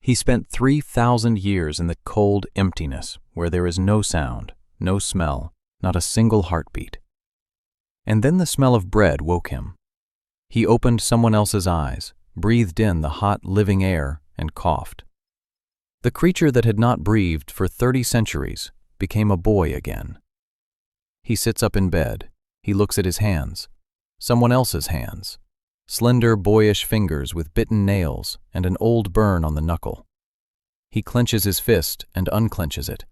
He spent 3,000 years in the cold emptiness where there is no sound, no smell, not a single heartbeat. And then the smell of bread woke him. He opened someone else's eyes, breathed in the hot, living air, and coughed. The creature that had not breathed for 30 centuries became a boy again. He sits up in bed. He looks at his hands. Someone else's hands. Slender, boyish fingers with bitten nails and an old burn on the knuckle. He clenches his fist and unclenches it.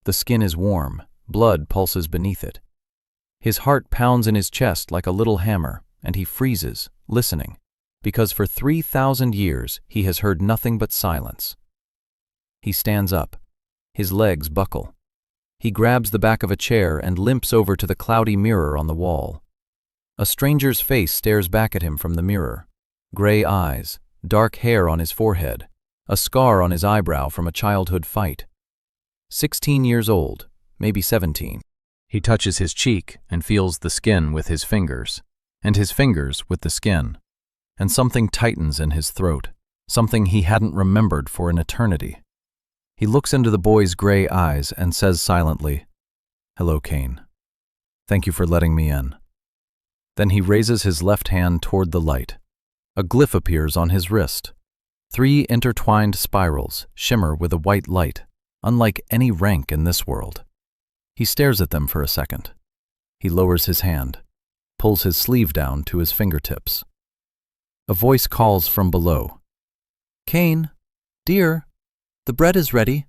The skin is warm. Blood pulses beneath it. His heart pounds in his chest like a little hammer, and he freezes, listening, because for 3,000 years he has heard nothing but silence. He stands up. His legs buckle. He grabs the back of a chair and limps over to the cloudy mirror on the wall. A stranger's face stares back at him from the mirror. Gray eyes, dark hair on his forehead, a scar on his eyebrow from a childhood fight. 16 years old, maybe 17. He touches his cheek and feels the skin with his fingers, and his fingers with the skin. And something tightens in his throat, something he hadn't remembered for an eternity. He looks into the boy's gray eyes and says silently, "Hello, Kane. Thank you for letting me in." Then he raises his left hand toward the light. A glyph appears on his wrist. 3 intertwined spirals shimmer with a white light, unlike any rank in this world. He stares at them for a second. He lowers his hand, pulls his sleeve down to his fingertips. A voice calls from below. "Kane, dear, the bread is ready.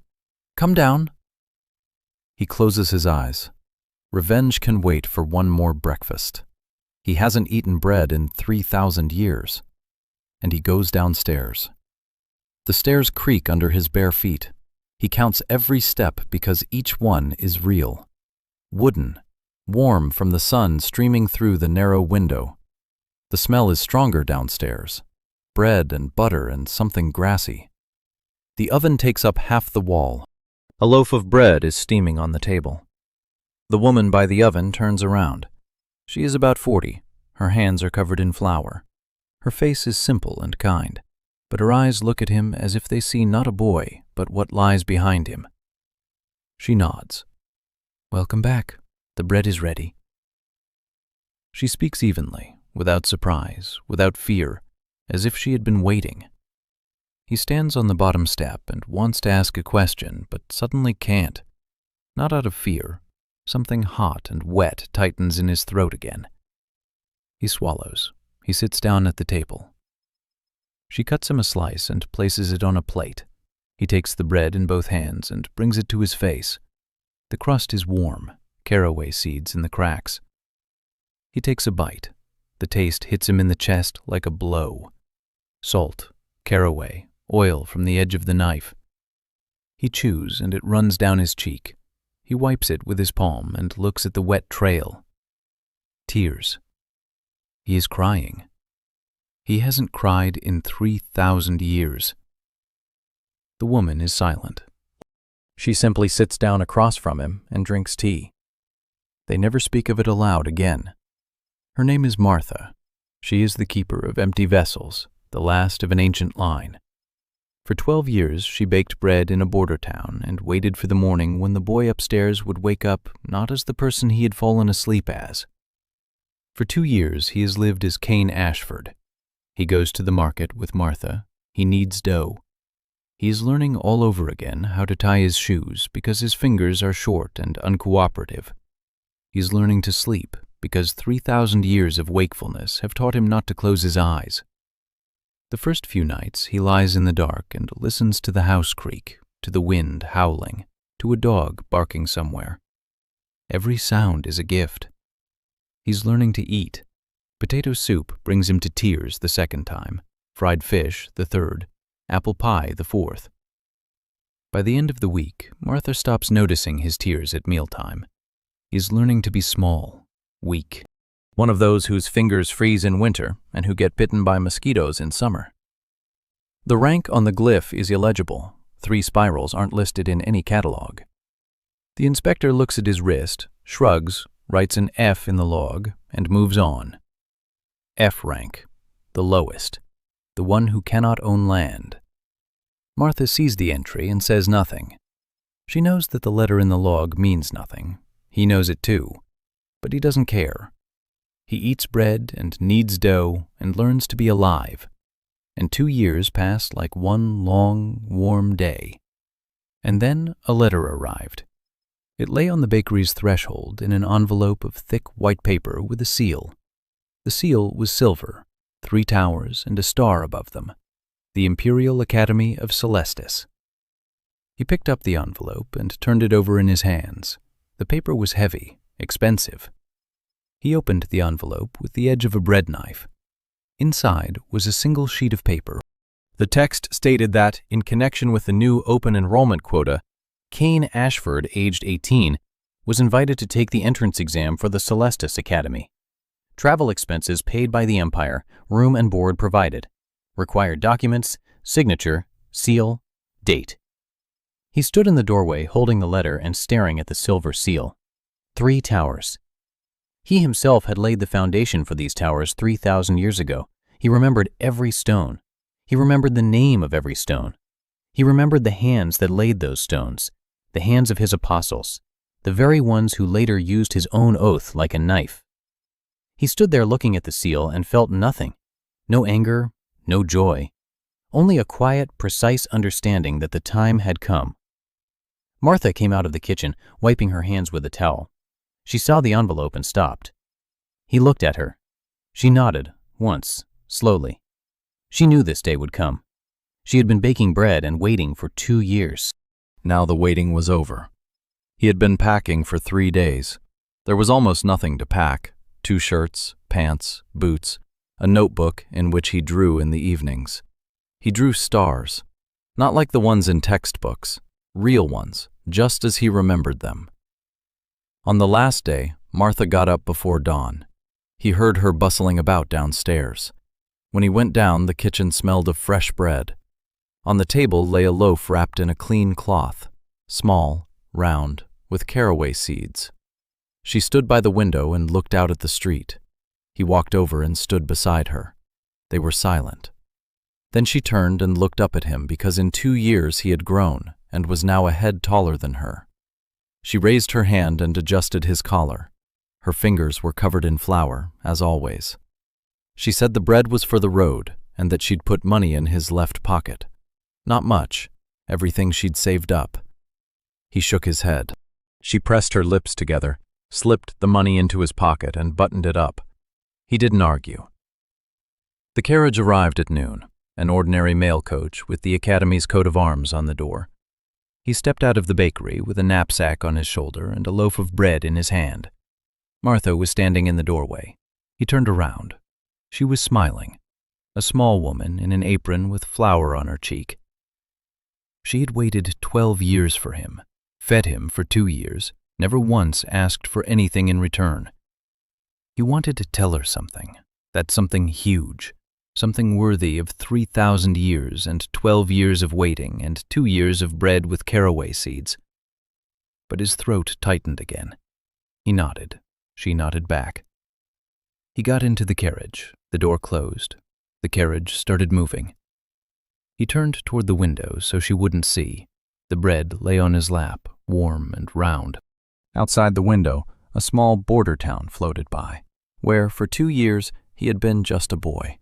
Come down." He closes his eyes. Revenge can wait for one more breakfast. He hasn't eaten bread in 3,000 years. And he goes downstairs. The stairs creak under his bare feet. He counts every step because each one is real. Wooden, warm from the sun streaming through the narrow window. The smell is stronger downstairs. Bread and butter and something grassy. The oven takes up half the wall. A loaf of bread is steaming on the table. The woman by the oven turns around. She is about 40. Her hands are covered in flour. Her face is simple and kind, but her eyes look at him as if they see not a boy, but what lies behind him. She nods. "Welcome back. The bread is ready." She speaks evenly, without surprise, without fear, as if she had been waiting. He stands on the bottom step and wants to ask a question, but suddenly can't. Not out of fear. Something hot and wet tightens in his throat again. He swallows. He sits down at the table. She cuts him a slice and places it on a plate. He takes the bread in both hands and brings it to his face. The crust is warm, caraway seeds in the cracks. He takes a bite. The taste hits him in the chest like a blow. Salt, caraway, oil from the edge of the knife. He chews and it runs down his cheek. He wipes it with his palm and looks at the wet trail. Tears. He is crying. He hasn't cried in 3,000 years. The woman is silent. She simply sits down across from him and drinks tea. They never speak of it aloud again. Her name is Martha. She is the keeper of empty vessels, the last of an ancient line. For 12 years, she baked bread in a border town and waited for the morning when the boy upstairs would wake up not as the person he had fallen asleep as. For 2 years, he has lived as Cain Ashford. He goes to the market with Martha. He kneads dough. He is learning all over again how to tie his shoes because his fingers are short and uncooperative. He is learning to sleep because 3,000 years of wakefulness have taught him not to close his eyes. The first few nights, he lies in the dark and listens to the house creak, to the wind howling, to a dog barking somewhere. Every sound is a gift. He's learning to eat. Potato soup brings him to tears the second time, fried fish the third, apple pie the fourth. By the end of the week, Martha stops noticing his tears at mealtime. He's learning to be small, weak. One of those whose fingers freeze in winter and who get bitten by mosquitoes in summer. The rank on the glyph is illegible. 3 spirals aren't listed in any catalog. The inspector looks at his wrist, shrugs, writes an F in the log, and moves on. F rank, the lowest, the one who cannot own land. Martha sees the entry and says nothing. She knows that the letter in the log means nothing. He knows it too, but he doesn't care. He eats bread and kneads dough and learns to be alive. And 2 years passed like one long, warm day. And then a letter arrived. It lay on the bakery's threshold in an envelope of thick white paper with a seal. The seal was silver, 3 towers and a star above them. The Imperial Academy of Celestis. He picked up the envelope and turned it over in his hands. The paper was heavy, expensive. He opened the envelope with the edge of a bread knife. Inside was a single sheet of paper. The text stated that, in connection with the new open enrollment quota, Kane Ashford, aged 18, was invited to take the entrance exam for the Celestis Academy. Travel expenses paid by the Empire, room and board provided. Required documents, signature, seal, date. He stood in the doorway holding the letter and staring at the silver seal. 3 towers. He himself had laid the foundation for these towers 3,000 years ago. He remembered every stone. He remembered the name of every stone. He remembered the hands that laid those stones, the hands of his apostles, the very ones who later used his own oath like a knife. He stood there looking at the seal and felt nothing. No anger, no joy. Only a quiet, precise understanding that the time had come. Martha came out of the kitchen, wiping her hands with a towel. She saw the envelope and stopped. He looked at her. She nodded, once, slowly. She knew this day would come. She had been baking bread and waiting for 2 years. Now the waiting was over. He had been packing for 3 days. There was almost nothing to pack. 2 shirts, pants, boots, a notebook in which he drew in the evenings. He drew stars, not like the ones in textbooks, real ones, just as he remembered them. On the last day, Martha got up before dawn. He heard her bustling about downstairs. When he went down, the kitchen smelled of fresh bread. On the table lay a loaf wrapped in a clean cloth, small, round, with caraway seeds. She stood by the window and looked out at the street. He walked over and stood beside her. They were silent. Then she turned and looked up at him because in 2 years he had grown and was now a head taller than her. She raised her hand and adjusted his collar. Her fingers were covered in flour, as always. She said the bread was for the road and that she'd put money in his left pocket. Not much, everything she'd saved up. He shook his head. She pressed her lips together, slipped the money into his pocket and buttoned it up. He didn't argue. The carriage arrived at noon, an ordinary mail coach with the Academy's coat of arms on the door. He stepped out of the bakery with a knapsack on his shoulder and a loaf of bread in his hand. Martha was standing in the doorway. He turned around. She was smiling, a small woman in an apron with flour on her cheek. She had waited 12 years for him, fed him for 2 years, never once asked for anything in return. He wanted to tell her something, that something huge, something worthy of 3,000 years and 12 years of waiting and 2 years of bread with caraway seeds. But his throat tightened again. He nodded. She nodded back. He got into the carriage. The door closed. The carriage started moving. He turned toward the window so she wouldn't see. The bread lay on his lap, warm and round. Outside the window, a small border town floated by, where for 2 years he had been just a boy.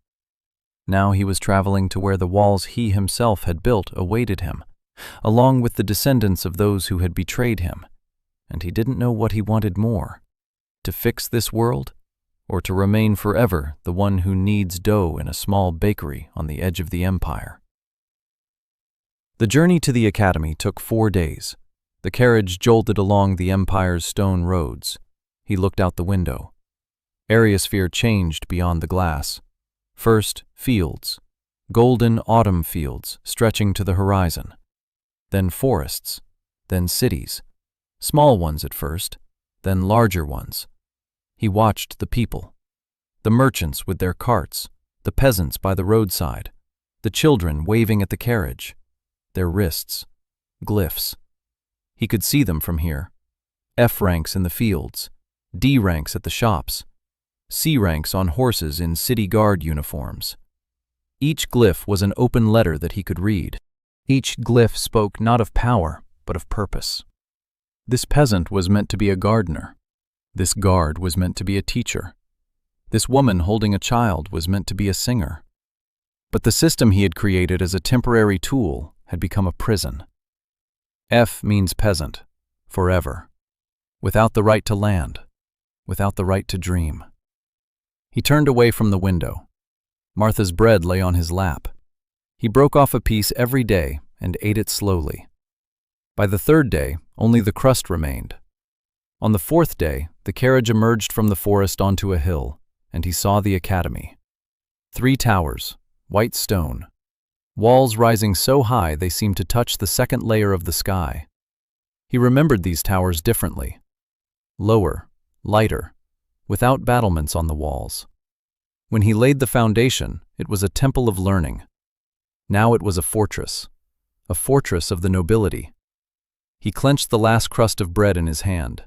Now he was traveling to where the walls he himself had built awaited him, along with the descendants of those who had betrayed him, and he didn't know what he wanted more, to fix this world, or to remain forever the one who kneads dough in a small bakery on the edge of the empire. The journey to the academy took 4 days. The carriage jolted along the empire's stone roads. He looked out the window. Ariosphere changed beyond the glass. First, fields, golden autumn fields stretching to the horizon. Then forests, then cities, small ones at first, then larger ones. He watched the people, the merchants with their carts, the peasants by the roadside, the children waving at the carriage, their wrists, glyphs. He could see them from here. F ranks in the fields, D ranks at the shops, C ranks on horses in city guard uniforms. Each glyph was an open letter that he could read. Each glyph spoke not of power, but of purpose. This peasant was meant to be a gardener. This guard was meant to be a teacher. This woman holding a child was meant to be a singer. But the system he had created as a temporary tool had become a prison. F means peasant, forever, without the right to land, without the right to dream. He turned away from the window. Martha's bread lay on his lap. He broke off a piece every day and ate it slowly. By the third day, only the crust remained. On the fourth day, the carriage emerged from the forest onto a hill, and he saw the academy. 3 towers, white stone, walls rising so high they seemed to touch the second layer of the sky. He remembered these towers differently. Lower, lighter, without battlements on the walls. When he laid the foundation, it was a temple of learning. Now it was a fortress of the nobility. He clenched the last crust of bread in his hand.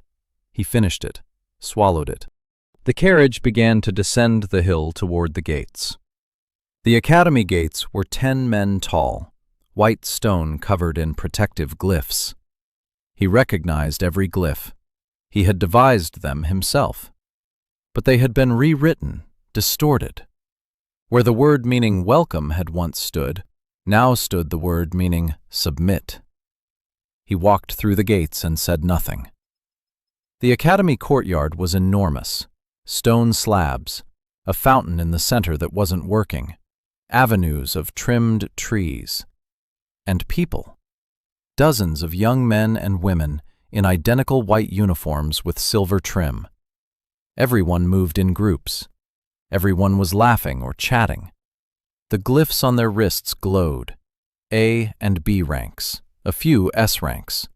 He finished it, swallowed it. The carriage began to descend the hill toward the gates. The academy gates were 10 men tall, white stone covered in protective glyphs. He recognized every glyph. He had devised them himself. But they had been rewritten, distorted. Where the word meaning welcome had once stood, now stood the word meaning submit. He walked through the gates and said nothing. The academy courtyard was enormous. Stone slabs, a fountain in the center that wasn't working, avenues of trimmed trees, and people. Dozens of young men and women in identical white uniforms with silver trim. Everyone moved in groups. Everyone was laughing or chatting. The glyphs on their wrists glowed, A and B ranks, a few S ranks.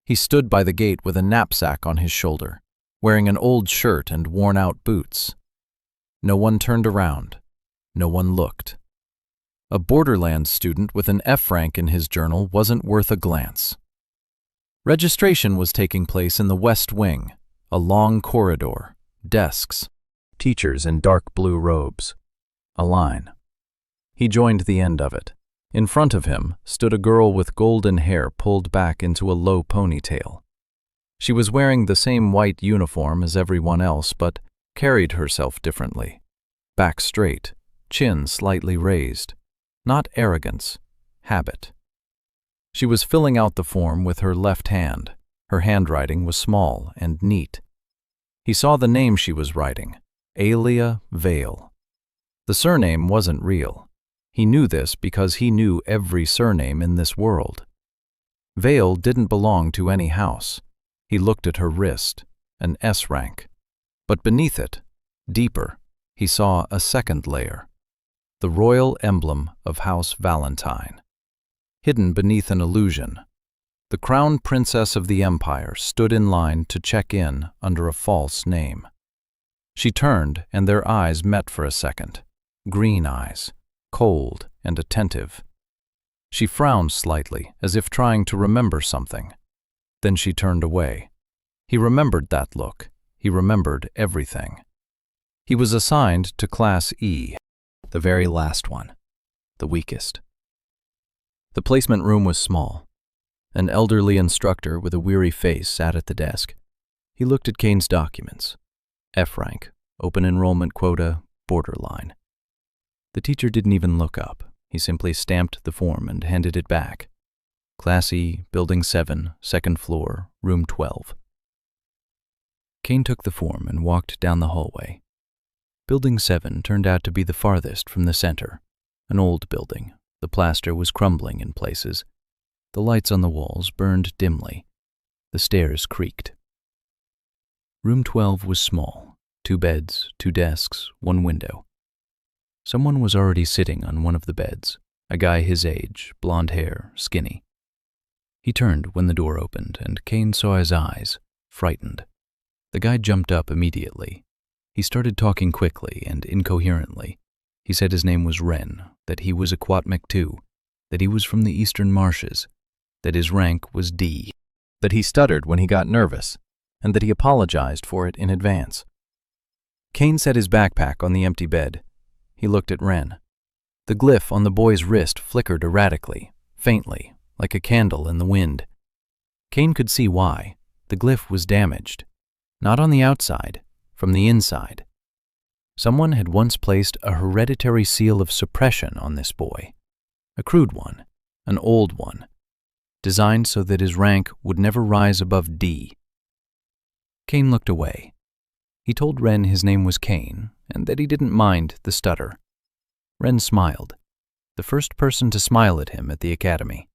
He stood by the gate with a knapsack on his shoulder, wearing an old shirt and worn-out boots. No one turned around. No one looked. A Borderlands student with an F rank in his journal wasn't worth a glance. Registration was taking place in the West Wing, a long corridor, desks, teachers in dark blue robes, a line. He joined the end of it. In front of him stood a girl with golden hair pulled back into a low ponytail. She was wearing the same white uniform as everyone else, but carried herself differently. Back straight, chin slightly raised. Not arrogance, habit. She was filling out the form with her left hand. Her handwriting was small and neat. He saw the name she was writing, Alia Vale. The surname wasn't real. He knew this because he knew every surname in this world. Vale didn't belong to any house. He looked at her wrist, an S rank. But beneath it, deeper, he saw a second layer. The royal emblem of House Valentine. Hidden beneath an illusion, the crown princess of the empire stood in line to check in under a false name. She turned and their eyes met for a second. Green eyes, cold and attentive. She frowned slightly, as if trying to remember something. Then she turned away. He remembered that look. He remembered everything. He was assigned to Class E, the very last one, the weakest. The placement room was small. An elderly instructor with a weary face sat at the desk. He looked at Kane's documents. F rank, open enrollment quota, borderline. The teacher didn't even look up. He simply stamped the form and handed it back. Class E, Building 7, second floor, room 12. Kane took the form and walked down the hallway. Building 7 turned out to be the farthest from the center. An old building. The plaster was crumbling in places. The lights on the walls burned dimly. The stairs creaked. Room 12 was small. 2 beds, 2 desks, 1 window. Someone was already sitting on one of the beds, a guy his age, blonde hair, skinny. He turned when the door opened, and Kane saw his eyes, frightened. The guy jumped up immediately. He started talking quickly and incoherently. He said his name was Ren, that he was a Quatmek too, that he was from the eastern marshes, that his rank was D, that he stuttered when he got nervous, and that he apologized for it in advance. Kane set his backpack on the empty bed. He looked at Ren. The glyph on the boy's wrist flickered erratically, faintly, like a candle in the wind. Kane could see why. The glyph was damaged. Not on the outside, from the inside. Someone had once placed a hereditary seal of suppression on this boy. A crude one, an old one, designed so that his rank would never rise above D. Kane looked away. He told Ren his name was Kane and that he didn't mind the stutter. Ren smiled, the first person to smile at him at the academy.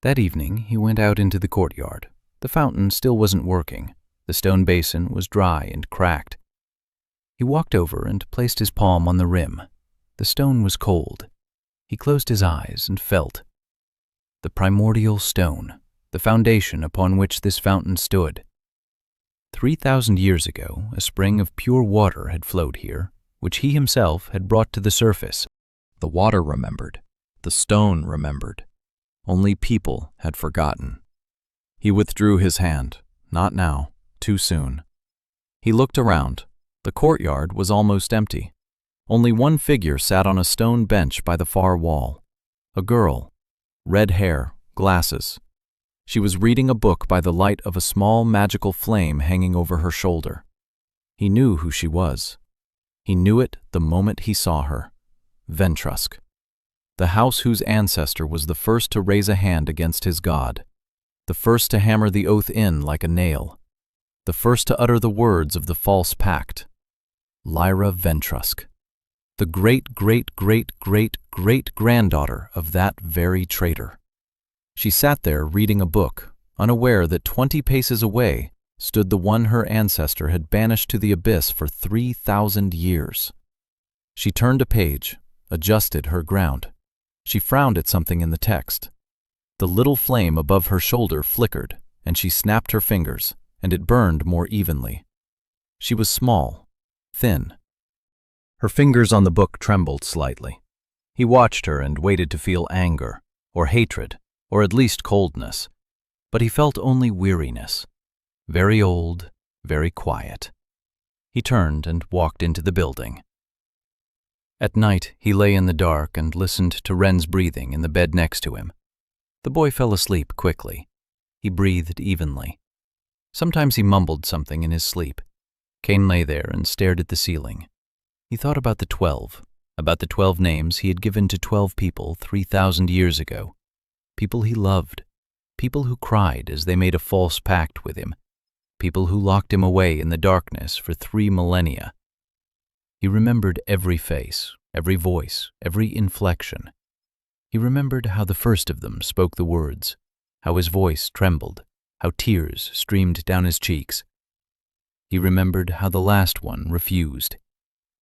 That evening, he went out into the courtyard. The fountain still wasn't working. The stone basin was dry and cracked. He walked over and placed his palm on the rim. The stone was cold. He closed his eyes and felt. The primordial stone, the foundation upon which this fountain stood. 3,000 years ago, a spring of pure water had flowed here, which he himself had brought to the surface. The water remembered. The stone remembered. Only people had forgotten. He withdrew his hand. Not now. Too soon. He looked around. The courtyard was almost empty. Only one figure sat on a stone bench by the far wall. A girl. Red hair, glasses. She was reading a book by the light of a small magical flame hanging over her shoulder. He knew who she was. He knew it the moment he saw her. Ventrusk. The house whose ancestor was the first to raise a hand against his god. The first to hammer the oath in like a nail. The first to utter the words of the false pact. Lyra Ventrusk. The great-great-great-great-great-granddaughter of that very traitor. She sat there reading a book, unaware that 20 paces away stood the one her ancestor had banished to the abyss for 3,000 years. She turned a page, adjusted her ground. She frowned at something in the text. The little flame above her shoulder flickered, and she snapped her fingers, and it burned more evenly. She was small, thin. Her fingers on the book trembled slightly. He watched her and waited to feel anger, or hatred, or at least coldness. But he felt only weariness. Very old, very quiet. He turned and walked into the building. At night, he lay in the dark and listened to Ren's breathing in the bed next to him. The boy fell asleep quickly. He breathed evenly. Sometimes he mumbled something in his sleep. Kane lay there and stared at the ceiling. He thought about the 12 names he had given to 12 people 3,000 years ago. People he loved. People who cried as they made a false pact with him. People who locked him away in the darkness for 3 millennia. He remembered every face, every voice, every inflection. He remembered how the first of them spoke the words, how his voice trembled, how tears streamed down his cheeks. He remembered how the last one refused,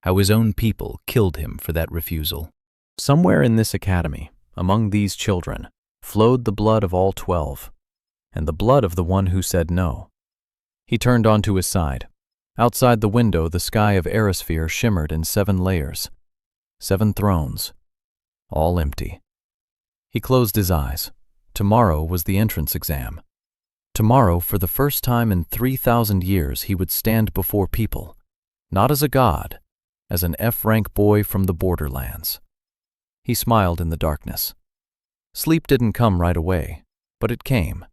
how his own people killed him for that refusal. Somewhere in this academy, among these children, flowed the blood of all 12, and the blood of the one who said no. He turned onto his side. Outside the window, the sky of Aerosphere shimmered in 7 layers. 7 thrones, all empty. He closed his eyes. Tomorrow was the entrance exam. Tomorrow, for the first time in 3,000 years, he would stand before people, not as a god, as an F-rank boy from the borderlands. He smiled in the darkness. Sleep didn't come right away, but it came.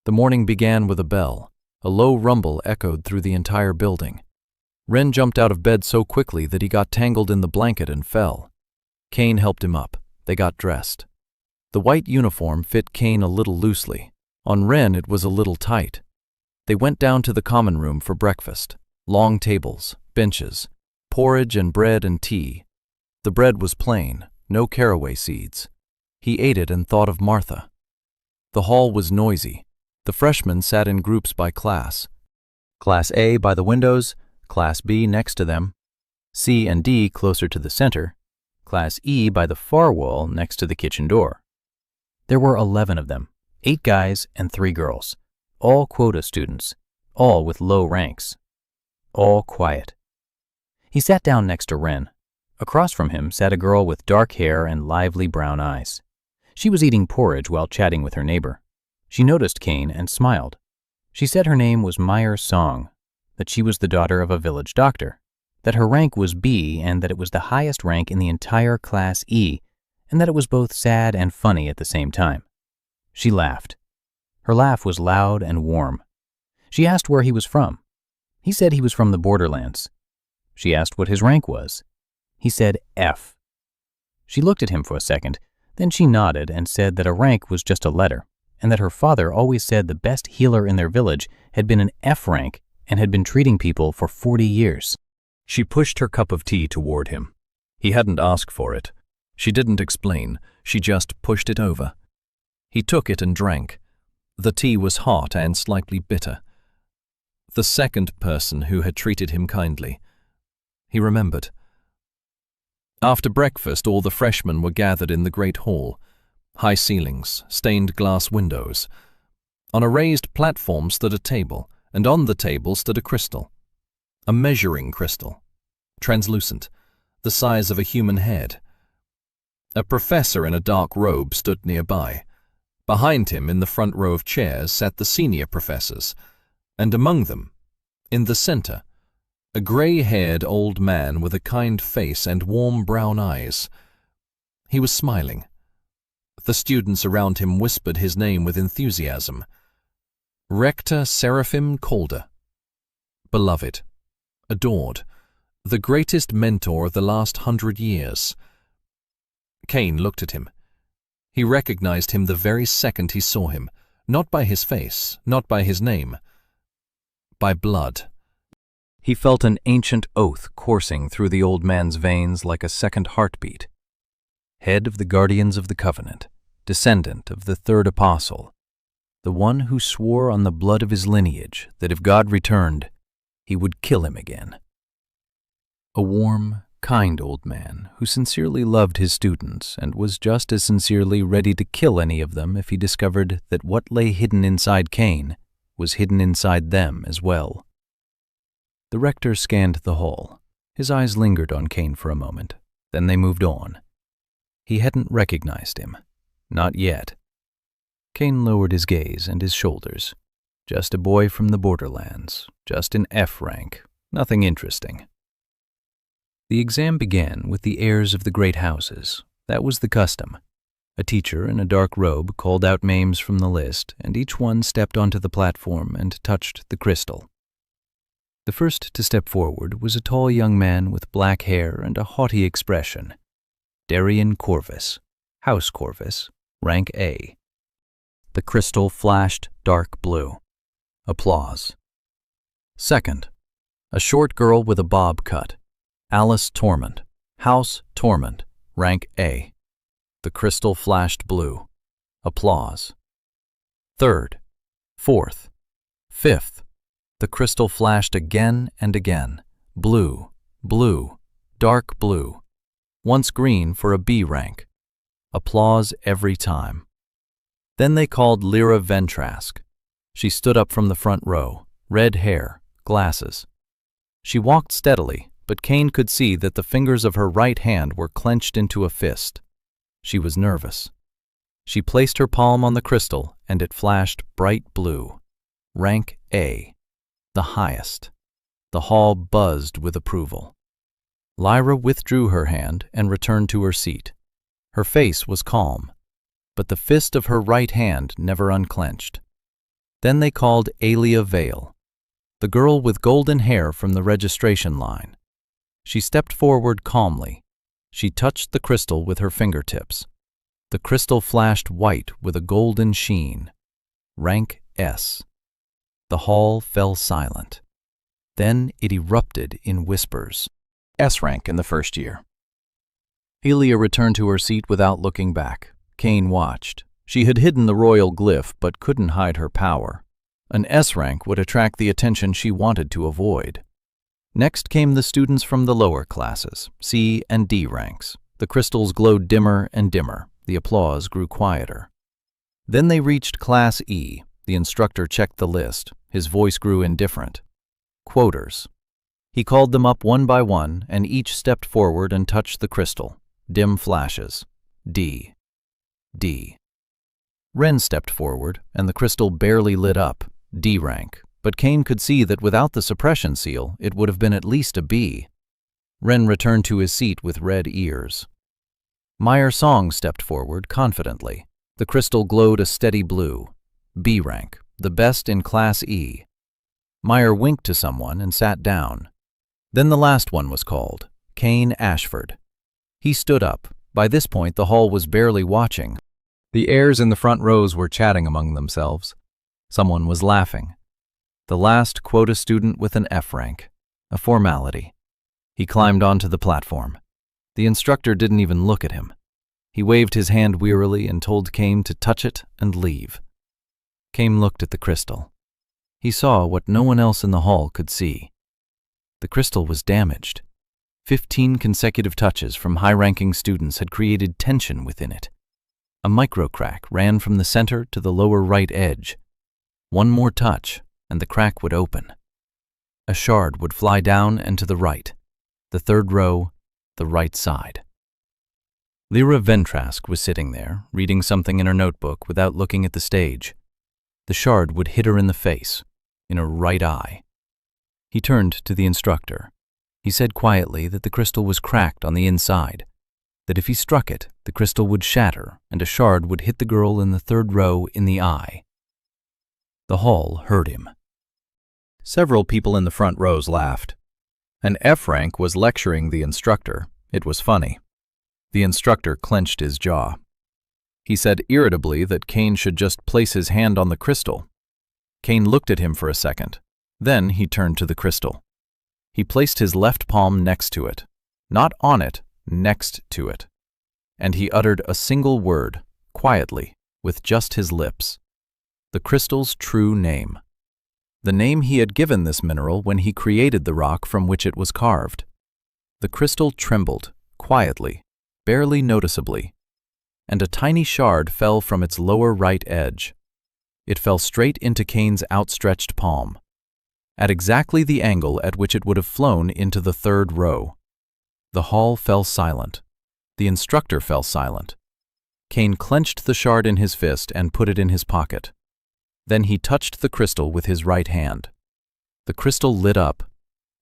The morning began with a bell. A low rumble echoed through the entire building. Ren jumped out of bed so quickly that he got tangled in the blanket and fell. Kane helped him up. They got dressed. The white uniform fit Kane a little loosely. On Ren it was a little tight. They went down to the common room for breakfast. Long tables, benches, porridge and bread and tea. The bread was plain, no caraway seeds. He ate it and thought of Martha. The hall was noisy. The freshmen sat in groups by class. Class A by the windows, Class B next to them, C and D closer to the center, Class E by the far wall next to the kitchen door. There were 11 of them, 8 guys and 3 girls, all quota students, all with low ranks, all quiet. He sat down next to Ren. Across from him sat a girl with dark hair and lively brown eyes. She was eating porridge while chatting with her neighbor. She noticed Kane and smiled. She said her name was Meyer Song, that she was the daughter of a village doctor, that her rank was B and that it was the highest rank in the entire Class E, and that it was both sad and funny at the same time. She laughed. Her laugh was loud and warm. She asked where he was from. He said he was from the borderlands. She asked what his rank was. He said F. She looked at him for a second, then she nodded and said that a rank was just a letter, and that her father always said the best healer in their village had been an F rank and had been treating people for 40 years. She pushed her cup of tea toward him. He hadn't asked for it. She didn't explain, she just pushed it over. He took it and drank. The tea was hot and slightly bitter. The second person who had treated him kindly. He remembered. After breakfast, all the freshmen were gathered in the great hall. High ceilings, stained glass windows. On a raised platform stood a table, and on the table stood a crystal. A measuring crystal, translucent, the size of a human head. A professor in a dark robe stood nearby. Behind him, in the front row of chairs, sat the senior professors, and among them, in the center, a gray-haired old man with a kind face and warm brown eyes. He was smiling. The students around him whispered his name with enthusiasm. Rector Seraphim Calder. Beloved. Adored. The greatest mentor of the last 100 years. Cain looked at him. He recognized him the very second he saw him, not by his face, not by his name, by blood. He felt an ancient oath coursing through the old man's veins like a second heartbeat. Head of the Guardians of the Covenant, descendant of the third apostle, the one who swore on the blood of his lineage that if God returned, he would kill him again. A warm, kind old man who sincerely loved his students and was just as sincerely ready to kill any of them if he discovered that what lay hidden inside Cain was hidden inside them as well. The rector scanned the hall. His eyes lingered on Cain for a moment, then they moved on. He hadn't recognized him. Not yet. Cain lowered his gaze and his shoulders. Just a boy from the borderlands, just an F rank, nothing interesting. The exam began with the heirs of the great houses. That was the custom. A teacher in a dark robe called out names from the list, and each one stepped onto the platform and touched the crystal. The first to step forward was a tall young man with black hair and a haughty expression. Darian Corvus, House Corvus, rank A. The crystal flashed dark blue. Applause. Second, a short girl with a bob cut. Alice Tormund, House Tormund, rank A. The crystal flashed blue. Applause. Third, fourth, fifth. The crystal flashed again and again. Blue, blue, dark blue. Once green for a B rank. Applause every time. Then they called Lyra Ventrask. She stood up from the front row, red hair, glasses. She walked steadily, but Cain could see that the fingers of her right hand were clenched into a fist. She was nervous. She placed her palm on the crystal, and it flashed bright blue. Rank A. The highest. The hall buzzed with approval. Lyra withdrew her hand and returned to her seat. Her face was calm, but the fist of her right hand never unclenched. Then they called Aelia Vale, the girl with golden hair from the registration line. She stepped forward calmly. She touched the crystal with her fingertips. The crystal flashed white with a golden sheen. Rank S. The hall fell silent. Then it erupted in whispers. S rank in the first year. Aelia returned to her seat without looking back. Cain watched. She had hidden the royal glyph but couldn't hide her power. An S rank would attract the attention she wanted to avoid. Next came the students from the lower classes, C and D ranks. The crystals glowed dimmer and dimmer. The applause grew quieter. Then they reached Class E. The instructor checked the list. His voice grew indifferent. Quoters. He called them up one by one, and each stepped forward and touched the crystal. Dim flashes. D. D. Ren stepped forward, and the crystal barely lit up. D rank. But Cain could see that without the suppression seal, it would have been at least a B. Ren returned to his seat with red ears. Meyer Song stepped forward confidently. The crystal glowed a steady blue. B rank, the best in Class E. Meyer winked to someone and sat down. Then the last one was called, Kane Ashford. He stood up. By this point, the hall was barely watching. The heirs in the front rows were chatting among themselves. Someone was laughing. The last quota student with an F rank. A formality. He climbed onto the platform. The instructor didn't even look at him. He waved his hand wearily and told Kane to touch it and leave. Kane looked at the crystal. He saw what no one else in the hall could see. The crystal was damaged. 15 consecutive touches from high-ranking students had created tension within it. A micro-crack ran from the center to the lower right edge. One more touch, and the crack would open. A shard would fly down and to the right. The third row, the right side. Lyra Ventrask was sitting there, reading something in her notebook without looking at the stage. The shard would hit her in the face, in her right eye. He turned to the instructor. He said quietly that the crystal was cracked on the inside, that if he struck it, the crystal would shatter and a shard would hit the girl in the third row in the eye. The hall heard him. Several people in the front rows laughed. An F rank was lecturing the instructor. It was funny. The instructor clenched his jaw. He said irritably that Kane should just place his hand on the crystal. Kane looked at him for a second. Then he turned to the crystal. He placed his left palm next to it. Not on it, next to it. And he uttered a single word, quietly, with just his lips. The crystal's true name. The name he had given this mineral when he created the rock from which it was carved. The crystal trembled, quietly, barely noticeably, and a tiny shard fell from its lower right edge. It fell straight into Kane's outstretched palm, at exactly the angle at which it would have flown into the third row. The hall fell silent. The instructor fell silent. Kane clenched the shard in his fist and put it in his pocket. Then he touched the crystal with his right hand. The crystal lit up,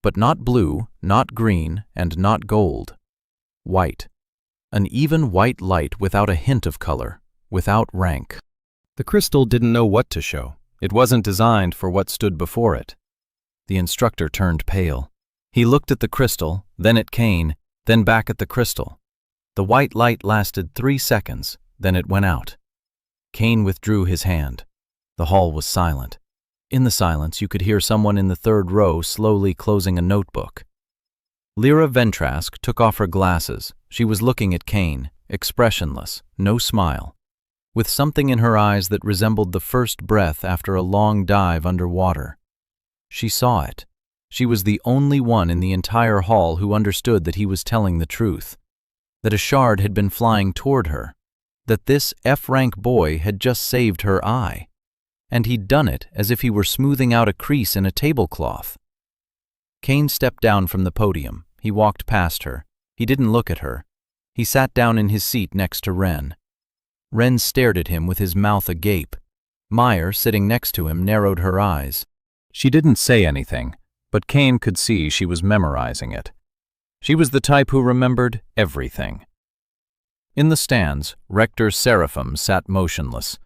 but not blue, not green, and not gold. White. An even white light without a hint of color, without rank. The crystal didn't know what to show. It wasn't designed for what stood before it. The instructor turned pale. He looked at the crystal, then at Kane, then back at the crystal. The white light lasted 3 seconds, then it went out. Kane withdrew his hand. The hall was silent. In the silence, you could hear someone in the third row slowly closing a notebook. Lyra Ventrask took off her glasses. She was looking at Kane, expressionless, no smile, with something in her eyes that resembled the first breath after a long dive underwater. She saw it. She was the only one in the entire hall who understood that he was telling the truth, that a shard had been flying toward her, that this F-rank boy had just saved her eye, and he'd done it as if he were smoothing out a crease in a tablecloth. Kane stepped down from the podium. He walked past her. He didn't look at her. He sat down in his seat next to Ren. Ren stared at him with his mouth agape. Meyer, sitting next to him, narrowed her eyes. She didn't say anything, but Kane could see she was memorizing it. She was the type who remembered everything. In the stands, Rector Seraphim sat motionless.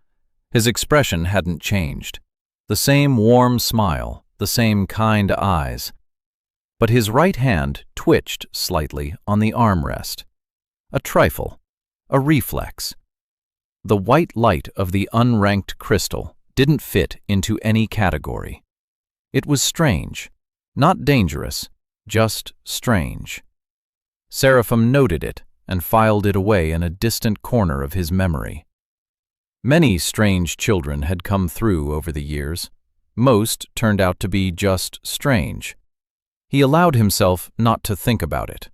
His expression hadn't changed. The same warm smile, the same kind eyes. But his right hand twitched slightly on the armrest. A trifle, a reflex. The white light of the unranked crystal didn't fit into any category. It was strange, not dangerous, just strange. Seraphim noted it and filed it away in a distant corner of his memory. Many strange children had come through over the years. Most turned out to be just strange. He allowed himself not to think about it.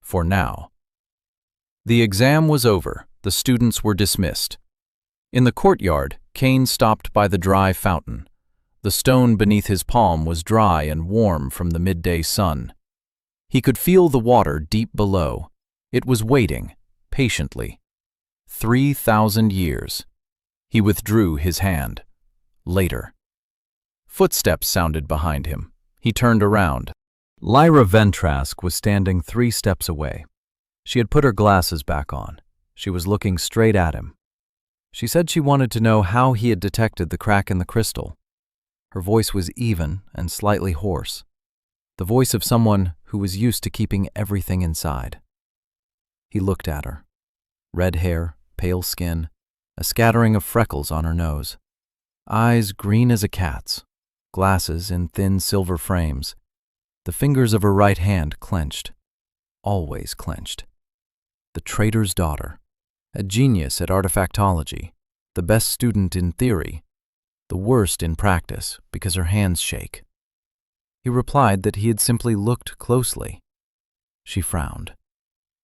For now. The exam was over. The students were dismissed. In the courtyard, Kane stopped by the dry fountain. The stone beneath his palm was dry and warm from the midday sun. He could feel the water deep below. It was waiting, patiently. 3,000 years. He withdrew his hand. Later. Footsteps sounded behind him. He turned around. Lyra Ventrask was standing 3 steps away. She had put her glasses back on. She was looking straight at him. She said she wanted to know how he had detected the crack in the crystal. Her voice was even and slightly hoarse, the voice of someone who was used to keeping everything inside. He looked at her. Red hair, pale skin, a scattering of freckles on her nose, eyes green as a cat's, glasses in thin silver frames, the fingers of her right hand clenched, always clenched. The trader's daughter, a genius at artifactology, the best student in theory, the worst in practice because her hands shake. He replied that he had simply looked closely. She frowned.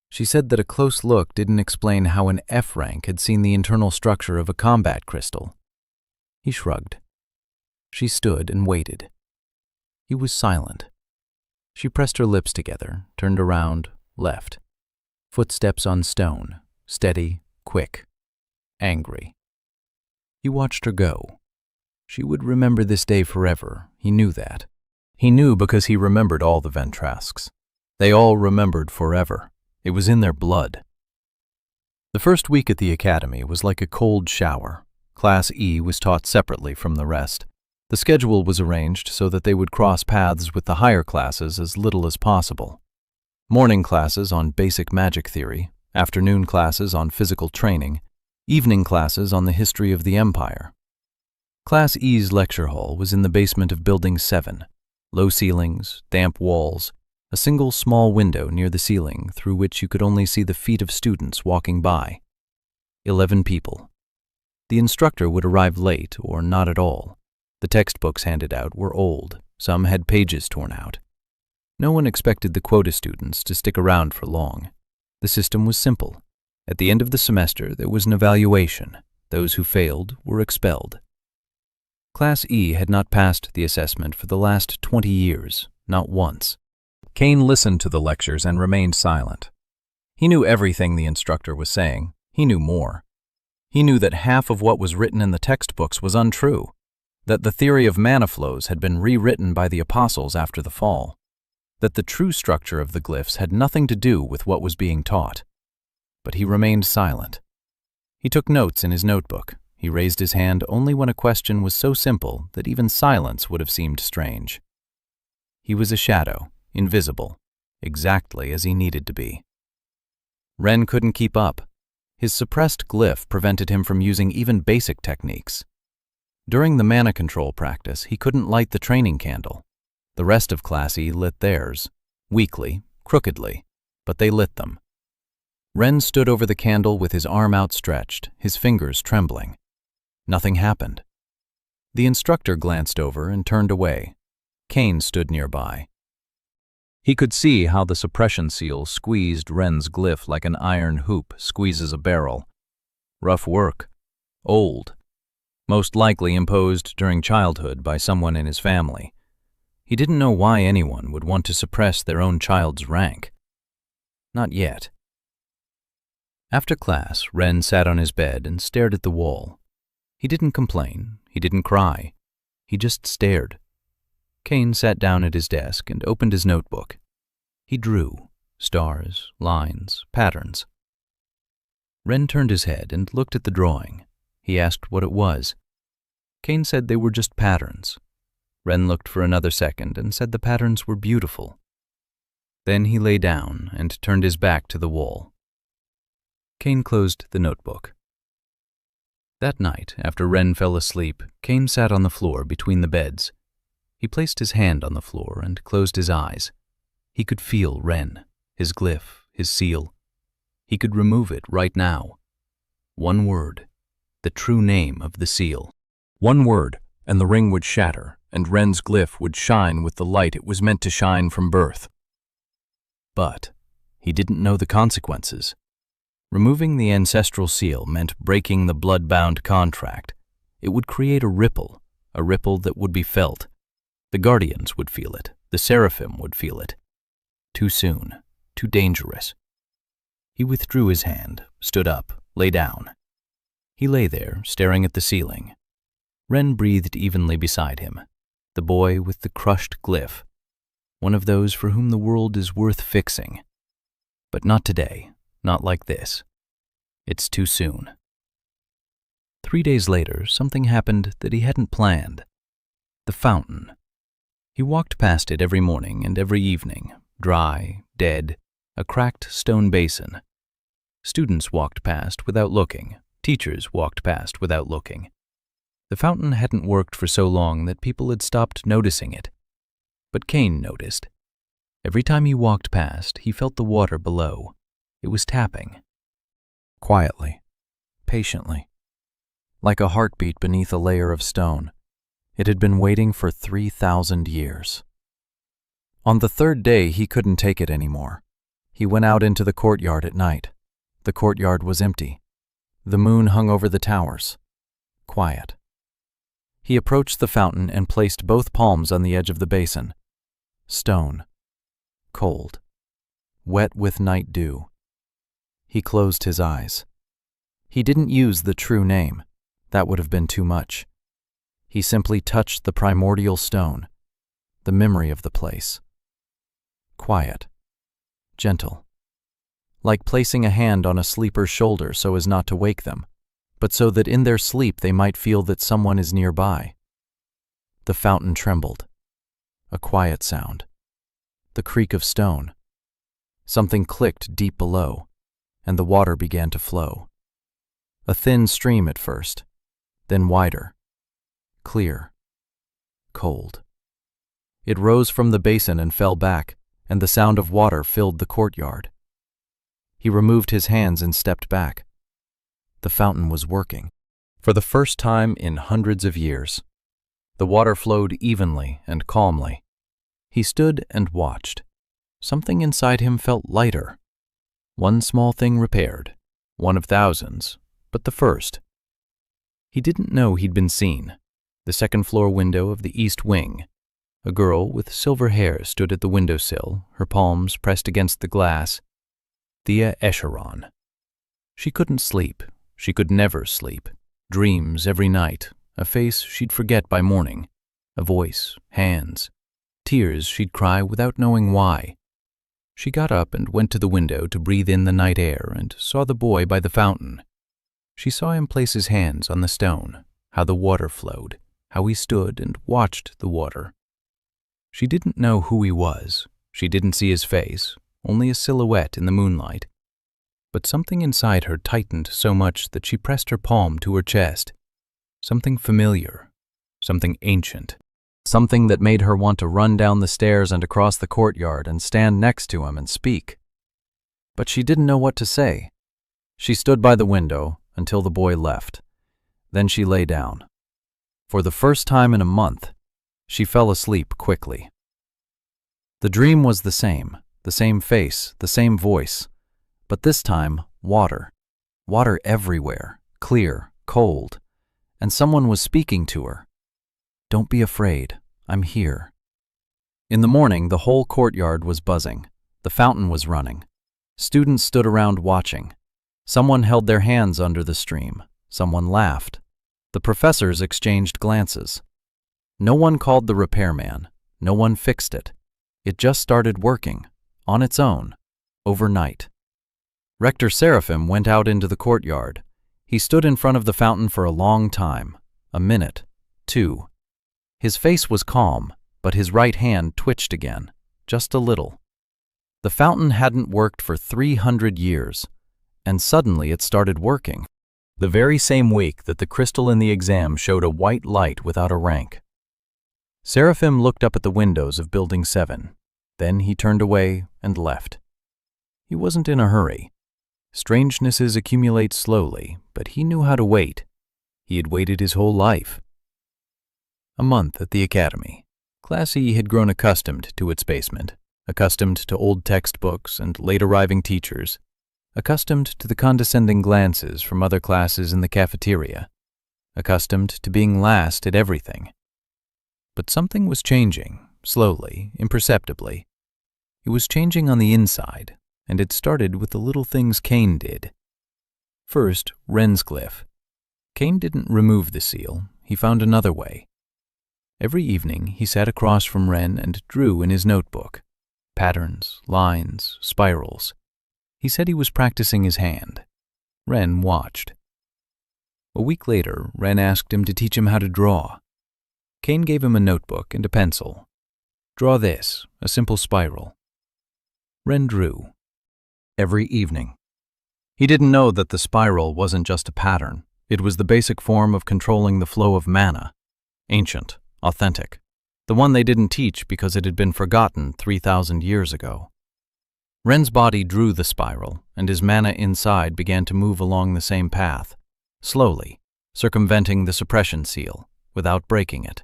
She said that a close look didn't explain how an F rank had seen the internal structure of a combat crystal. He shrugged. She stood and waited. He was silent. She pressed her lips together, turned around, left. Footsteps on stone, steady, quick, angry. He watched her go. She would remember this day forever, he knew that. He knew because he remembered all the Ventrasks. They all remembered forever. It was in their blood. The first week at the academy was like a cold shower. Class E was taught separately from the rest. The schedule was arranged so that they would cross paths with the higher classes as little as possible. Morning classes on basic magic theory, afternoon classes on physical training, evening classes on the history of the Empire. Class E's lecture hall was in the basement of Building 7. Low ceilings, damp walls, a single small window near the ceiling through which you could only see the feet of students walking by. 11 people. The instructor would arrive late or not at all. The textbooks handed out were old, some had pages torn out. No one expected the quota students to stick around for long. The system was simple. At the end of the semester, there was an evaluation. Those who failed were expelled. Class E had not passed the assessment for the last 20 years, not once. Kane listened to the lectures and remained silent. He knew everything the instructor was saying. He knew more. He knew that half of what was written in the textbooks was untrue, that the theory of mana flows had been rewritten by the apostles after the fall, that the true structure of the glyphs had nothing to do with what was being taught. But he remained silent. He took notes in his notebook. He raised his hand only when a question was so simple that even silence would have seemed strange. He was a shadow, invisible, exactly as he needed to be. Ren couldn't keep up. His suppressed glyph prevented him from using even basic techniques. During the mana control practice, he couldn't light the training candle. The rest of Class E lit theirs, weakly, crookedly, but they lit them. Ren stood over the candle with his arm outstretched, his fingers trembling. Nothing happened. The instructor glanced over and turned away. Kane stood nearby. He could see how the suppression seal squeezed Ren's glyph like an iron hoop squeezes a barrel. Rough work. Old. Most likely imposed during childhood by someone in his family. He didn't know why anyone would want to suppress their own child's rank. Not yet. After class, Ren sat on his bed and stared at the wall. He didn't complain. He didn't cry. He just stared. Kane sat down at his desk and opened his notebook. He drew stars, lines, patterns. Ren turned his head and looked at the drawing. He asked what it was. Kane said they were just patterns. Ren looked for another second and said the patterns were beautiful. Then he lay down and turned his back to the wall. Kane closed the notebook. That night, after Ren fell asleep, Kane sat on the floor between the beds. He placed his hand on the floor and closed his eyes. He could feel Ren, his glyph, his seal. He could remove it right now. One word, the true name of the seal. One word, and the ring would shatter, and Ren's glyph would shine with the light it was meant to shine from birth. But he didn't know the consequences. Removing the ancestral seal meant breaking the blood-bound contract. It would create a ripple that would be felt. The Guardians would feel it. The Seraphim would feel it. Too soon. Too dangerous. He withdrew his hand, stood up, lay down. He lay there, staring at the ceiling. Ren breathed evenly beside him. The boy with the crushed glyph. One of those for whom the world is worth fixing. But not today. Not like this. It's too soon. 3 days later, something happened that he hadn't planned. The fountain. He walked past it every morning and every evening, dry, dead, a cracked stone basin. Students walked past without looking. Teachers walked past without looking. The fountain hadn't worked for so long that people had stopped noticing it. But Cain noticed. Every time he walked past, he felt the water below. It was tapping. Quietly, patiently, like a heartbeat beneath a layer of stone. It had been waiting for 3,000 years. On the third day, he couldn't take it anymore. He went out into the courtyard at night. The courtyard was empty. The moon hung over the towers. Quiet. He approached the fountain and placed both palms on the edge of the basin. Stone. Cold. Wet with night dew. He closed his eyes. He didn't use the true name. That would have been too much. He simply touched the primordial stone, the memory of the place. Quiet. Gentle. Like placing a hand on a sleeper's shoulder so as not to wake them, but so that in their sleep they might feel that someone is nearby. The fountain trembled. A quiet sound. The creak of stone. Something clicked deep below, and the water began to flow. A thin stream at first, then wider. Clear. Cold. It rose from the basin and fell back, and the sound of water filled the courtyard. He removed his hands and stepped back. The fountain was working. For the first time in hundreds of years. The water flowed evenly and calmly. He stood and watched. Something inside him felt lighter. One small thing repaired. One of thousands, but the first. He didn't know he'd been seen. The second-floor window of the east wing. A girl with silver hair stood at the windowsill, her palms pressed against the glass. Thea Escheron. She couldn't sleep. She could never sleep. Dreams every night, a face she'd forget by morning, a voice, hands, tears she'd cry without knowing why. She got up and went to the window to breathe in the night air and saw the boy by the fountain. She saw him place his hands on the stone, how the water flowed, how he stood and watched the water. She didn't know who he was. She didn't see his face, only a silhouette in the moonlight. But something inside her tightened so much that she pressed her palm to her chest. Something familiar, something ancient, something that made her want to run down the stairs and across the courtyard and stand next to him and speak. But she didn't know what to say. She stood by the window until the boy left. Then she lay down. For the first time in a month, she fell asleep quickly. The dream was the same face, the same voice, but this time, water. Water everywhere, clear, cold, and someone was speaking to her. "Don't be afraid, I'm here." In the morning, the whole courtyard was buzzing. The fountain was running. Students stood around watching. Someone held their hands under the stream. Someone laughed. The professors exchanged glances. No one called the repairman. No one fixed it. It just started working, on its own, overnight. Rector Seraphim went out into the courtyard. He stood in front of the fountain for a long time, a minute, 2. His face was calm, but his right hand twitched again, just a little. The fountain hadn't worked for 300 years, and suddenly it started working. The very same week that the crystal in the exam showed a white light without a rank. Seraphim looked up at the windows of Building 7. Then he turned away and left. He wasn't in a hurry. Strangenesses accumulate slowly, but he knew how to wait. He had waited his whole life. A month at the academy. Class E had grown accustomed to its basement, accustomed to old textbooks and late-arriving teachers, accustomed to the condescending glances from other classes in the cafeteria, accustomed to being last at everything. But something was changing, slowly, imperceptibly. It was changing on the inside, and it started with the little things Cain did. First, Renscliffe. Cain didn't remove the seal. He found another way. Every evening, he sat across from Ren and drew in his notebook. Patterns, lines, spirals. He said he was practicing his hand. Ren watched. A week later, Ren asked him to teach him how to draw. Cain gave him a notebook and a pencil. "Draw this, a simple spiral." Ren drew. Every evening. He didn't know that the spiral wasn't just a pattern. It was the basic form of controlling the flow of mana. Ancient, authentic. The one they didn't teach because it had been forgotten 3,000 years ago. Ren's body drew the spiral, and his mana inside began to move along the same path, slowly, circumventing the suppression seal, without breaking it,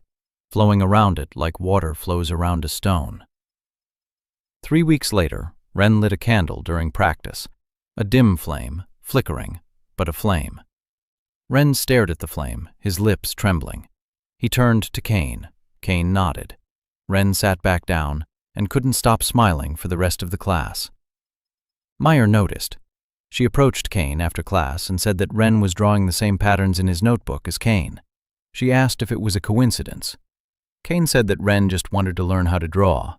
flowing around it like water flows around a stone. 3 weeks later, Ren lit a candle during practice, a dim flame, flickering, but a flame. Ren stared at the flame, his lips trembling. He turned to Cain. Cain nodded. Ren sat back down and couldn't stop smiling for the rest of the class. Meyer noticed. She approached Cain after class and said that Ren was drawing the same patterns in his notebook as Cain. She asked if it was a coincidence. Cain said that Ren just wanted to learn how to draw.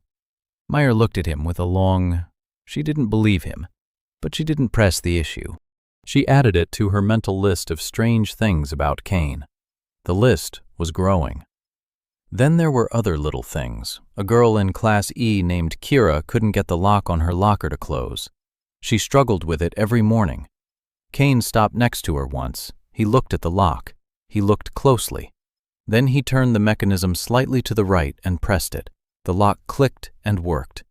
Meyer looked at him with a long... She didn't believe him, but she didn't press the issue. She added it to her mental list of strange things about Cain. The list was growing. Then there were other little things. A girl in Class E named Kira couldn't get the lock on her locker to close. She struggled with it every morning. Cain stopped next to her once. He looked at the lock. He looked closely. Then he turned the mechanism slightly to the right and pressed it. The lock clicked and worked.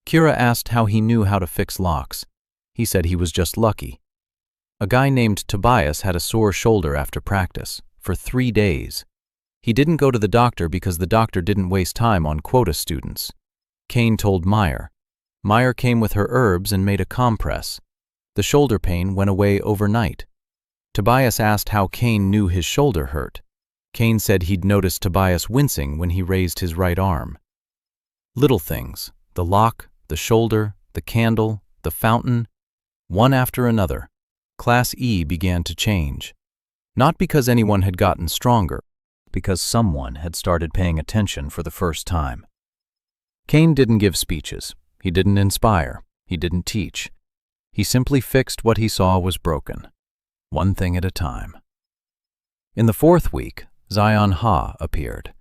Kira asked how he knew how to fix locks. He said he was just lucky. A guy named Tobias had a sore shoulder after practice, for 3 days. He didn't go to the doctor because the doctor didn't waste time on quota students. Cain told Meyer. Meyer came with her herbs and made a compress. The shoulder pain went away overnight. Tobias asked how Cain knew his shoulder hurt. Cain said he'd noticed Tobias wincing when he raised his right arm. Little things, the lock, the shoulder, the candle, the fountain, one after another. Class E began to change. Not because anyone had gotten stronger, because someone had started paying attention for the first time. Cain didn't give speeches. He didn't inspire. He didn't teach. He simply fixed what he saw was broken, one thing at a time. In the 4th week, Zion Ha appeared.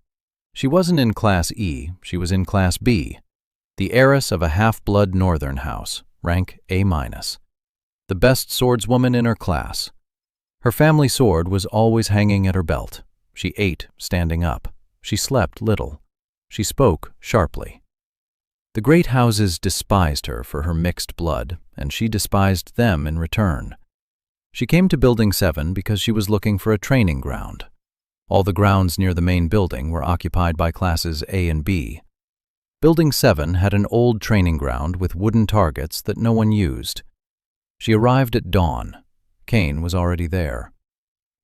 She wasn't in Class E, she was in Class B, the heiress of a half-blood northern house, rank A-. The best swordswoman in her class. Her family sword was always hanging at her belt. She ate standing up. She slept little. She spoke sharply. The great houses despised her for her mixed blood, and she despised them in return. She came to Building 7 because she was looking for a training ground. All the grounds near the main building were occupied by Classes A and B. Building 7 had an old training ground with wooden targets that no one used. She arrived at dawn. Cain was already there.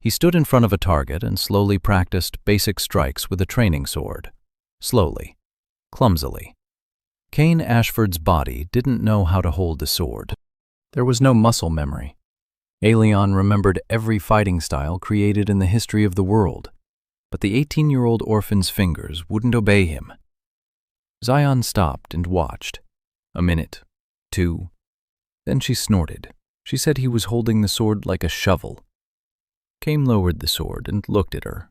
He stood in front of a target and slowly practiced basic strikes with a training sword. Slowly, clumsily. Cain Ashford's body didn't know how to hold the sword. There was no muscle memory. Aelion remembered every fighting style created in the history of the world, but the 18-year-old orphan's fingers wouldn't obey him. Zion stopped and watched. A minute, 2. Then she snorted. She said he was holding the sword like a shovel. Cain lowered the sword and looked at her.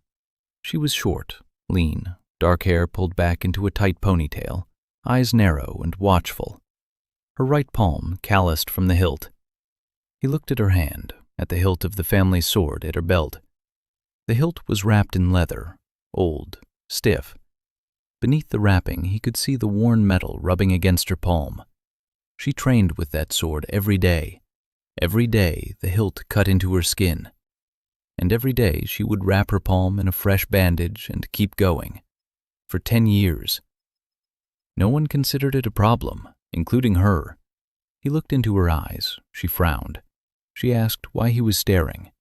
She was short, lean, dark hair pulled back into a tight ponytail, eyes narrow and watchful. Her right palm calloused from the hilt. He looked at her hand, at the hilt of the family sword at her belt. The hilt was wrapped in leather, old, stiff. Beneath the wrapping, he could see the worn metal rubbing against her palm. She trained with that sword every day. Every day, the hilt cut into her skin. And every day, she would wrap her palm in a fresh bandage and keep going. For 10 years. No one considered it a problem, including her. He looked into her eyes. She frowned. She asked why he was staring.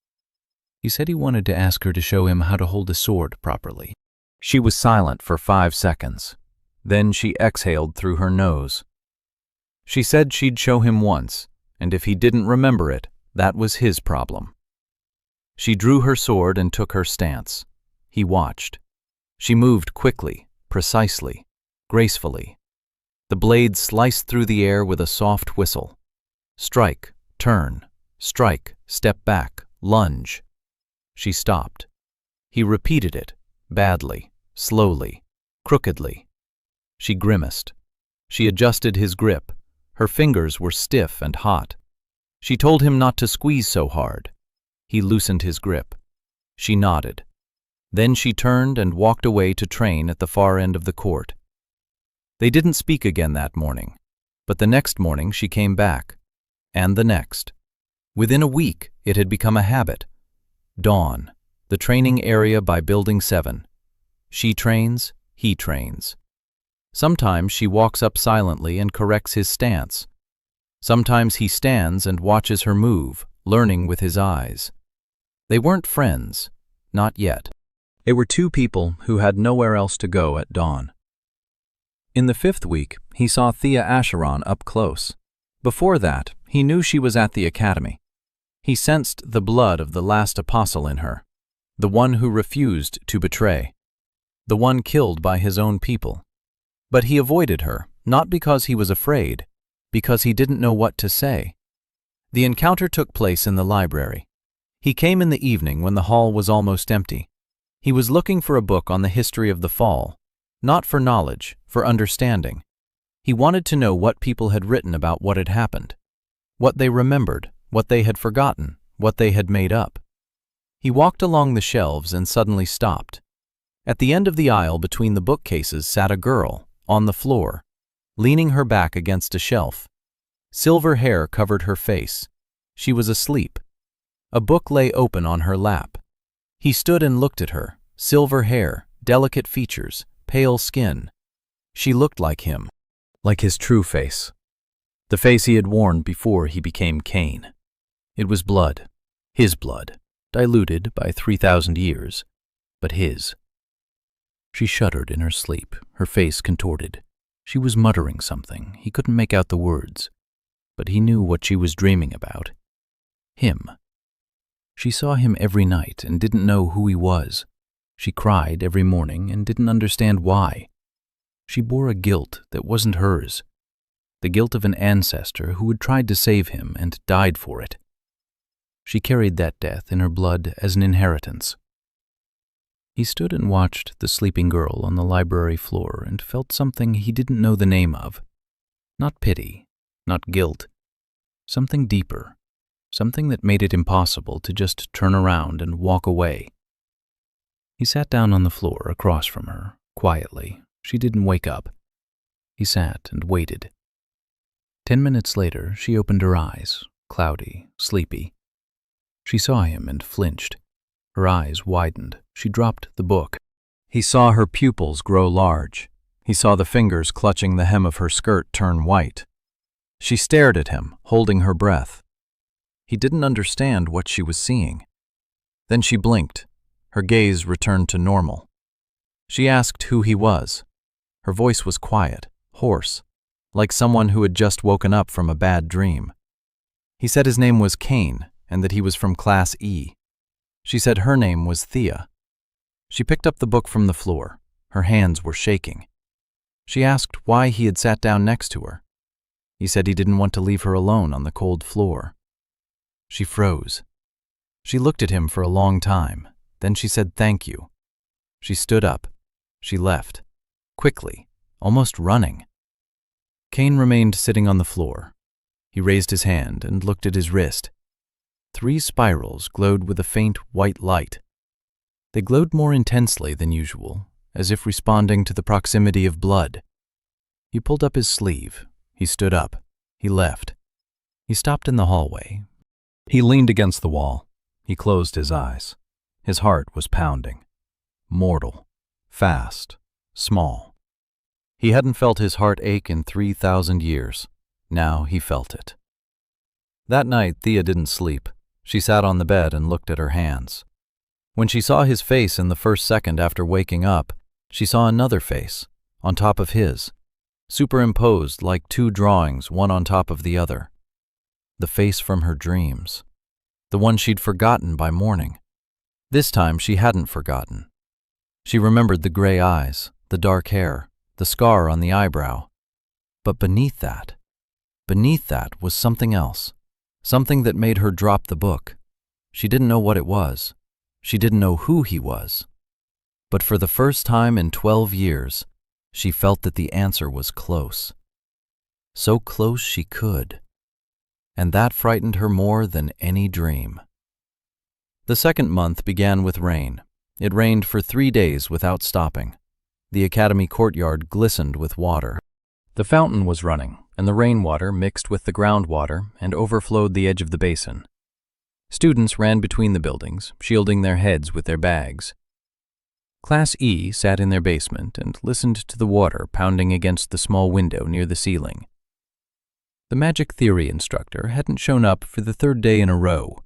He said he wanted to ask her to show him how to hold a sword properly. She was silent for 5 seconds. Then she exhaled through her nose. She said she'd show him once, and if he didn't remember it, that was his problem. She drew her sword and took her stance. He watched. She moved quickly, precisely, gracefully. The blade sliced through the air with a soft whistle. Strike, turn, strike, step back, lunge. She stopped. He repeated it, badly, slowly, crookedly. She grimaced. She adjusted his grip. Her fingers were stiff and hot. She told him not to squeeze so hard. He loosened his grip. She nodded. Then she turned and walked away to train at the far end of the court. They didn't speak again that morning, but the next morning she came back, and the next. Within a week, it had become a habit. Dawn, the training area by Building 7. She trains, he trains. Sometimes she walks up silently and corrects his stance. Sometimes he stands and watches her move, learning with his eyes. They weren't friends, not yet. They were two people who had nowhere else to go at dawn. In the 5th week, he saw Thea Acheron up close. Before that, he knew she was at the academy. He sensed the blood of the last apostle in her, the one who refused to betray, the one killed by his own people. But he avoided her, not because he was afraid, because he didn't know what to say. The encounter took place in the library. He came in the evening when the hall was almost empty. He was looking for a book on the history of the fall, not for knowledge, for understanding. He wanted to know what people had written about what had happened, what they remembered, what they had forgotten, what they had made up. He walked along the shelves and suddenly stopped. At the end of the aisle between the bookcases sat a girl, on the floor, leaning her back against a shelf. Silver hair covered her face. She was asleep. A book lay open on her lap. He stood and looked at her, silver hair, delicate features, pale skin. She looked like him, like his true face, the face he had worn before he became Cain. It was blood, his blood, diluted by 3,000 years, but his. She shuddered in her sleep, her face contorted. She was muttering something. He couldn't make out the words, but he knew what she was dreaming about. Him. She saw him every night and didn't know who he was. She cried every morning and didn't understand why. She bore a guilt that wasn't hers, the guilt of an ancestor who had tried to save him and died for it. She carried that death in her blood as an inheritance. He stood and watched the sleeping girl on the library floor and felt something he didn't know the name of. Not pity, not guilt. Something deeper, something that made it impossible to just turn around and walk away. He sat down on the floor across from her, quietly. She didn't wake up. He sat and waited. 10 minutes later, she opened her eyes, cloudy, sleepy. She saw him and flinched. Her eyes widened. She dropped the book. He saw her pupils grow large. He saw the fingers clutching the hem of her skirt turn white. She stared at him, holding her breath. He didn't understand what she was seeing. Then she blinked. Her gaze returned to normal. She asked who he was. Her voice was quiet, hoarse, like someone who had just woken up from a bad dream. He said his name was Cain and that he was from Class E. She said her name was Thea. She picked up the book from the floor. Her hands were shaking. She asked why he had sat down next to her. He said he didn't want to leave her alone on the cold floor. She froze. She looked at him for a long time. Then she said thank you. She stood up. She left. Quickly, almost running. Cain remained sitting on the floor. He raised his hand and looked at his wrist. 3 spirals glowed with a faint white light. They glowed more intensely than usual, as if responding to the proximity of blood. He pulled up his sleeve. He stood up. He left. He stopped in the hallway. He leaned against the wall. He closed his eyes. His heart was pounding. Mortal. Fast. Small. He hadn't felt his heart ache in 3,000 years. Now he felt it. That night, Thea didn't sleep. She sat on the bed and looked at her hands. When she saw his face in the first second after waking up, she saw another face, on top of his, superimposed like 2 drawings, one on top of the other. The face from her dreams. The one she'd forgotten by morning. This time she hadn't forgotten. She remembered the gray eyes, the dark hair, the scar on the eyebrow. But beneath that was something else. Something that made her drop the book. She didn't know what it was. She didn't know who he was. But for the first time in 12 years, she felt that the answer was close. So close she could. And that frightened her more than any dream. The second month began with rain. It rained for 3 days without stopping. The academy courtyard glistened with water. The fountain was running, and the rainwater mixed with the groundwater and overflowed the edge of the basin. Students ran between the buildings, shielding their heads with their bags. Class E sat in their basement and listened to the water pounding against the small window near the ceiling. The magic theory instructor hadn't shown up for the 3rd day in a row.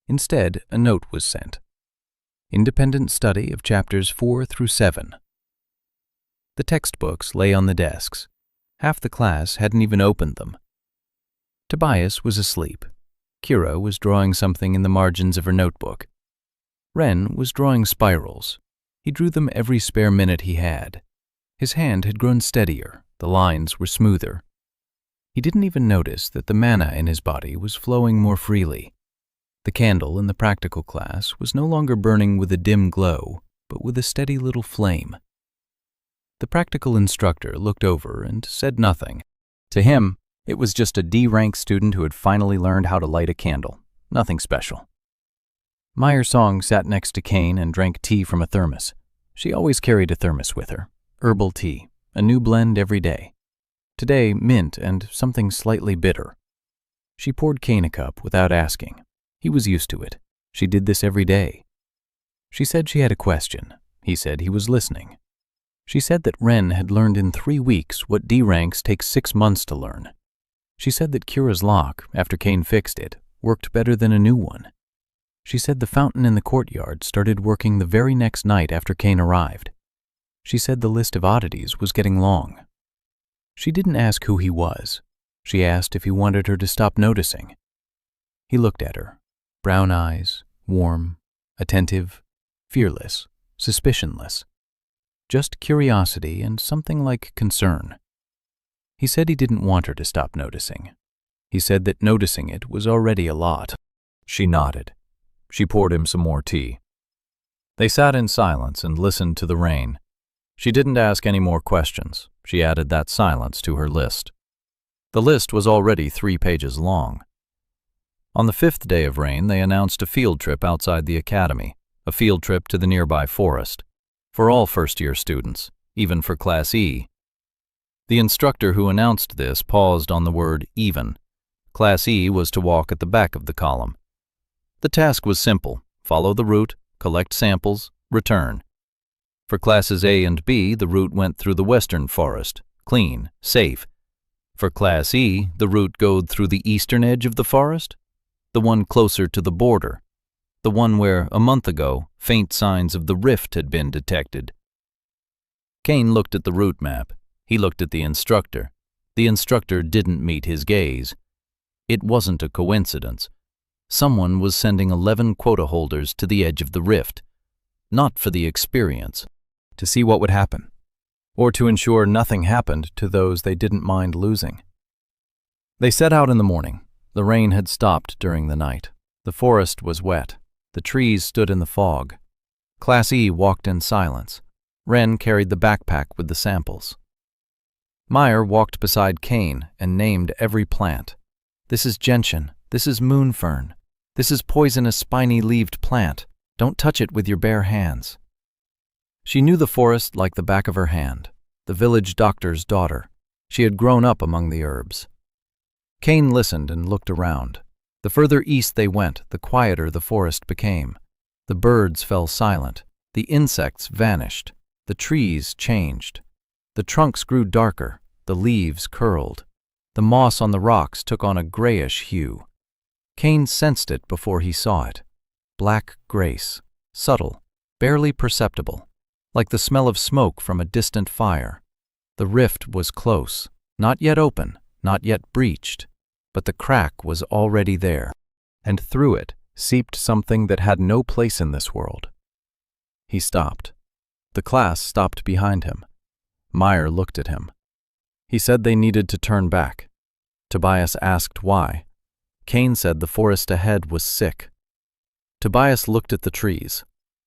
Instead, a note was sent. Independent study of chapters 4 through 7. The textbooks lay on the desks. Half the class hadn't even opened them. Tobias was asleep. Kira was drawing something in the margins of her notebook. Ren was drawing spirals. He drew them every spare minute he had. His hand had grown steadier. The lines were smoother. He didn't even notice that the mana in his body was flowing more freely. The candle in the practical class was no longer burning with a dim glow, but with a steady little flame. The practical instructor looked over and said nothing. To him, it was just a D-rank student who had finally learned how to light a candle. Nothing special. Meyer Song sat next to Kane and drank tea from a thermos. She always carried a thermos with her. Herbal tea, a new blend every day. Today, mint and something slightly bitter. She poured Kane a cup without asking. He was used to it. She did this every day. She said she had a question. He said he was listening. She said that Ren had learned in 3 weeks what D ranks take 6 months to learn. She said that Kira's lock, after Kane fixed it, worked better than a new one. She said the fountain in the courtyard started working the very next night after Kane arrived. She said the list of oddities was getting long. She didn't ask who he was. She asked if he wanted her to stop noticing. He looked at her. Brown eyes, warm, attentive, fearless, suspicionless. Just curiosity and something like concern. He said he didn't want her to stop noticing. He said that noticing it was already a lot. She nodded. She poured him some more tea. They sat in silence and listened to the rain. She didn't ask any more questions. She added that silence to her list. The list was already 3 pages long. On the 5th day of rain, they announced a field trip outside the academy, a field trip to the nearby forest, for all first-year students, even for Class E. The instructor who announced this paused on the word even. Class E was to walk at the back of the column. The task was simple: follow the route, collect samples, return. For Classes A and B, the route went through the western forest, clean, safe. For Class E, the route goed through the eastern edge of the forest, the one closer to the border, the one where, a month ago, faint signs of the rift had been detected. Kane looked at the route map. He looked at the instructor. The instructor didn't meet his gaze. It wasn't a coincidence. Someone was sending 11 quota holders to the edge of the rift, not for the experience, to see what would happen, or to ensure nothing happened to those they didn't mind losing. They set out in the morning. The rain had stopped during the night. The forest was wet. The trees stood in the fog. Class E walked in silence. Ren carried the backpack with the samples. Meyer walked beside Kane and named every plant. This is gentian. This is moonfern. This is poisonous spiny-leaved plant. Don't touch it with your bare hands. She knew the forest like the back of her hand. The village doctor's daughter. She had grown up among the herbs. Kane listened and looked around. The further east they went, the quieter the forest became. The birds fell silent. The insects vanished. The trees changed. The trunks grew darker. The leaves curled. The moss on the rocks took on a grayish hue. Kane sensed it before he saw it. Black grace, subtle, barely perceptible, like the smell of smoke from a distant fire. The rift was close, not yet open, not yet breached, but the crack was already there, and through it seeped something that had no place in this world. He stopped. The class stopped behind him. Meyer looked at him. He said they needed to turn back. Tobias asked why. Kane said the forest ahead was sick. Tobias looked at the trees.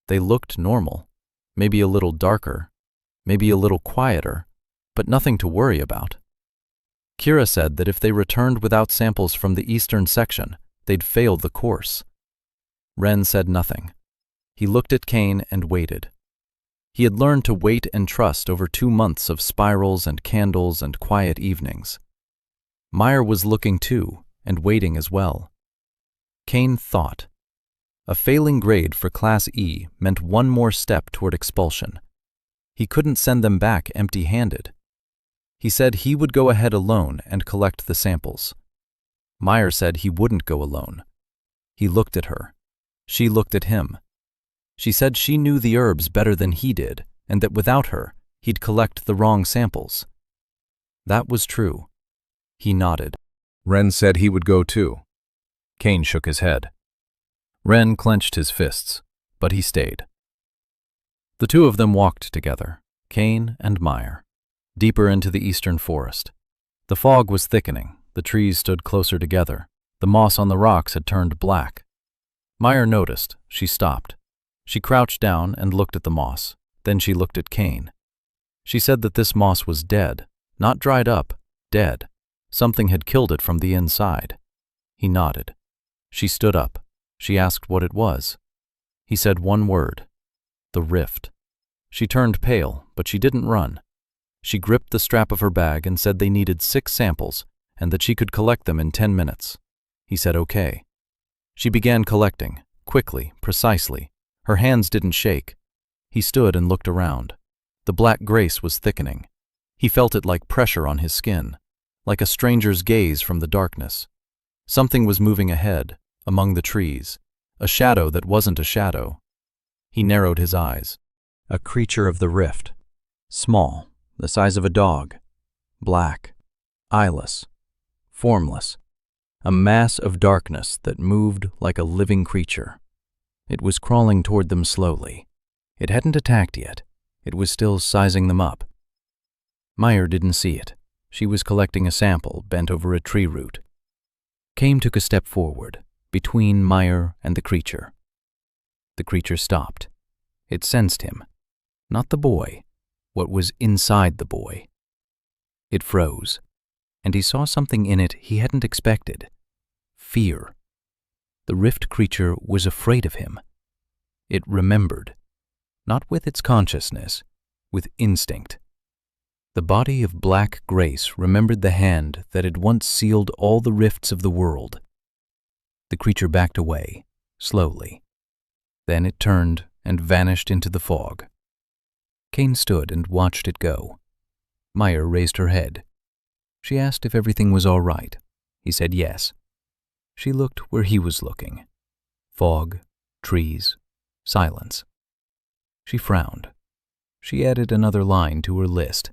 They looked normal, maybe a little darker, maybe a little quieter, but nothing to worry about. Kira said that if they returned without samples from the eastern section, they'd failed the course. Ren said nothing. He looked at Kane and waited. He had learned to wait and trust over 2 months of spirals and candles and quiet evenings. Meyer was looking too, and waiting as well. Kane thought. A failing grade for Class E meant one more step toward expulsion. He couldn't send them back empty-handed. He said he would go ahead alone and collect the samples. Meyer said he wouldn't go alone. He looked at her. She looked at him. She said she knew the herbs better than he did, and that without her, he'd collect the wrong samples. That was true. He nodded. Ren said he would go too. Kane shook his head. Ren clenched his fists, but he stayed. The two of them walked together, Kane and Meyer, deeper into the eastern forest. The fog was thickening, the trees stood closer together, the moss on the rocks had turned black. Meyer noticed. She stopped. She crouched down and looked at the moss. Then she looked at Kane. She said that this moss was dead, not dried up, dead. Something had killed it from the inside. He nodded. She stood up. She asked what it was. He said one word. The rift. She turned pale, but she didn't run. She gripped the strap of her bag and said they needed 6 samples and that she could collect them in 10 minutes. He said okay. She began collecting, quickly, precisely. Her hands didn't shake. He stood and looked around. The black grace was thickening. He felt it like pressure on his skin, like a stranger's gaze from the darkness. Something was moving ahead, among the trees, a shadow that wasn't a shadow. He narrowed his eyes. A creature of the rift. Small, the size of a dog. Black, eyeless, formless. A mass of darkness that moved like a living creature. It was crawling toward them slowly. It hadn't attacked yet. It was still sizing them up. Meyer didn't see it. She was collecting a sample bent over a tree root. Kane took a step forward, between Meyer and the creature. The creature stopped. It sensed him. Not the boy, what was inside the boy. It froze, and he saw something in it he hadn't expected. Fear. The rift creature was afraid of him. It remembered, not with its consciousness, with instinct. The body of black grace remembered the hand that had once sealed all the rifts of the world. The creature backed away, slowly. Then it turned and vanished into the fog. Kane stood and watched it go. Meyer raised her head. She asked if everything was all right. He said yes. She looked where he was looking. Fog, trees, silence. She frowned. She added another line to her list.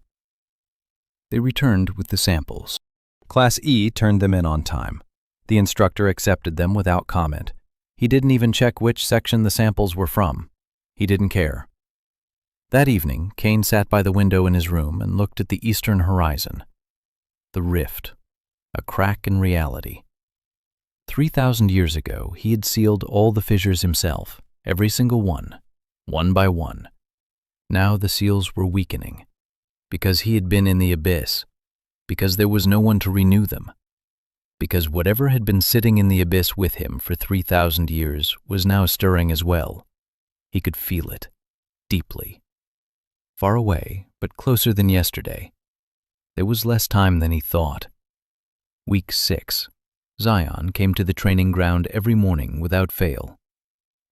They returned with the samples. Class E turned them in on time. The instructor accepted them without comment. He didn't even check which section the samples were from. He didn't care. That evening, Kane sat by the window in his room and looked at the eastern horizon. The rift. A crack in reality. 3,000 years ago, he had sealed all the fissures himself, every single one by one. Now the seals were weakening, because he had been in the abyss, because there was no one to renew them, because whatever had been sitting in the abyss with him for 3,000 years was now stirring as well. He could feel it, deeply. Far away, but closer than yesterday. There was less time than he thought. Week 6. Zion came to the training ground every morning without fail.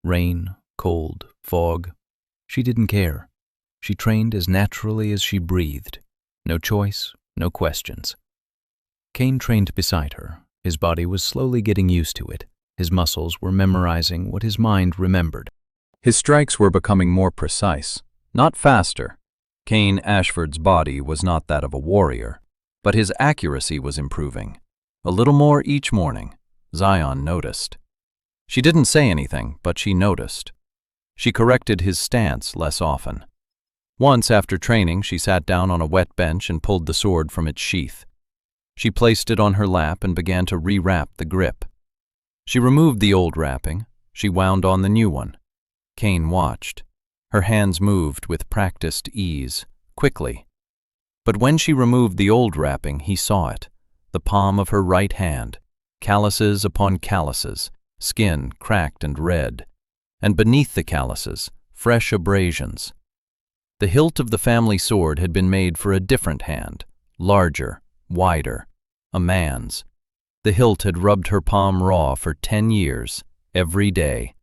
Rain, cold, fog. She didn't care. She trained as naturally as she breathed. No choice, no questions. Kane trained beside her. His body was slowly getting used to it. His muscles were memorizing what his mind remembered. His strikes were becoming more precise, not faster. Kane Ashford's body was not that of a warrior, but his accuracy was improving. A little more each morning. Zion noticed. She didn't say anything, but she noticed. She corrected his stance less often. Once after training, she sat down on a wet bench and pulled the sword from its sheath. She placed it on her lap and began to rewrap the grip. She removed the old wrapping. She wound on the new one. Cain watched. Her hands moved with practiced ease, quickly. But when she removed the old wrapping, he saw it, the palm of her right hand, calluses upon calluses, skin cracked and red, and beneath the calluses, fresh abrasions. The hilt of the family sword had been made for a different hand, larger, wider, a man's. The hilt had rubbed her palm raw for 10 years, every day.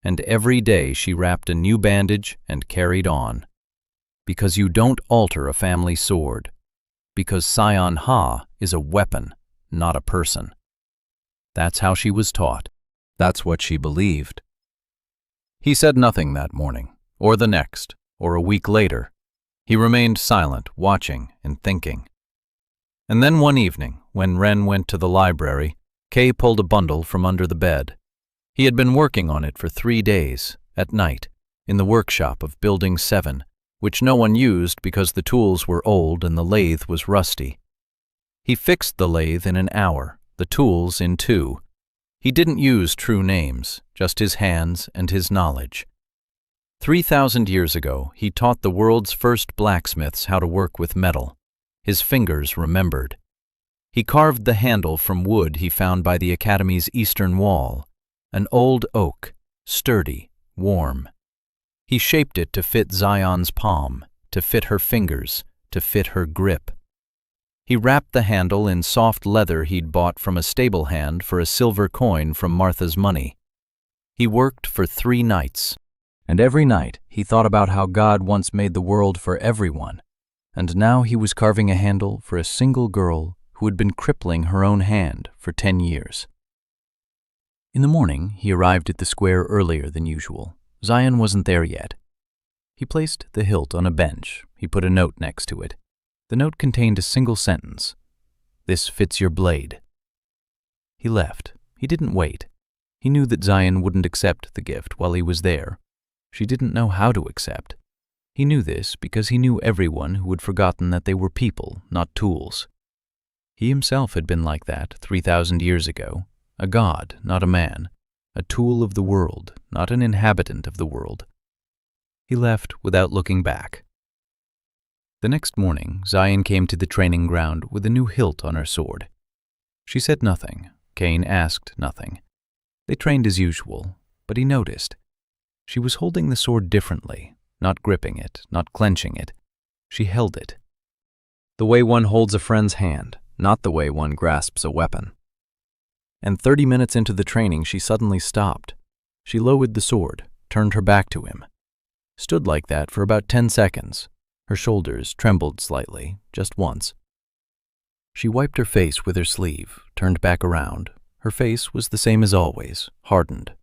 And every day she wrapped a new bandage and carried on. Because you don't alter a family sword. Because Sion Ha is a weapon, not a person. That's how she was taught. That's what she believed. He said nothing that morning, or the next, or a week later. He remained silent, watching and thinking. And then one evening, when Ren went to the library, Kay pulled a bundle from under the bed. He had been working on it for 3 days, at night, in the workshop of Building 7, which no one used because the tools were old and the lathe was rusty. He fixed the lathe in an hour, the tools in 2. He didn't use true names, just his hands and his knowledge. 3,000 years ago, he taught the world's first blacksmiths how to work with metal. His fingers remembered. He carved the handle from wood he found by the academy's eastern wall, an old oak, sturdy, warm. He shaped it to fit Zion's palm, to fit her fingers, to fit her grip. He wrapped the handle in soft leather he'd bought from a stable hand for a silver coin from Martha's money. He worked for 3 nights, and every night he thought about how God once made the world for everyone, and now he was carving a handle for a single girl who had been crippling her own hand for 10 years. In the morning, he arrived at the square earlier than usual. Zion wasn't there yet. He placed the hilt on a bench. He put a note next to it. The note contained a single sentence. "This fits your blade." He left. He didn't wait. He knew that Zion wouldn't accept the gift while he was there. She didn't know how to accept. He knew this because he knew everyone who had forgotten that they were people, not tools. He himself had been like that 3,000 years ago, a god, not a man, a tool of the world, not an inhabitant of the world. He left without looking back. The next morning, Zion came to the training ground with a new hilt on her sword. She said nothing. Cain asked nothing. They trained as usual, but he noticed. She was holding the sword differently, not gripping it, not clenching it. She held it. The way one holds a friend's hand, not the way one grasps a weapon. And 30 minutes into the training, she suddenly stopped. She lowered the sword, turned her back to him. Stood like that for about 10 seconds. Her shoulders trembled slightly, just once. She wiped her face with her sleeve, turned back around. Her face was the same as always, hardened.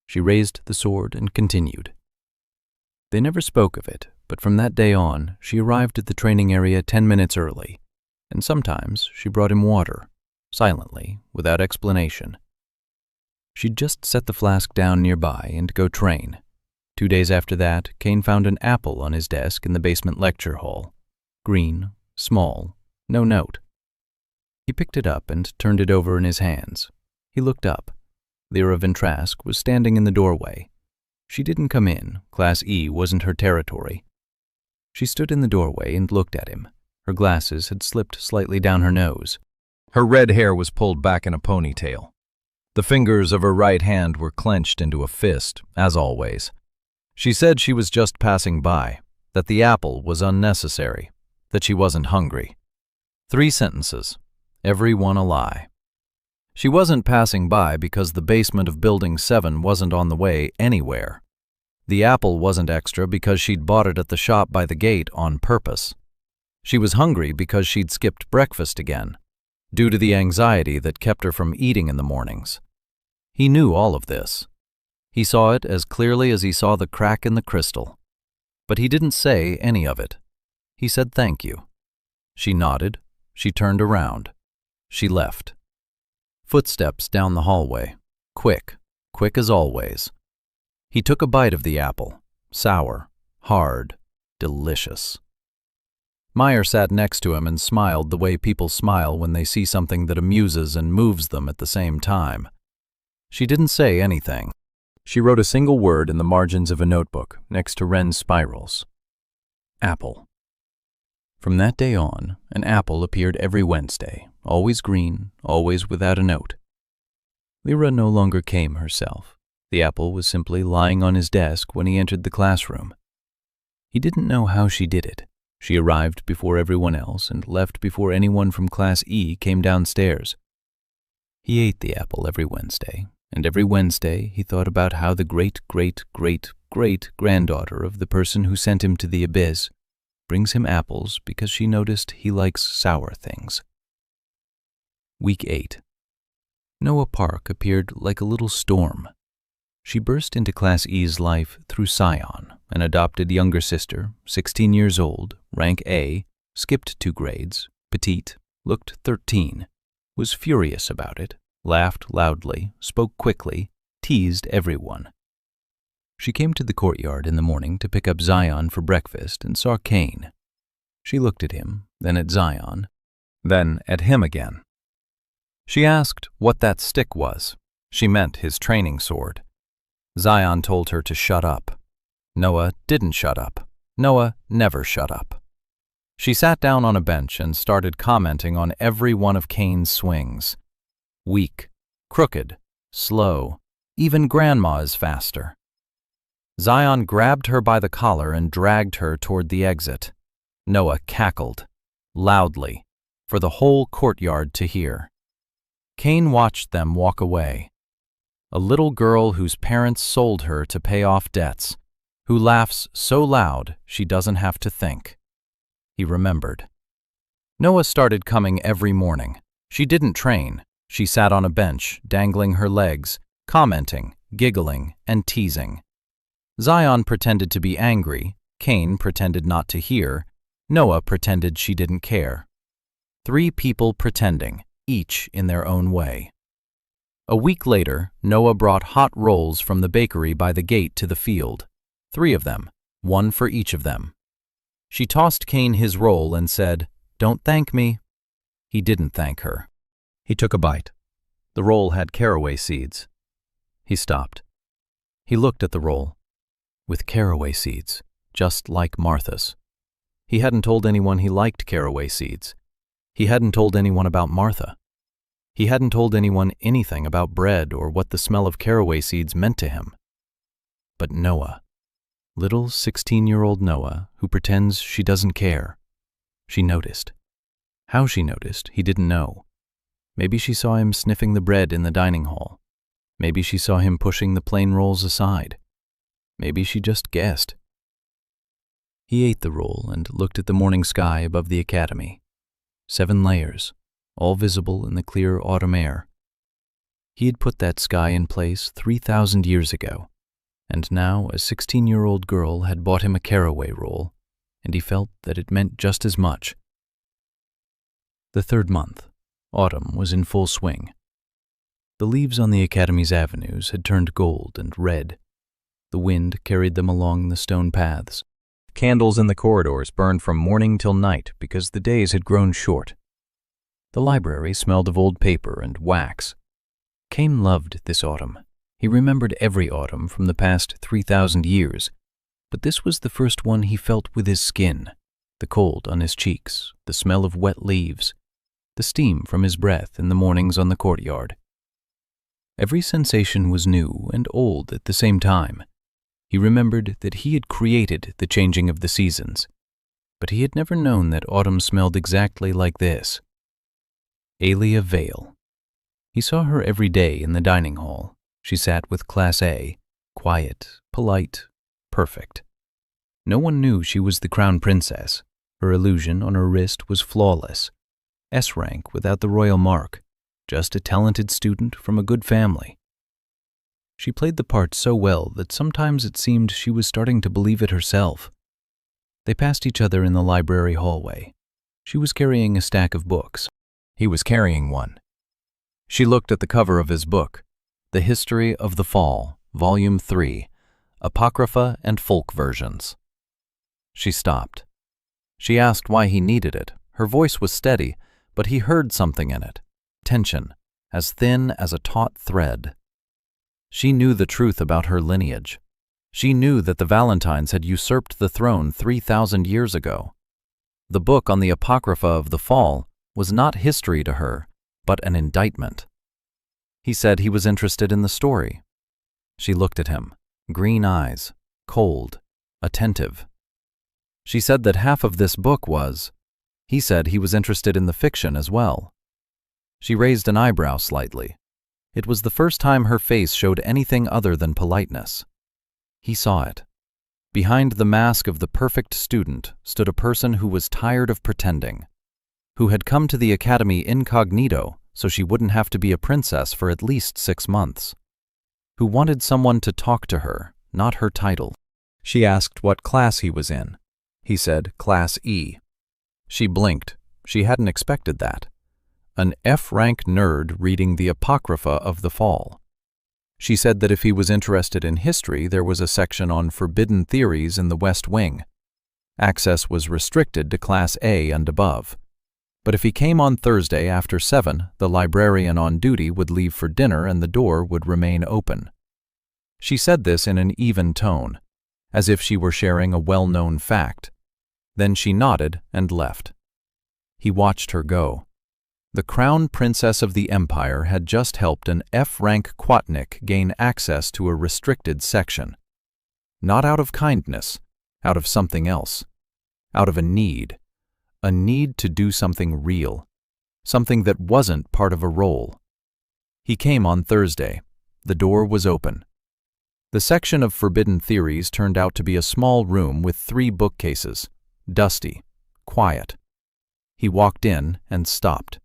She raised the sword and continued. They never spoke of it, but from that day on, she arrived at the training area 10 minutes early, and sometimes she brought him water, silently, without explanation. She'd just set the flask down nearby and go train. 2 days after that, Cain found an apple on his desk in the basement lecture hall. Green, small, no note. He picked it up and turned it over in his hands. He looked up. Lyra Ventrask was standing in the doorway. She didn't come in. Class E wasn't her territory. She stood in the doorway and looked at him. Her glasses had slipped slightly down her nose. Her red hair was pulled back in a ponytail. The fingers of her right hand were clenched into a fist, as always. She said she was just passing by, that the apple was unnecessary, that she wasn't hungry. 3 sentences, every one a lie. She wasn't passing by because the basement of Building 7 wasn't on the way anywhere. The apple wasn't extra because she'd bought it at the shop by the gate on purpose. She was hungry because she'd skipped breakfast again, due to the anxiety that kept her from eating in the mornings. He knew all of this. He saw it as clearly as he saw the crack in the crystal. But he didn't say any of it. He said thank you. She nodded. She turned around. She left. Footsteps down the hallway. Quick, quick as always. He took a bite of the apple. Sour, hard, delicious. Meyer sat next to him and smiled the way people smile when they see something that amuses and moves them at the same time. She didn't say anything. She wrote a single word in the margins of a notebook next to Ren's spirals. Apple. From that day on, an apple appeared every Wednesday, always green, always without a note. Lyra no longer came herself. The apple was simply lying on his desk when he entered the classroom. He didn't know how she did it. She arrived before everyone else and left before anyone from Class E came downstairs. He ate the apple every Wednesday, and every Wednesday he thought about how the great-great-great-great-granddaughter of the person who sent him to the abyss brings him apples because she noticed he likes sour things. Week 8. Noah Park appeared like a little storm. She burst into Class E's life through Scion, an adopted younger sister, 16 years old, rank A, skipped 2 grades, petite, looked 13, was furious about it, laughed loudly, spoke quickly, teased everyone. She came to the courtyard in the morning to pick up Zion for breakfast and saw Cain. She looked at him, then at Zion, then at him again. She asked what that stick was. She meant his training sword. Zion told her to shut up. Noah didn't shut up. Noah never shut up. She sat down on a bench and started commenting on every one of Cain's swings. Weak, crooked, slow, even grandma is faster. Zion grabbed her by the collar and dragged her toward the exit. Noah cackled, loudly, for the whole courtyard to hear. Cain watched them walk away. A little girl whose parents sold her to pay off debts, who laughs so loud she doesn't have to think. He remembered. Noah started coming every morning. She didn't train. She sat on a bench, dangling her legs, commenting, giggling, and teasing. Zion pretended to be angry. Cain pretended not to hear. Noah pretended she didn't care. 3 people pretending, each in their own way. A week later, Noah brought hot rolls from the bakery by the gate to the field. 3 of them, 1 for each of them. She tossed Cain his roll and said, "Don't thank me." He didn't thank her. He took a bite. The roll had caraway seeds. He stopped. He looked at the roll. With caraway seeds, just like Martha's. He hadn't told anyone he liked caraway seeds. He hadn't told anyone about Martha. He hadn't told anyone anything about bread or what the smell of caraway seeds meant to him. But Noah, little 16-year-old Noah, who pretends she doesn't care. She noticed. How she noticed, he didn't know. Maybe she saw him sniffing the bread in the dining hall. Maybe she saw him pushing the plain rolls aside. Maybe she just guessed. He ate the roll and looked at the morning sky above the academy. 7 layers, all visible in the clear autumn air. He had put that sky in place 3,000 years ago, and now a 16-year-old girl had bought him a caraway roll, and he felt that it meant just as much. The 3rd month, autumn, was in full swing. The leaves on the academy's avenues had turned gold and red. The wind carried them along the stone paths. Candles in the corridors burned from morning till night because the days had grown short. The library smelled of old paper and wax. Cain loved this autumn. He remembered every autumn from the past 3,000 years, but this was the first one he felt with his skin, the cold on his cheeks, the smell of wet leaves, the steam from his breath in the mornings on the courtyard. Every sensation was new and old at the same time. He remembered that he had created the changing of the seasons, but he had never known that autumn smelled exactly like this. Alia Vale. He saw her every day in the dining hall. She sat with Class A, quiet, polite, perfect. No one knew she was the crown princess. Her illusion on her wrist was flawless. S rank without the royal mark, just a talented student from a good family. She played the part so well that sometimes it seemed she was starting to believe it herself. They passed each other in the library hallway. She was carrying a stack of books. He was carrying one. She looked at the cover of his book, The History of the Fall, Volume 3, Apocrypha and Folk Versions. She stopped. She asked why he needed it. Her voice was steady, but he heard something in it. Tension, as thin as a taut thread. She knew the truth about her lineage. She knew that the Valentines had usurped the throne 3,000 years ago. The book on the Apocrypha of the Fall was not history to her, but an indictment. He said he was interested in the story. She looked at him, green eyes, cold, attentive. She said that half of this book was. He said he was interested in the fiction as well. She raised an eyebrow slightly. It was the first time her face showed anything other than politeness. He saw it. Behind the mask of the perfect student stood a person who was tired of pretending, who had come to the academy incognito so she wouldn't have to be a princess for at least 6 months, who wanted someone to talk to her, not her title. She asked what class he was in. He said Class E. She blinked. She hadn't expected that. An F-rank nerd reading the Apocrypha of the Fall. She said that if he was interested in history, there was a section on forbidden theories in the West Wing. Access was restricted to Class A and above. But if he came on Thursday after 7, the librarian on duty would leave for dinner and the door would remain open. She said this in an even tone, as if she were sharing a well-known fact. Then she nodded and left. He watched her go. The crown princess of the empire had just helped an F-rank Quatnik gain access to a restricted section. Not out of kindness, out of something else. Out of a need to do something real, something that wasn't part of a role. He came on Thursday. The door was open. The section of forbidden theories turned out to be a small room with 3 bookcases, dusty, quiet. He walked in and stopped.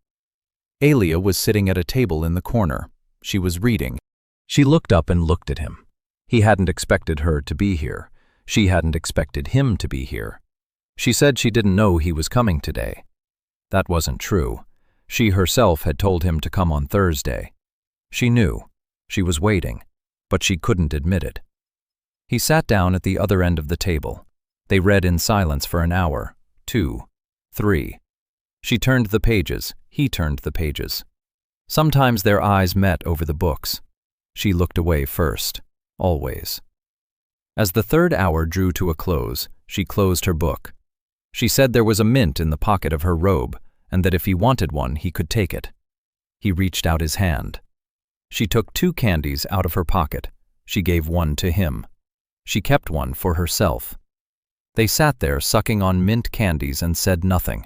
Alia was sitting at a table in the corner. She was reading. She looked up and looked at him. He hadn't expected her to be here. She hadn't expected him to be here. She said she didn't know he was coming today. That wasn't true. She herself had told him to come on Thursday. She knew. She was waiting, but she couldn't admit it. He sat down at the other end of the table. They read in silence for an hour, 2, 3. She turned the pages, he turned the pages. Sometimes their eyes met over the books. She looked away first, always. As the 3rd hour drew to a close, she closed her book. She said there was a mint in the pocket of her robe, and that if he wanted one, he could take it. He reached out his hand. She took 2 candies out of her pocket. She gave one to him. She kept one for herself. They sat there sucking on mint candies and said nothing.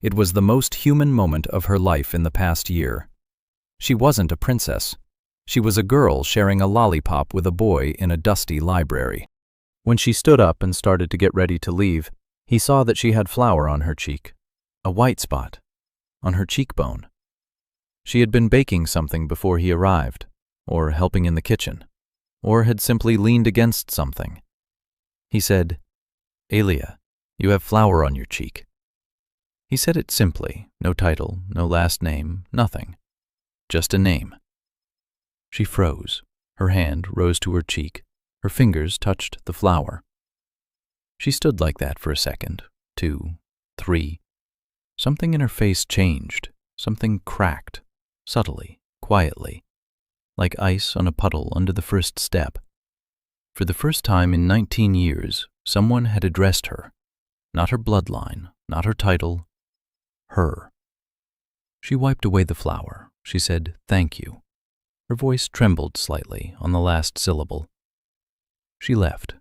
It was the most human moment of her life in the past year. She wasn't a princess. She was a girl sharing a lollipop with a boy in a dusty library. When she stood up and started to get ready to leave, he saw that she had flour on her cheek, a white spot, on her cheekbone. She had been baking something before he arrived, or helping in the kitchen, or had simply leaned against something. He said, "Alia, you have flour on your cheek." He said it simply, no title, no last name, nothing. Just a name. She froze. Her hand rose to her cheek. Her fingers touched the flour. She stood like that for a second, 2, 3. Something in her face changed. Something cracked, subtly, quietly, like ice on a puddle under the first step. For the first time in 19 years, someone had addressed her. Not her bloodline, not her title, her. She wiped away the flour. She said, "Thank you." Her voice trembled slightly on the last syllable. She left.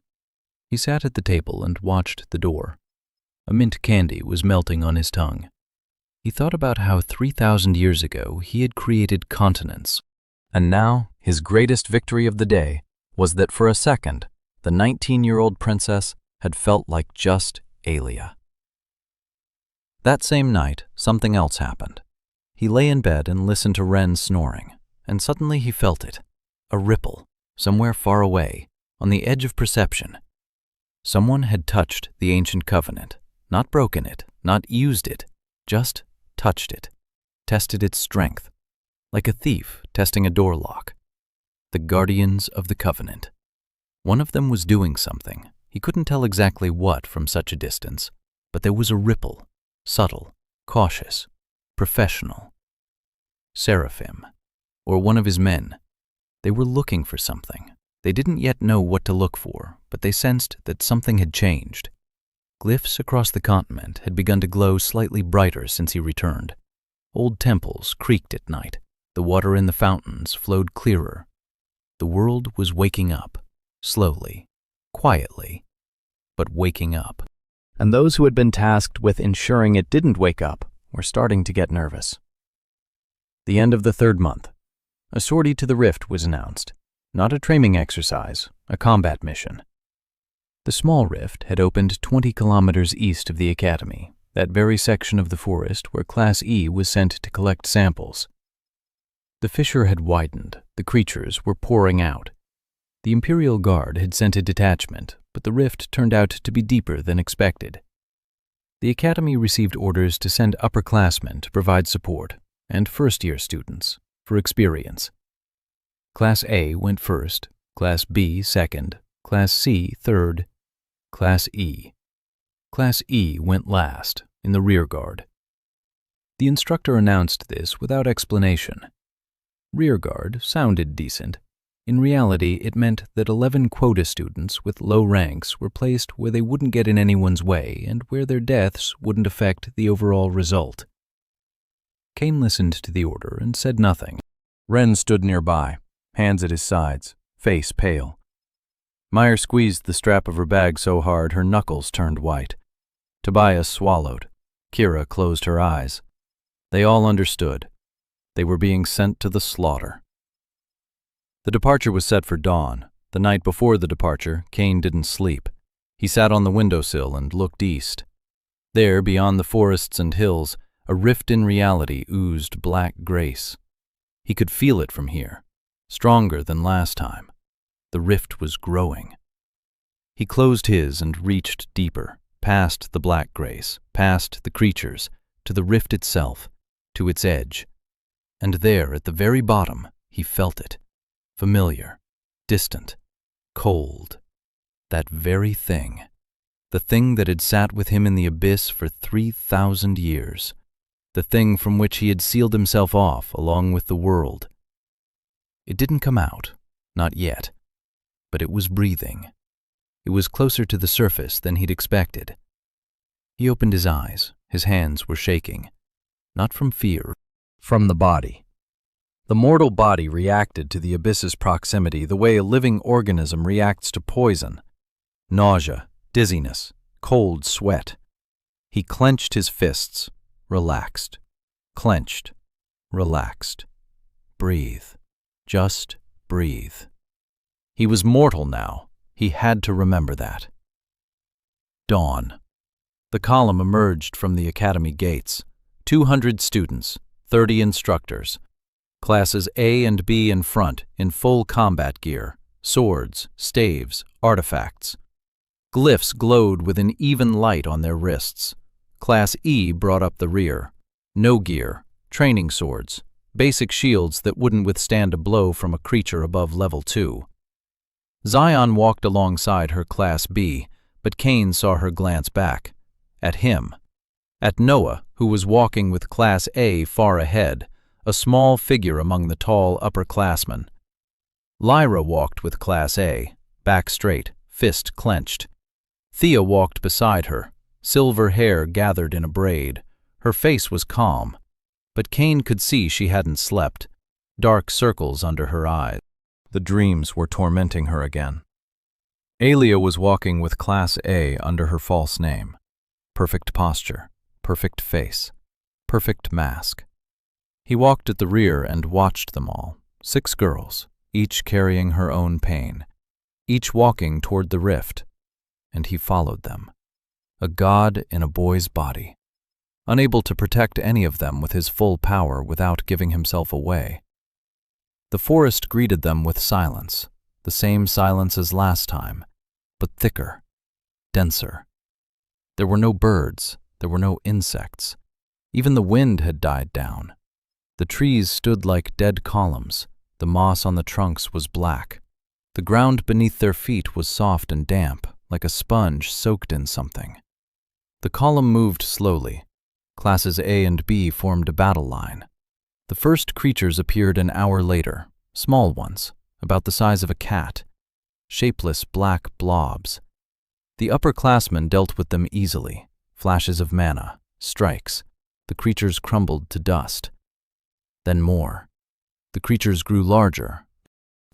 He sat at the table and watched the door. A mint candy was melting on his tongue. He thought about how 3,000 years ago he had created continents, and now his greatest victory of the day was that for a second, the 19-year-old princess had felt like just Alia. That same night, something else happened. He lay in bed and listened to Ren snoring, and suddenly he felt it, a ripple, somewhere far away, on the edge of perception. Someone had touched the ancient covenant, not broken it, not used it, just touched it, tested its strength, like a thief testing a door lock. The guardians of the covenant. One of them was doing something. He couldn't tell exactly what from such a distance, but there was a ripple, subtle, cautious, professional. Seraphim, or one of his men. They were looking for something. They didn't yet know what to look for, but they sensed that something had changed. Glyphs across the continent had begun to glow slightly brighter since he returned. Old temples creaked at night. The water in the fountains flowed clearer. The world was waking up, slowly, quietly, but waking up. And those who had been tasked with ensuring it didn't wake up were starting to get nervous. The end of the 3rd month. A sortie to the rift was announced. Not a training exercise, a combat mission. The small rift had opened 20 kilometers east of the academy, that very section of the forest where Class E was sent to collect samples. The fissure had widened. The creatures were pouring out. The Imperial Guard had sent a detachment, but the rift turned out to be deeper than expected. The academy received orders to send upperclassmen to provide support, and first-year students, for experience. Class A went first, Class B second, Class C third, Class E. Class E went last, in the rear guard. The instructor announced this without explanation. Rear guard sounded decent. In reality, it meant that 11 quota students with low ranks were placed where they wouldn't get in anyone's way and where their deaths wouldn't affect the overall result. Kane listened to the order and said nothing. Ren stood nearby, hands at his sides, face pale. Meyer squeezed the strap of her bag so hard her knuckles turned white. Tobias swallowed. Kira closed her eyes. They all understood. They were being sent to the slaughter. The departure was set for dawn. The night before the departure, Kane didn't sleep. He sat on the windowsill and looked east. There, beyond the forests and hills, a rift in reality oozed black grace. He could feel it from here, stronger than last time. The rift was growing. He closed his and reached deeper, past the black grace, past the creatures, to the rift itself, to its edge. And there, at the very bottom, he felt it. Familiar, distant, cold. That very thing. The thing that had sat with him in the abyss for 3,000 years. The thing from which he had sealed himself off along with the world. It didn't come out, not yet. But it was breathing. It was closer to the surface than he'd expected. He opened his eyes. His hands were shaking. Not from fear, from the body. The mortal body reacted to the abyss's proximity the way a living organism reacts to poison. Nausea, dizziness, cold sweat. He clenched his fists, relaxed. Clenched, relaxed. Breathe. Just breathe. He was mortal now. He had to remember that. Dawn. The column emerged from the academy gates. 200 students, 30 instructors. Classes A and B in front, in full combat gear, swords, staves, artifacts. Glyphs glowed with an even light on their wrists. Class E brought up the rear. No gear, training swords, basic shields that wouldn't withstand a blow from a creature above level 2. Zion walked alongside her Class B, but Kane saw her glance back. At him. At Noah, who was walking with Class A far ahead, a small figure among the tall upperclassmen. Lyra walked with Class A, back straight, fist clenched. Thea walked beside her, silver hair gathered in a braid. Her face was calm, but Kane could see she hadn't slept, dark circles under her eyes. The dreams were tormenting her again. Alia was walking with Class A under her false name. Perfect posture, perfect face, perfect mask. He walked at the rear and watched them all, 6 girls, each carrying her own pain, each walking toward the rift, and he followed them. A god in a boy's body, unable to protect any of them with his full power without giving himself away. The forest greeted them with silence, the same silence as last time, but thicker, denser. There were no birds, there were no insects. Even the wind had died down. The trees stood like dead columns. The moss on the trunks was black. The ground beneath their feet was soft and damp, like a sponge soaked in something. The column moved slowly. Classes A and B formed a battle line. The first creatures appeared an hour later, small ones, about the size of a cat, shapeless black blobs. The upperclassmen dealt with them easily. Flashes of mana, strikes. The creatures crumbled to dust. Then more. The creatures grew larger,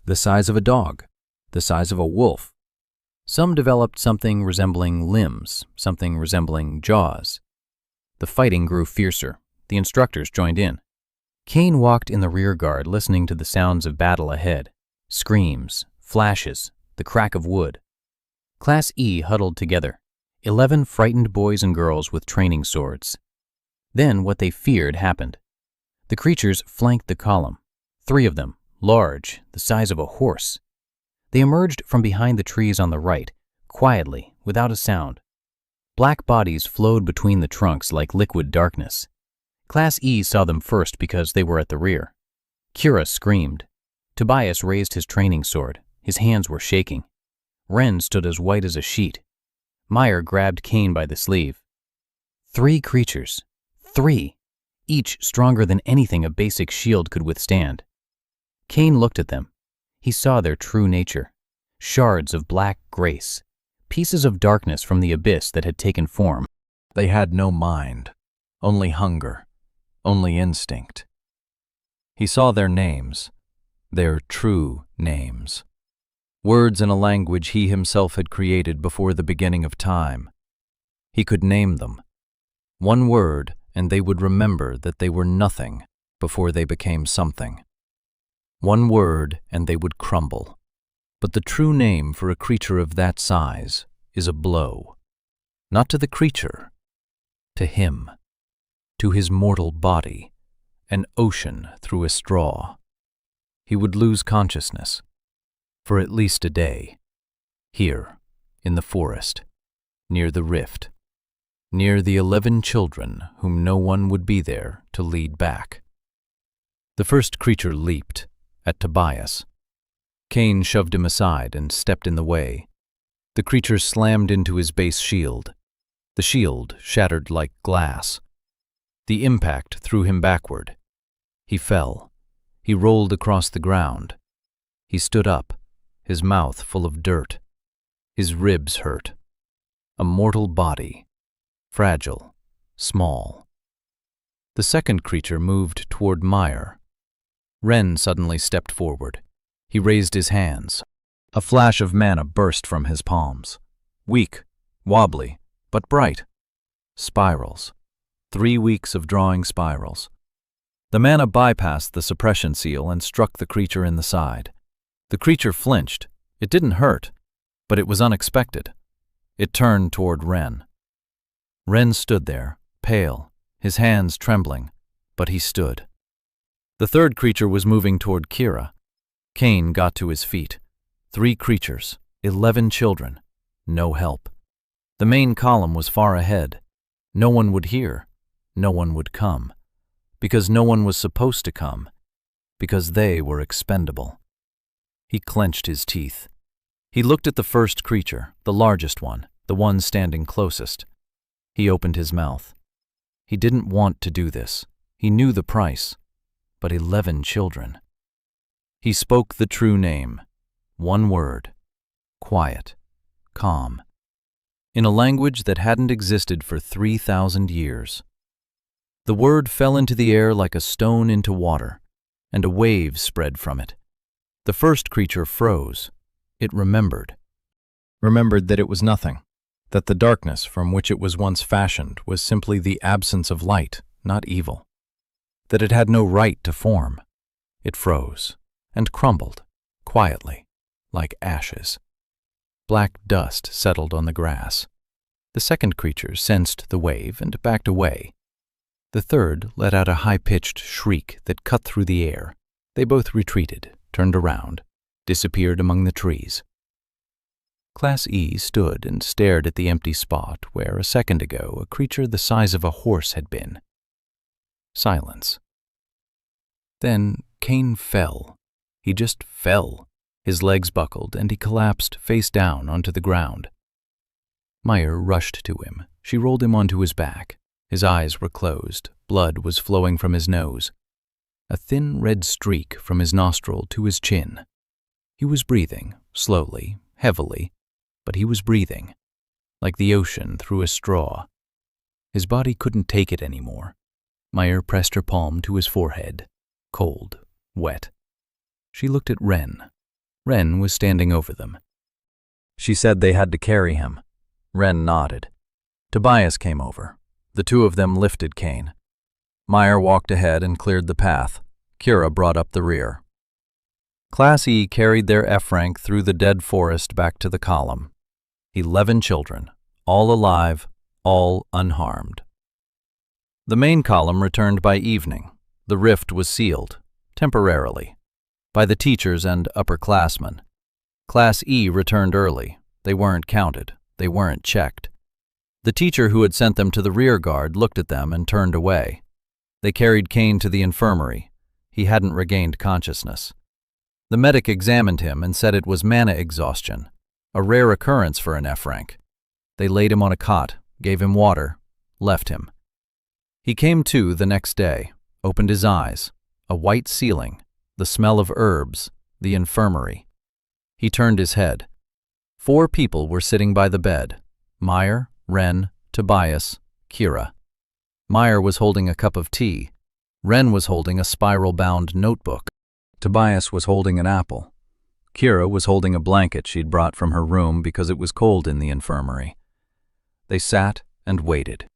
the size of a dog, the size of a wolf. Some developed something resembling limbs, something resembling jaws. The fighting grew fiercer. The instructors joined in. Kane walked in the rear guard, listening to the sounds of battle ahead. Screams, flashes, the crack of wood. Class E huddled together, 11 frightened boys and girls with training swords. Then what they feared happened. The creatures flanked the column, 3 of them, large, the size of a horse. They emerged from behind the trees on the right, quietly, without a sound. Black bodies flowed between the trunks like liquid darkness. Class E saw them first because they were at the rear. Kira screamed. Tobias raised his training sword. His hands were shaking. Ren stood as white as a sheet. Meyer grabbed Kane by the sleeve. 3 creatures. 3. Each stronger than anything a basic shield could withstand. Kane looked at them. He saw their true nature. Shards of black grace. Pieces of darkness from the abyss that had taken form. They had no mind. Only hunger. Only instinct. He saw their names. Their true names. Words in a language he himself had created before the beginning of time. He could name them. One word, and they would remember that they were nothing before they became something. One word, and they would crumble. But the true name for a creature of that size is a blow. Not to the creature, to him, to his mortal body, an ocean through a straw. He would lose consciousness. For at least a day, here, in the forest, near the rift, near the 11 children whom no one would be there to lead back. The first creature leaped, at Tobias. Kane shoved him aside and stepped in the way. The creature slammed into his base shield. The shield shattered like glass. The impact threw him backward. He fell. He rolled across the ground. He stood up. His mouth full of dirt. His ribs hurt. A mortal body. Fragile. Small. The second creature moved toward Meyer. Ren suddenly stepped forward. He raised his hands. A flash of mana burst from his palms. Weak, wobbly, but bright. Spirals. 3 weeks of drawing spirals. The mana bypassed the suppression seal and struck the creature in the side. The creature flinched. It didn't hurt, but it was unexpected. It turned toward Ren. Ren stood there, pale, his hands trembling, but he stood. The third creature was moving toward Kira. Kane got to his feet. 3 creatures, 11 children, no help. The main column was far ahead. No one would hear. No one would come. Because no one was supposed to come. Because they were expendable. He clenched his teeth. He looked at the first creature, the largest one, the one standing closest. He opened his mouth. He didn't want to do this. He knew the price. But 11 children. He spoke the true name. One word. Quiet. Calm. In a language that hadn't existed for 3,000 years. The word fell into the air like a stone into water, and a wave spread from it. The first creature froze. It remembered. Remembered that it was nothing, that the darkness from which it was once fashioned was simply the absence of light, not evil, that it had no right to form. It froze and crumbled, quietly, like ashes. Black dust settled on the grass. The second creature sensed the wave and backed away. The third let out a high-pitched shriek that cut through the air. They both retreated, turned around, disappeared among the trees. Class E stood and stared at the empty spot where, a second ago, a creature the size of a horse had been. Silence. Then Kane fell. He just fell. His legs buckled, and he collapsed face down onto the ground. Meyer rushed to him. She rolled him onto his back. His eyes were closed. Blood was flowing from his nose. A thin red streak from his nostril to his chin. He was breathing, slowly, heavily, but he was breathing, like the ocean through a straw. His body couldn't take it anymore. Meyer pressed her palm to his forehead, cold, wet. She looked at Ren. Ren was standing over them. She said they had to carry him. Ren nodded. Tobias came over. The two of them lifted Kane. Meyer walked ahead and cleared the path. Kira brought up the rear. Class E carried their F rank through the dead forest back to the column. 11 children, all alive, all unharmed. The main column returned by evening. The rift was sealed, temporarily, by the teachers and upperclassmen. Class E returned early. They weren't counted. They weren't checked. The teacher who had sent them to the rear guard looked at them and turned away. They carried Kane to the infirmary. He hadn't regained consciousness. The medic examined him and said it was mana exhaustion, a rare occurrence for an F rank. They laid him on a cot, gave him water, left him. He came to the next day, opened his eyes, a white ceiling, the smell of herbs, the infirmary. He turned his head. 4 people were sitting by the bed: Meyer, Ren, Tobias, Kira. Meyer was holding a cup of tea. Ren was holding a spiral-bound notebook. Tobias was holding an apple. Kira was holding a blanket she'd brought from her room because it was cold in the infirmary. They sat and waited.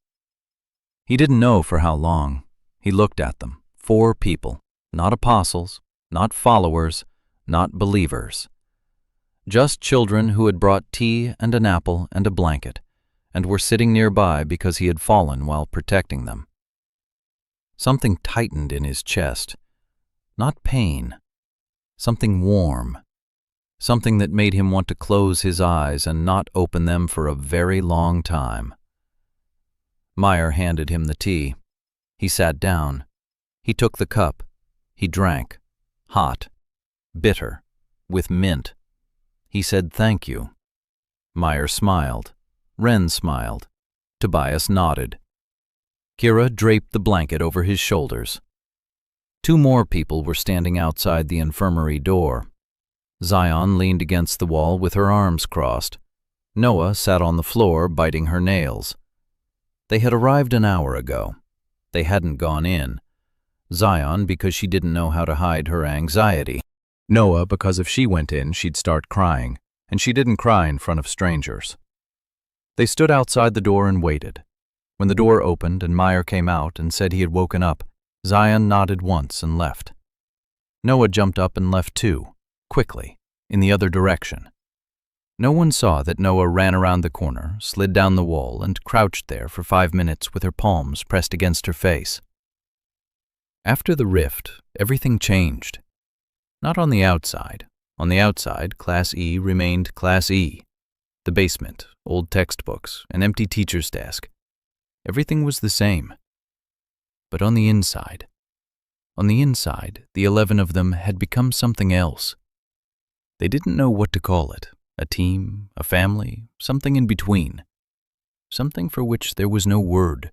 He didn't know for how long. He looked at them. 4 people, not apostles, not followers, not believers. Just children who had brought tea and an apple and a blanket, and were sitting nearby because he had fallen while protecting them. Something tightened in his chest. Not pain. Something warm. Something that made him want to close his eyes and not open them for a very long time. Meyer handed him the tea. He sat down. He took the cup. He drank. Hot. Bitter. With mint. He said thank you. Meyer smiled. Ren smiled. Tobias nodded. Kira draped the blanket over his shoulders. 2 more people were standing outside the infirmary door. Zion leaned against the wall with her arms crossed. Noah sat on the floor biting her nails. They had arrived an hour ago. They hadn't gone in. Zion because she didn't know how to hide her anxiety. Noah because if she went in, she'd start crying, and she didn't cry in front of strangers. They stood outside the door and waited. When the door opened and Meyer came out and said he had woken up, Zion nodded once and left. Noah jumped up and left too, quickly, in the other direction. No one saw that Noah ran around the corner, slid down the wall, and crouched there for 5 minutes with her palms pressed against her face. After the rift, everything changed. Not on the outside. On the outside, Class E remained Class E. The basement, old textbooks, an empty teacher's desk. Everything was the same. But on the inside, the 11 of them had become something else. They didn't know what to call it. A team, a family, something in between. Something for which there was no word.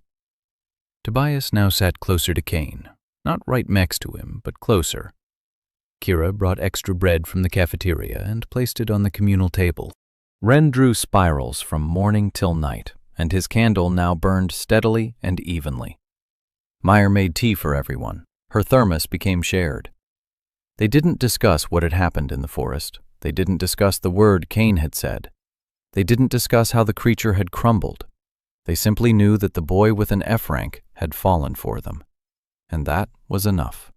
Tobias now sat closer to Kane, not right next to him, but closer. Kira brought extra bread from the cafeteria and placed it on the communal table. Ren drew spirals from morning till night, and his candle now burned steadily and evenly. Meyer made tea for everyone. Her thermos became shared. They didn't discuss what had happened in the forest. They didn't discuss the word Kane had said. They didn't discuss how the creature had crumbled. They simply knew that the boy with an F rank had fallen for them. And that was enough.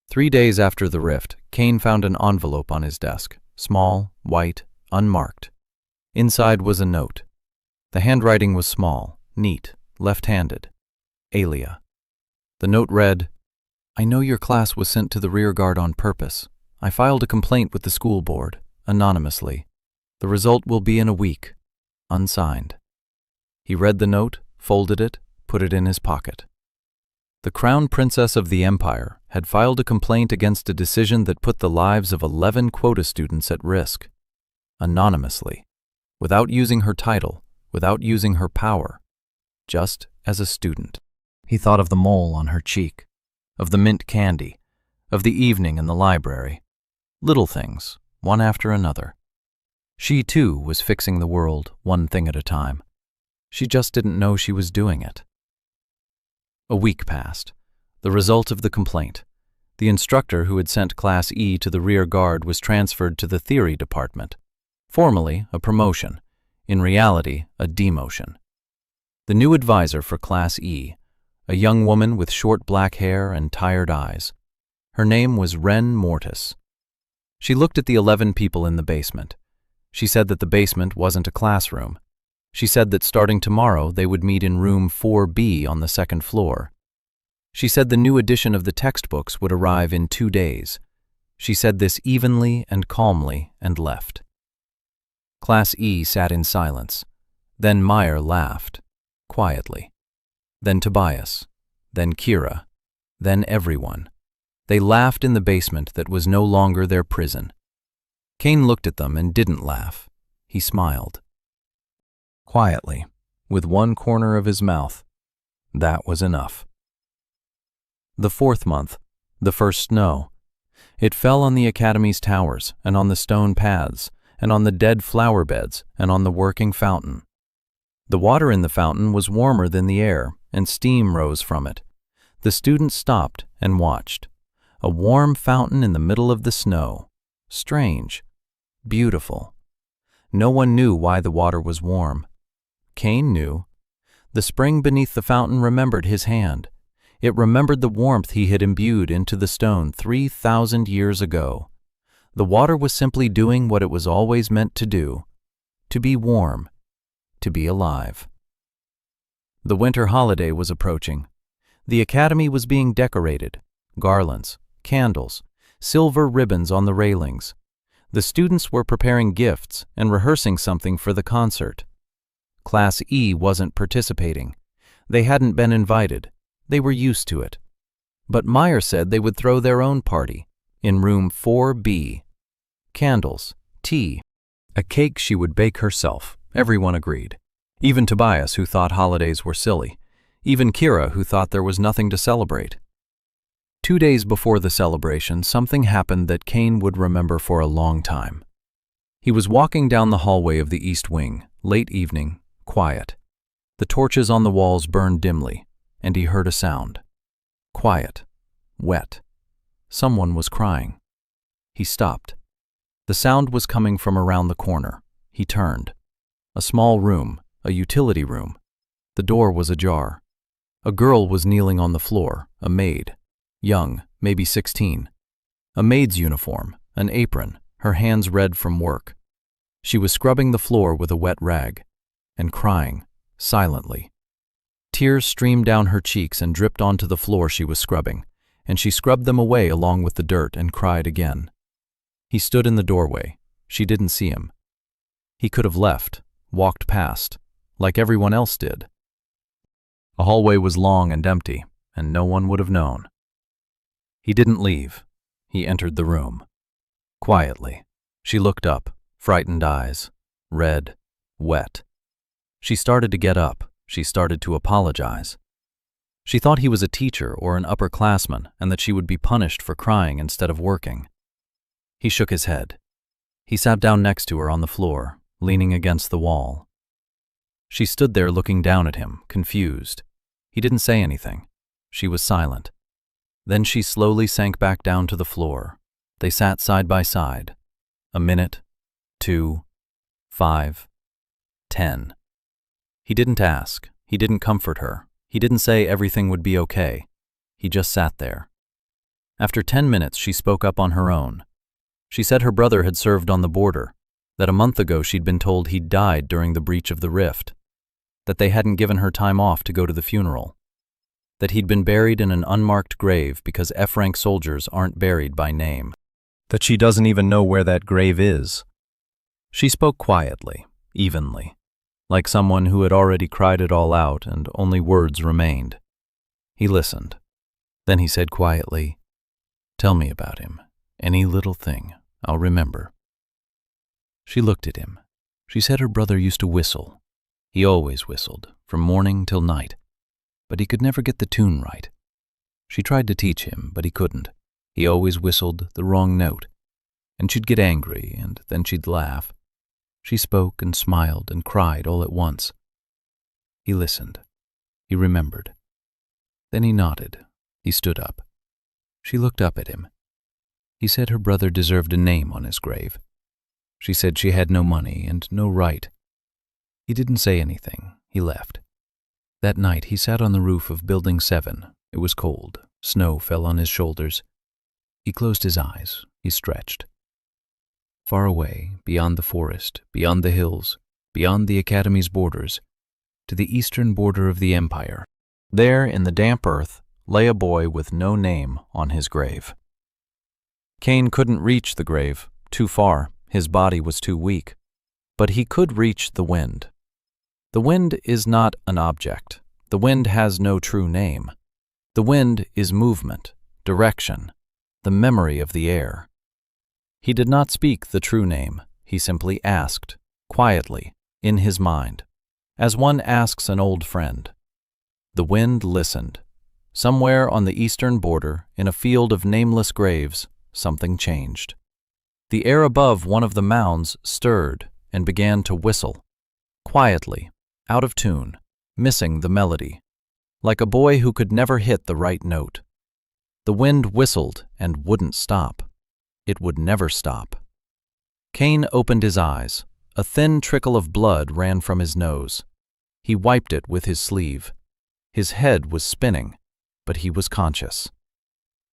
3 days after the rift, Kane found an envelope on his desk, small, white, unmarked. Inside was a note. The handwriting was small, neat, left-handed. Alia. The note read, "I know your class was sent to the rear guard on purpose. I filed a complaint with the school board, anonymously. The result will be in a week. Unsigned." He read the note, folded it, put it in his pocket. The Crown Princess of the Empire had filed a complaint against a decision that put the lives of 11 quota students at risk. Anonymously, without using her title, without using her power, just as a student. He thought of the mole on her cheek, of the mint candy, of the evening in the library. Little things, one after another. She, too, was fixing the world, one thing at a time. She just didn't know she was doing it. A week passed. The result of the complaint. The instructor who had sent Class E to the rear guard was transferred to the theory department. Formally, a promotion. In reality, a demotion. The new advisor for Class E, a young woman with short black hair and tired eyes. Her name was Ren Mortis. She looked at the 11 people in the basement. She said that the basement wasn't a classroom. She said that starting tomorrow they would meet in room 4B on the second floor. She said the new edition of the textbooks would arrive in 2 days. She said this evenly and calmly and left. Class E sat in silence. Then Meyer laughed, quietly. Then Tobias. Then Kira. Then everyone. They laughed in the basement that was no longer their prison. Kane looked at them and didn't laugh. He smiled. Quietly, with one corner of his mouth. That was enough. The 4th month, the first snow. It fell on the academy's towers, and on the stone paths, and on the dead flower beds, and on the working fountain. The water in the fountain was warmer than the air, and steam rose from it. The students stopped and watched. A warm fountain in the middle of the snow. Strange. Beautiful. No one knew why the water was warm. Kane knew. The spring beneath the fountain remembered his hand. It remembered the warmth he had imbued into the stone 3,000 years ago. The water was simply doing what it was always meant to do. To be warm. To be alive. The winter holiday was approaching. The academy was being decorated. Garlands, candles, silver ribbons on the railings. The students were preparing gifts and rehearsing something for the concert. Class E wasn't participating. They hadn't been invited. They were used to it. But Meyer said they would throw their own party, in room 4B. Candles, tea, a cake she would bake herself, everyone agreed. Even Tobias, who thought holidays were silly. Even Kira, who thought there was nothing to celebrate. 2 days before the celebration, something happened that Kane would remember for a long time. He was walking down the hallway of the East Wing, late evening, quiet. The torches on the walls burned dimly, and he heard a sound. Quiet, wet. Someone was crying. He stopped. The sound was coming from around the corner. He turned. A small room, a utility room. The door was ajar. A girl was kneeling on the floor, a maid. Young, maybe 16. A maid's uniform, an apron, her hands red from work. She was scrubbing the floor with a wet rag, and crying, silently. Tears streamed down her cheeks and dripped onto the floor she was scrubbing, and she scrubbed them away along with the dirt and cried again. He stood in the doorway. She didn't see him. He could have left, walked past, like everyone else did. The hallway was long and empty, and no one would have known. He didn't leave. He entered the room. Quietly. She looked up, frightened eyes, red, wet. She started to get up. She started to apologize. She thought he was a teacher or an upperclassman and that she would be punished for crying instead of working. He shook his head. He sat down next to her on the floor, leaning against the wall. She stood there looking down at him, confused. He didn't say anything. She was silent. Then she slowly sank back down to the floor. They sat side by side. A minute, 2, 5, 10. He didn't ask. He didn't comfort her. He didn't say everything would be okay. He just sat there. After 10 minutes, she spoke up on her own. She said her brother had served on the border, that a month ago she'd been told he'd died during the breach of the rift, that they hadn't given her time off to go to the funeral, that he'd been buried in an unmarked grave because F-rank soldiers aren't buried by name, that she doesn't even know where that grave is. She spoke quietly, evenly, like someone who had already cried it all out and only words remained. He listened. Then he said quietly, "Tell me about him. Any little thing. I'll remember." She looked at him. She said her brother used to whistle. He always whistled, from morning till night, but he could never get the tune right. She tried to teach him, but he couldn't. He always whistled the wrong note. and she'd get angry, and then she'd laugh. She spoke and smiled and cried all at once. He listened. He remembered. Then he nodded. He stood up. She looked up at him. He said her brother deserved a name on his grave. She said she had no money and no right. He didn't say anything. He left. That night he sat on the roof of Building 7. It was cold. Snow fell on his shoulders. He closed his eyes. He stretched. Far away, beyond the forest, beyond the hills, beyond the academy's borders, to the eastern border of the empire, there in the damp earth lay a boy with no name on his grave. Cain couldn't reach the grave, too far, his body was too weak. But he could reach the wind. The wind is not an object. The wind has no true name. The wind is movement, direction, the memory of the air. He did not speak the true name. He simply asked, quietly, in his mind, as one asks an old friend. The wind listened. Somewhere on the eastern border, in a field of nameless graves, something changed. The air above one of the mounds stirred and began to whistle, quietly, out of tune, missing the melody, like a boy who could never hit the right note. The wind whistled and wouldn't stop. It would never stop. Cain opened his eyes. A thin trickle of blood ran from his nose. He wiped it with his sleeve. His head was spinning, but he was conscious.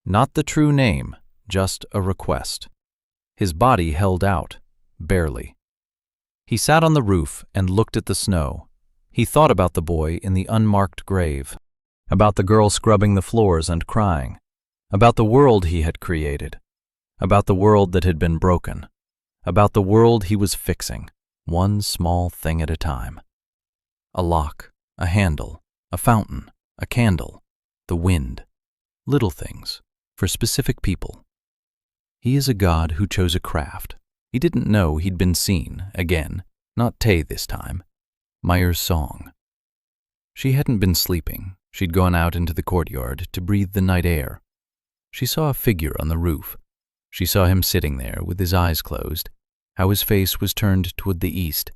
Not the true name, just a request. His body held out, barely. He sat on the roof and looked at the snow. He thought about the boy in the unmarked grave, about the girl scrubbing the floors and crying, about the world he had created, about the world that had been broken, about the world he was fixing, one small thing at a time. A lock, a handle, a fountain, a candle, the wind, little things, for specific people. He is a god who chose a craft. He didn't know he'd been seen, again, not Tay this time. Meyer's song. She hadn't been sleeping. She'd gone out into the courtyard to breathe the night air. She saw a figure on the roof. She saw him sitting there with his eyes closed, how his face was turned toward the east,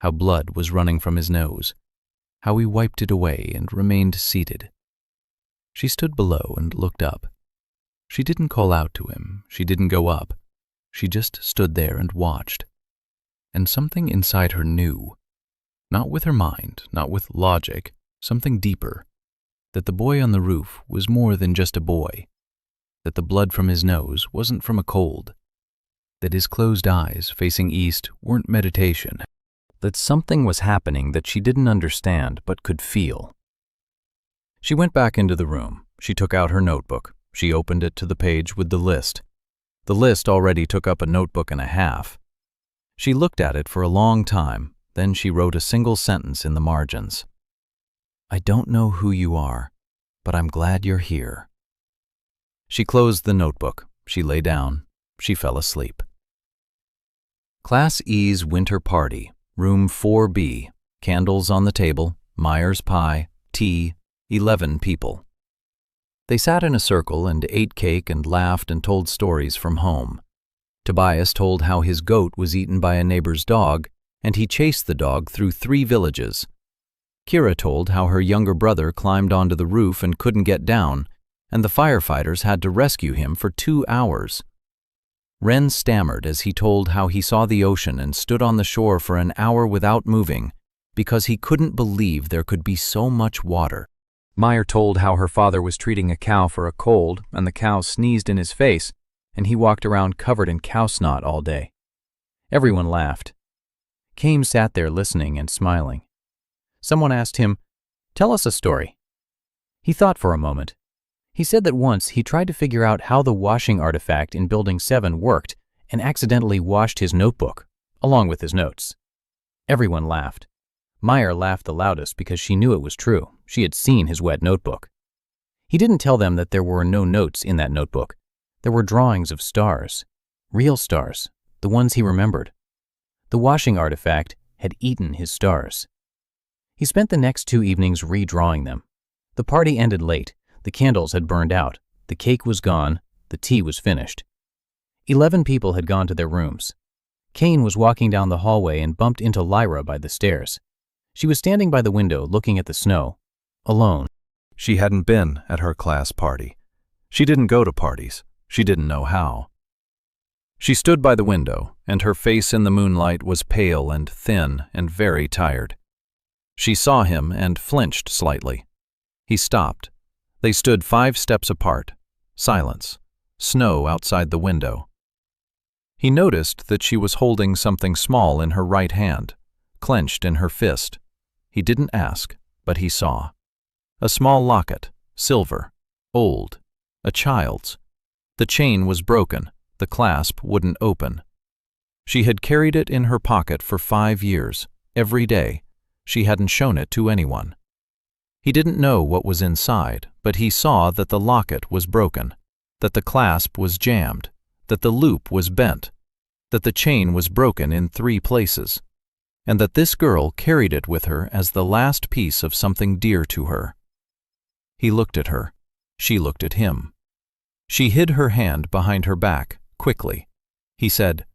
how blood was running from his nose, how he wiped it away and remained seated. She stood below and looked up. She didn't call out to him. She didn't go up. She just stood there and watched. And something inside her knew, not with her mind, not with logic, something deeper, that the boy on the roof was more than just a boy, that the blood from his nose wasn't from a cold, that his closed eyes facing east weren't meditation, that something was happening that she didn't understand but could feel. She went back into the room. She took out her notebook. She opened it to the page with the list. The list already took up a notebook and a half. She looked at it for a long time, then she wrote a single sentence in the margins. I don't know who you are, but I'm glad you're here. She closed the notebook. She lay down. She fell asleep. Class E's winter party, room 4B, candles on the table, Meyer's pie, tea, 11 people. They sat in a circle and ate cake and laughed and told stories from home. Tobias told how his goat was eaten by a neighbor's dog, and he chased the dog through 3 villages. Kira told how her younger brother climbed onto the roof and couldn't get down, and the firefighters had to rescue him for 2 hours. Ren stammered as he told how he saw the ocean and stood on the shore for an hour without moving because he couldn't believe there could be so much water. Meyer told how her father was treating a cow for a cold, and the cow sneezed in his face, and he walked around covered in cow snot all day. Everyone laughed. Cain sat there listening and smiling. Someone asked him, "Tell us a story." He thought for a moment. He said that once he tried to figure out how the washing artifact in Building 7 worked and accidentally washed his notebook, along with his notes. Everyone laughed. Meyer laughed the loudest because she knew it was true. She had seen his wet notebook. He didn't tell them that there were no notes in that notebook. There were drawings of stars, real stars, the ones he remembered. The washing artifact had eaten his stars. He spent the next 2 evenings redrawing them. The party ended late. The candles had burned out. The cake was gone. The tea was finished. 11 people had gone to their rooms. Kane was walking down the hallway and bumped into Lyra by the stairs. She was standing by the window looking at the snow, alone. She hadn't been at her class party. She didn't go to parties. She didn't know how. She stood by the window, and her face in the moonlight was pale and thin and very tired. She saw him and flinched slightly. He stopped. They stood 5 steps apart. Silence. Snow outside the window. He noticed that she was holding something small in her right hand, clenched in her fist. He didn't ask, but he saw. A small locket, silver, old, a child's. The chain was broken, the clasp wouldn't open. She had carried it in her pocket for 5 years, every day. She hadn't shown it to anyone. He didn't know what was inside, but he saw that the locket was broken, that the clasp was jammed, that the loop was bent, that the chain was broken in 3 places, and that this girl carried it with her as the last piece of something dear to her. He looked at her. She looked at him. She hid her hand behind her back, quickly. He said,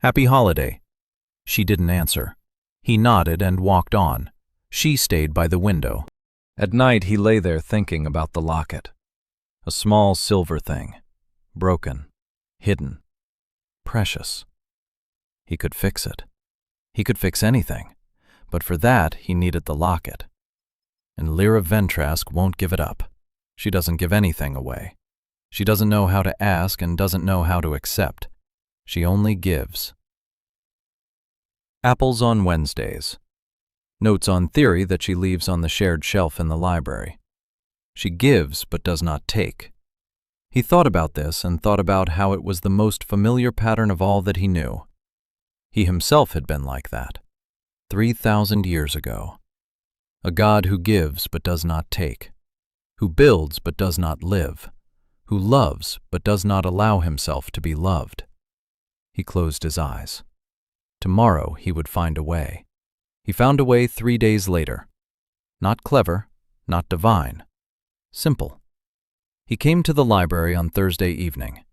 "Happy holiday." She didn't answer. He nodded and walked on. She stayed by the window. At night he lay there thinking about the locket. A small silver thing. Broken. Hidden. Precious. He could fix it. He could fix anything. But for that he needed the locket. And Lyra Ventrask won't give it up. She doesn't give anything away. She doesn't know how to ask and doesn't know how to accept. She only gives. Apples on Wednesdays. Notes on theory that she leaves on the shared shelf in the library. She gives but does not take. He thought about this and thought about how it was the most familiar pattern of all that he knew. He himself had been like that, 3,000 years ago. A god who gives but does not take, who builds but does not live, who loves but does not allow himself to be loved. He closed his eyes. Tomorrow he would find a way. He found a way 3 days later. Not clever, not divine. Simple. He came to the library on Thursday evening.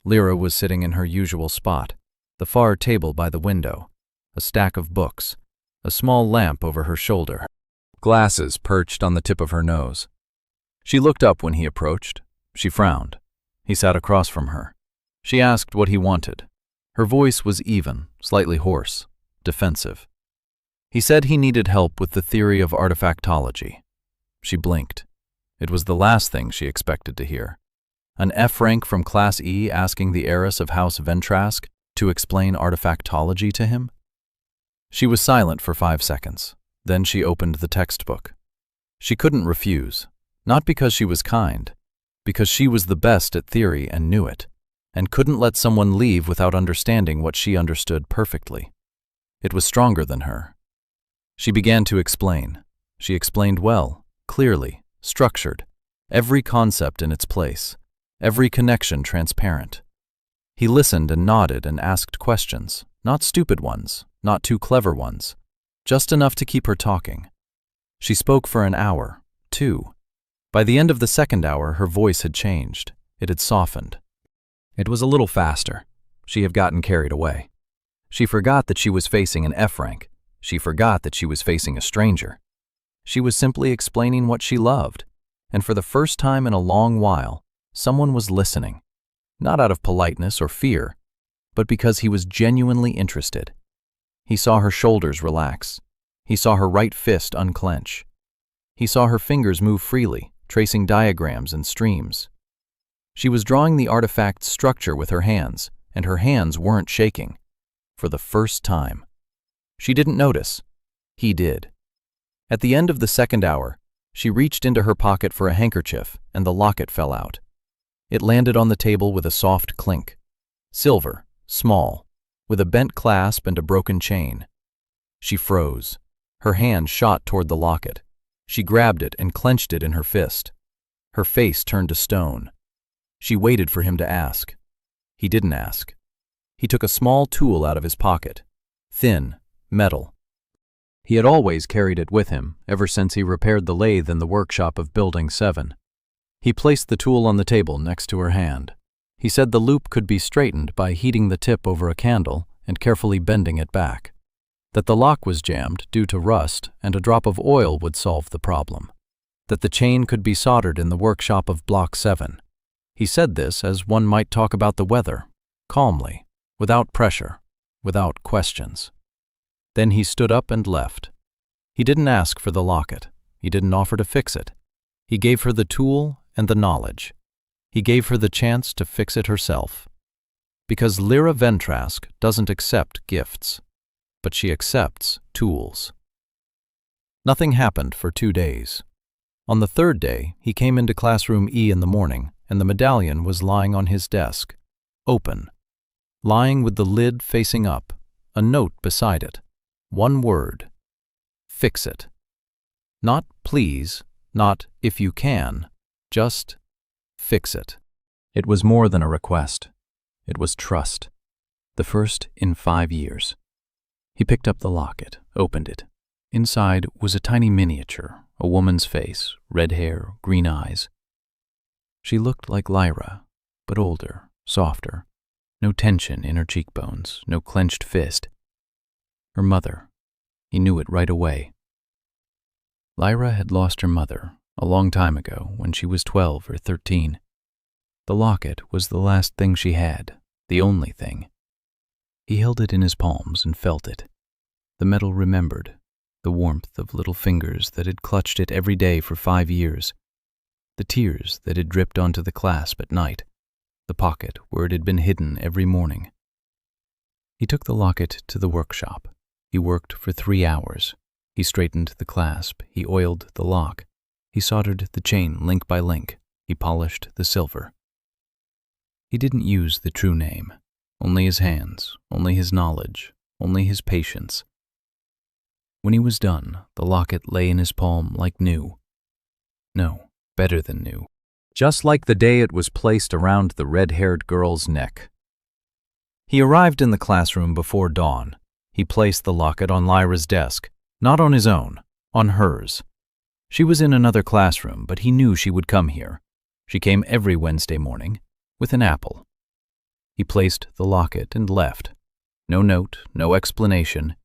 Lyra was sitting in her usual spot, the far table by the window, a stack of books, a small lamp over her shoulder, glasses perched on the tip of her nose. She looked up when he approached. She frowned. He sat across from her. She asked what he wanted. Her voice was even, slightly hoarse, defensive. He said he needed help with the theory of artifactology. She blinked. It was the last thing she expected to hear. An F rank from Class E asking the heiress of House Ventrask to explain artifactology to him? She was silent for 5 seconds. Then she opened the textbook. She couldn't refuse, not because she was kind, because she was the best at theory and knew it, and couldn't let someone leave without understanding what she understood perfectly. It was stronger than her. She began to explain. She explained well, clearly, structured, every concept in its place, every connection transparent. He listened and nodded and asked questions, not stupid ones, not too clever ones, just enough to keep her talking. She spoke for an hour, 2. By the end of the 2nd hour, her voice had changed. It had softened. It was a little faster. She had gotten carried away. She forgot that she was facing an F rank. She forgot that she was facing a stranger. She was simply explaining what she loved, and for the first time in a long while, someone was listening, not out of politeness or fear, but because he was genuinely interested. He saw her shoulders relax. He saw her right fist unclench. He saw her fingers move freely, tracing diagrams and streams. She was drawing the artifact's structure with her hands, and her hands weren't shaking. For the first time. She didn't notice. He did. At the end of the 2nd hour, she reached into her pocket for a handkerchief, and the locket fell out. It landed on the table with a soft clink. Silver, small, with a bent clasp and a broken chain. She froze. Her hand shot toward the locket. She grabbed it and clenched it in her fist. Her face turned to stone. She waited for him to ask. He didn't ask. He took a small tool out of his pocket. Thin, metal. He had always carried it with him, ever since he repaired the lathe in the workshop of Building 7. He placed the tool on the table next to her hand. He said the loop could be straightened by heating the tip over a candle and carefully bending it back. That the lock was jammed due to rust and a drop of oil would solve the problem. That the chain could be soldered in the workshop of Block 7. He said this as one might talk about the weather, calmly, without pressure, without questions. Then he stood up and left. He didn't ask for the locket. He didn't offer to fix it. He gave her the tool and the knowledge. He gave her the chance to fix it herself. Because Lyra Ventrask doesn't accept gifts, but she accepts tools. Nothing happened for 2 days. On the 3rd day, he came into classroom E in the morning, and the medallion was lying on his desk, open, lying with the lid facing up, a note beside it. One word. Fix it. Not please, not if you can, just fix it. It was more than a request. It was trust. The first in 5 years. He picked up the locket, opened it. Inside was a tiny miniature, a woman's face, red hair, green eyes. She looked like Lyra, but older, softer. No tension in her cheekbones, no clenched fist. Her mother. He knew it right away. Lyra had lost her mother a long time ago when she was 12 or 13. The locket was the last thing she had, the only thing. He held it in his palms and felt it. The metal remembered, the warmth of little fingers that had clutched it every day for 5 years, the tears that had dripped onto the clasp at night, the pocket where it had been hidden every morning. He took the locket to the workshop. He worked for 3 hours. He straightened the clasp. He oiled the lock. He soldered the chain link by link. He polished the silver. He didn't use the true name. Only his hands, only his knowledge, only his patience. When he was done, the locket lay in his palm like new. No, better than new. Just like the day it was placed around the red-haired girl's neck. He arrived in the classroom before dawn. He placed the locket on Lyra's desk, not on his own, on hers. She was in another classroom, but he knew she would come here. She came every Wednesday morning, with an apple. He placed the locket and left. No note, no explanation.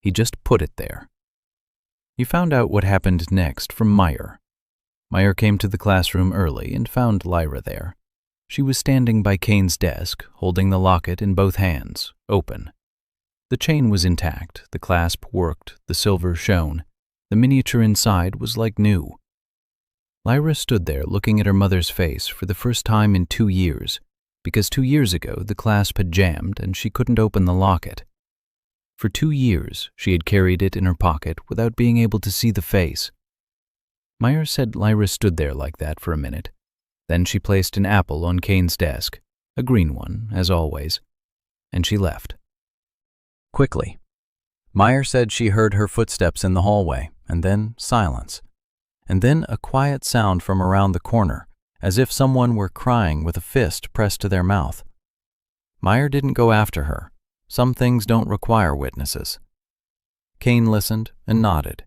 He just put it there. He found out what happened next from Meyer. Meyer came to the classroom early and found Lyra there. She was standing by Kane's desk, holding the locket in both hands, open. The chain was intact, the clasp worked, the silver shone. The miniature inside was like new. Lyra stood there looking at her mother's face for the first time in 2 years, because 2 years ago the clasp had jammed and she couldn't open the locket. For 2 years she had carried it in her pocket without being able to see the face. Meyer said Lyra stood there like that for a minute. Then she placed an apple on Kane's desk, a green one, as always, and she left. Quickly. Meyer said she heard her footsteps in the hallway, and then silence, and then a quiet sound from around the corner, as if someone were crying with a fist pressed to their mouth. Meyer didn't go after her. Some things don't require witnesses. Kane listened and nodded.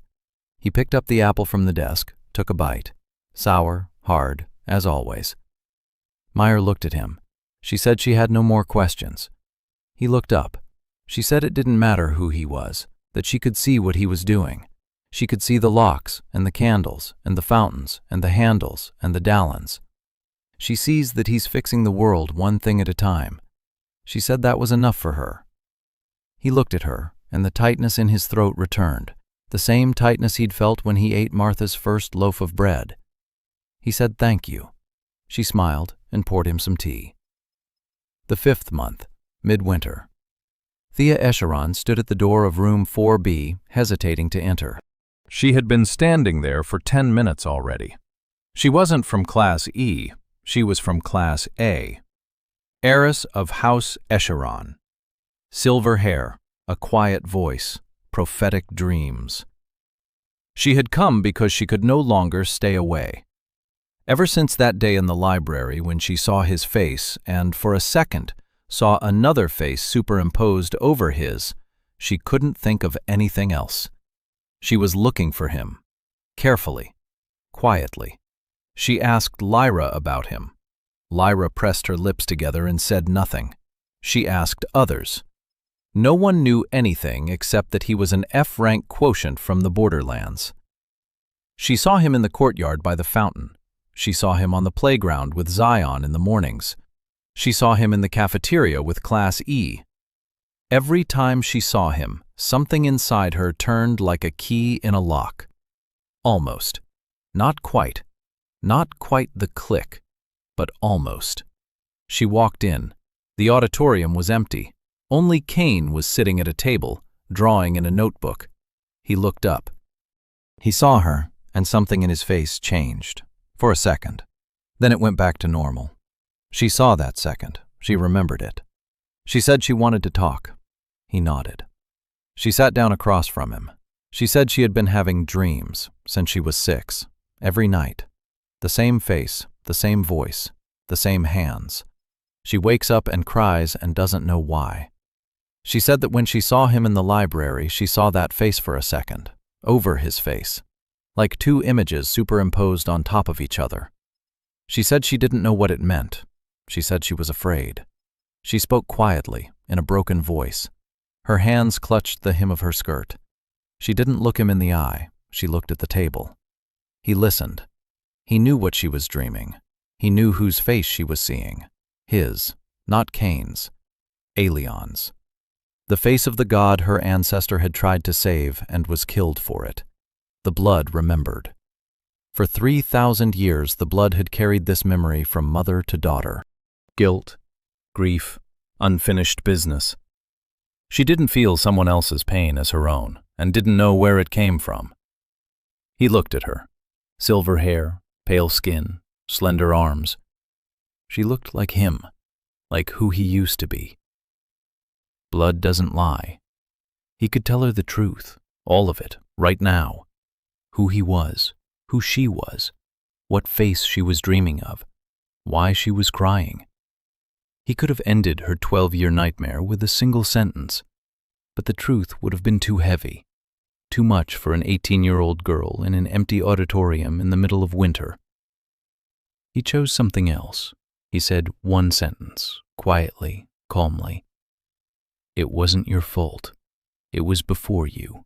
He picked up the apple from the desk, took a bite. Sour, hard, as always. Meyer looked at him. She said she had no more questions. He looked up. She said it didn't matter who he was, that she could see what he was doing. She could see the locks and the candles and the fountains and the handles and the dallons. She sees that he's fixing the world one thing at a time. She said that was enough for her. He looked at her, and the tightness in his throat returned, the same tightness he'd felt when he ate Martha's first loaf of bread. He said thank you. She smiled and poured him some tea. The 5th month, midwinter. Thea Escheron stood at the door of room 4B, hesitating to enter. She had been standing there for 10 minutes already. She wasn't from Class E, she was from Class A. Heiress of House Escheron. Silver hair, a quiet voice, prophetic dreams. She had come because she could no longer stay away. Ever since that day in the library when she saw his face and, for a second, saw another face superimposed over his, she couldn't think of anything else. She was looking for him, carefully, quietly. She asked Lyra about him. Lyra pressed her lips together and said nothing. She asked others. No one knew anything except that he was an F-rank quotient from the borderlands. She saw him in the courtyard by the fountain. She saw him on the playground with Zion in the mornings. She saw him in the cafeteria with Class E. Every time she saw him, something inside her turned like a key in a lock. Almost. Not quite. Not quite the click, but almost. She walked in. The auditorium was empty. Only Kane was sitting at a table, drawing in a notebook. He looked up. He saw her, and something in his face changed. For a second. Then it went back to normal. She saw that second. She remembered it. She said she wanted to talk. He nodded. She sat down across from him. She said she had been having dreams since she was 6, every night. The same face, the same voice, the same hands. She wakes up and cries and doesn't know why. She said that when she saw him in the library, she saw that face for a second, over his face, like 2 images superimposed on top of each other. She said she didn't know what it meant. She said she was afraid. She spoke quietly, in a broken voice. Her hands clutched the hem of her skirt. She didn't look him in the eye. She looked at the table. He listened. He knew what she was dreaming. He knew whose face she was seeing. His, not Kane's. Aelion's. The face of the god her ancestor had tried to save and was killed for it. The blood remembered. For 3,000 years the blood had carried this memory from mother to daughter. Guilt, grief, unfinished business. She didn't feel someone else's pain as her own, and didn't know where it came from. He looked at her. Silver hair, pale skin, slender arms. She looked like him, like who he used to be. Blood doesn't lie. He could tell her the truth, all of it, right now. Who he was, who she was, what face she was dreaming of, why she was crying. He could have ended her 12-year nightmare with a single sentence, but the truth would have been too heavy, too much for an 18-year-old girl in an empty auditorium in the middle of winter. He chose something else. He said one sentence, quietly, calmly. It wasn't your fault. It was before you.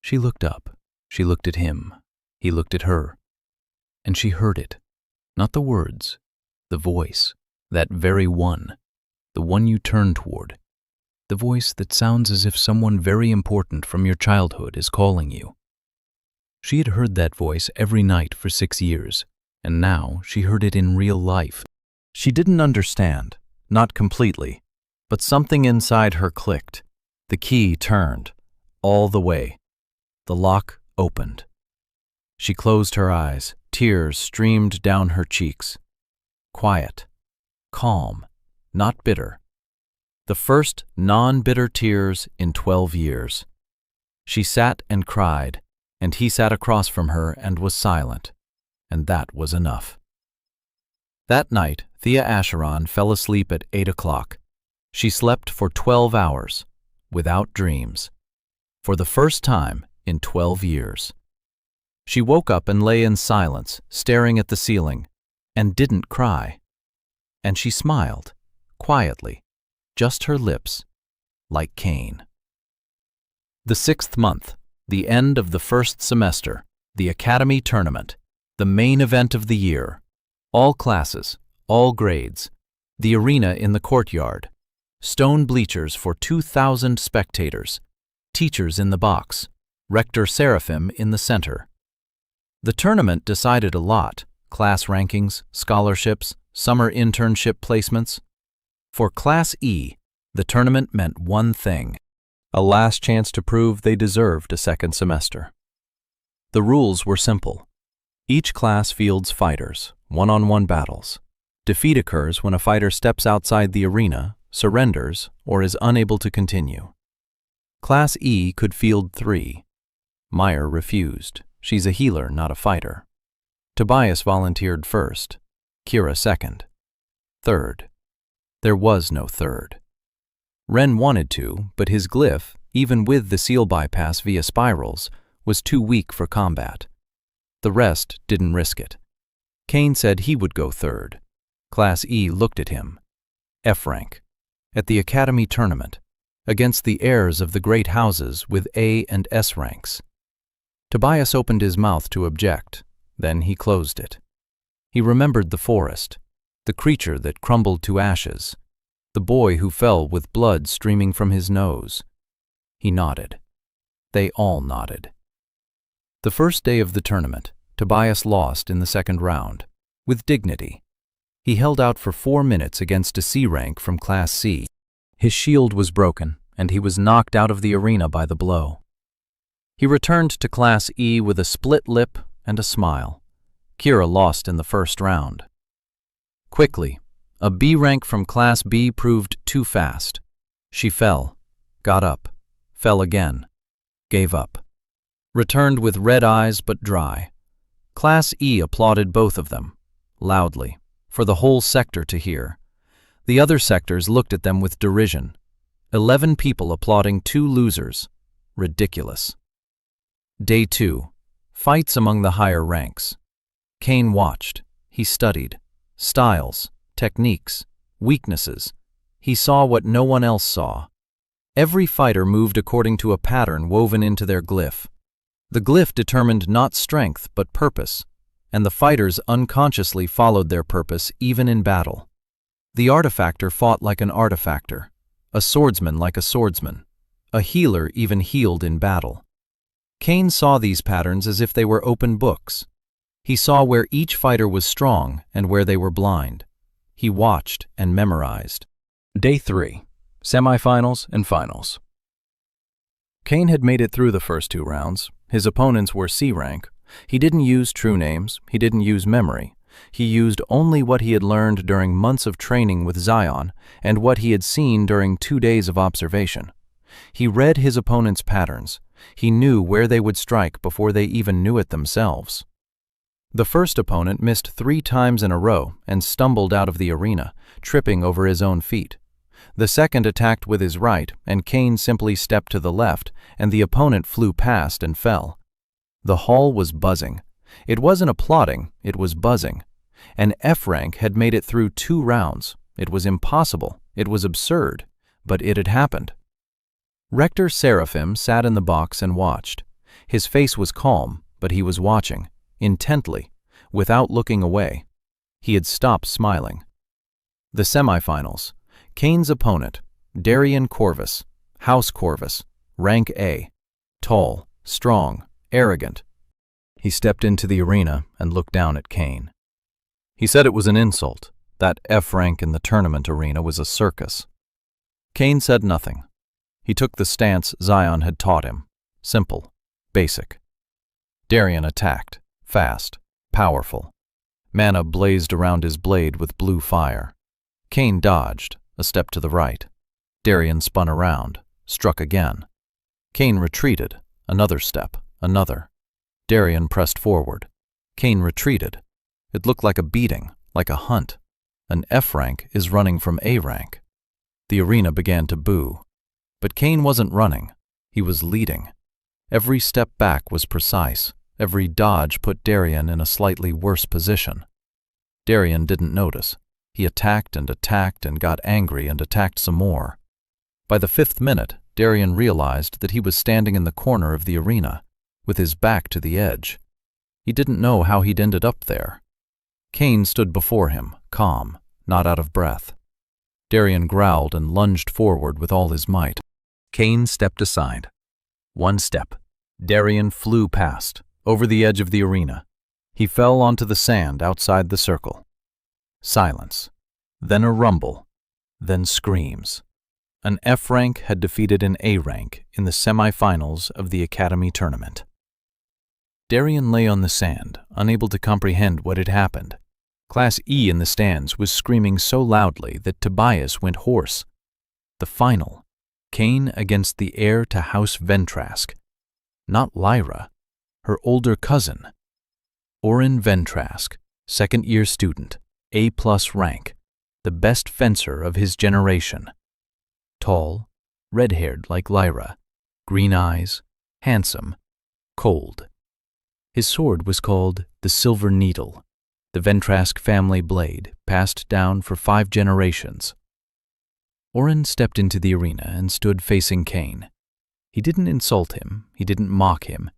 She looked up. She looked at him. He looked at her. And she heard it. Not the words, the voice. That very one, the one you turn toward, the voice that sounds as if someone very important from your childhood is calling you. She had heard that voice every night for 6 years, and now she heard it in real life. She didn't understand, not completely, but something inside her clicked. The key turned, all the way. The lock opened. She closed her eyes, tears streamed down her cheeks. Quiet. Calm, not bitter. The first non-bitter tears in 12 years. She sat and cried, and he sat across from her and was silent, and that was enough. That night, Thea Acheron fell asleep at 8 o'clock. She slept for 12 hours, without dreams, for the first time in 12 years. She woke up and lay in silence, staring at the ceiling, and didn't cry. And she smiled, quietly, just her lips, like Kane. The 6th month, the end of the first semester, the Academy Tournament, the main event of the year, all classes, all grades, the arena in the courtyard, stone bleachers for 2,000 spectators, teachers in the box, Rector Seraphim in the center. The tournament decided a lot, class rankings, scholarships, summer internship placements. For Class E, the tournament meant one thing, a last chance to prove they deserved a second semester. The rules were simple. Each class fields fighters, one-on-one battles. Defeat occurs when a fighter steps outside the arena, surrenders, or is unable to continue. Class E could field 3. Meyer refused. She's a healer, not a fighter. Tobias volunteered first. Kira second. Third. There was no third. Ren wanted to, but his glyph, even with the seal bypass via spirals, was too weak for combat. The rest didn't risk it. Kane said he would go third. Class E looked at him. F rank. At the Academy tournament, against the heirs of the great houses with A and S ranks. Tobias opened his mouth to object, then he closed it. He remembered the forest, the creature that crumbled to ashes, the boy who fell with blood streaming from his nose. He nodded. They all nodded. The first day of the tournament, Tobias lost in the second round, with dignity. He held out for 4 minutes against a C rank from Class C. His shield was broken, and he was knocked out of the arena by the blow. He returned to Class E with a split lip and a smile. Kira lost in the first round. Quickly, a B rank from Class B proved too fast. She fell, got up, fell again, gave up. Returned with red eyes but dry. Class E applauded both of them, loudly, for the whole sector to hear. The other sectors looked at them with derision. 11 people applauding 2 losers. Ridiculous. Day 2. Fights among the higher ranks. Kane watched. He studied. Styles, techniques, weaknesses. He saw what no one else saw. Every fighter moved according to a pattern woven into their glyph. The glyph determined not strength but purpose, and the fighters unconsciously followed their purpose even in battle. The artifactor fought like an artifactor, a swordsman like a swordsman, a healer even healed in battle. Kane saw these patterns as if they were open books. He saw where each fighter was strong and where they were blind. He watched and memorized. Day 3. Semifinals and finals. Kane had made it through the first 2 rounds. His opponents were C rank. He didn't use true names. He didn't use memory. He used only what he had learned during months of training with Zion and what he had seen during 2 days of observation. He read his opponents' patterns. He knew where they would strike before they even knew it themselves. The first opponent missed 3 times in a row and stumbled out of the arena, tripping over his own feet. The second attacked with his right, and Kane simply stepped to the left, and the opponent flew past and fell. The hall was buzzing. It wasn't applauding, it was buzzing. An F rank had made it through 2 rounds. It was impossible, it was absurd, but it had happened. Rector Seraphim sat in the box and watched. His face was calm, but he was watching. Intently, without looking away. He had stopped smiling. The semifinals. Kane's opponent, Darian Corvus, House Corvus, rank A. Tall, strong, arrogant. He stepped into the arena and looked down at Kane. He said it was an insult. That F rank in the tournament arena was a circus. Kane said nothing. He took the stance Zion had taught him. Simple, basic. Darian attacked. Fast, powerful. Mana blazed around his blade with blue fire. Kane dodged, a step to the right. Darian spun around, struck again. Kane retreated, another step, another. Darian pressed forward. Kane retreated. It looked like a beating, like a hunt. An F rank is running from A rank. The arena began to boo. But Kane wasn't running, he was leading. Every step back was precise. Every dodge put Darian in a slightly worse position. Darian didn't notice. He attacked and got angry and attacked some more. By the 5th minute, Darian realized that he was standing in the corner of the arena, with his back to the edge. He didn't know how he'd ended up there. Kane stood before him, calm, not out of breath. Darian growled and lunged forward with all his might. Kane stepped aside. 1 step. Darian flew past, over the edge of the arena. He fell onto the sand outside the circle. Silence. Then a rumble. Then screams. An F rank had defeated an A rank in the semifinals of the Academy tournament. Darian lay on the sand, unable to comprehend what had happened. Class E in the stands was screaming so loudly that Tobias went hoarse. The final. Kane against the heir to House Ventrask. Not Lyra. Her older cousin. Orin Ventrask, 2nd-year student, A+ rank, the best fencer of his generation. Tall, red-haired like Lyra, green eyes, handsome, cold. His sword was called the Silver Needle, the Ventrask family blade, passed down for 5 generations. Oren stepped into the arena and stood facing Cain. He didn't insult him, he didn't mock him,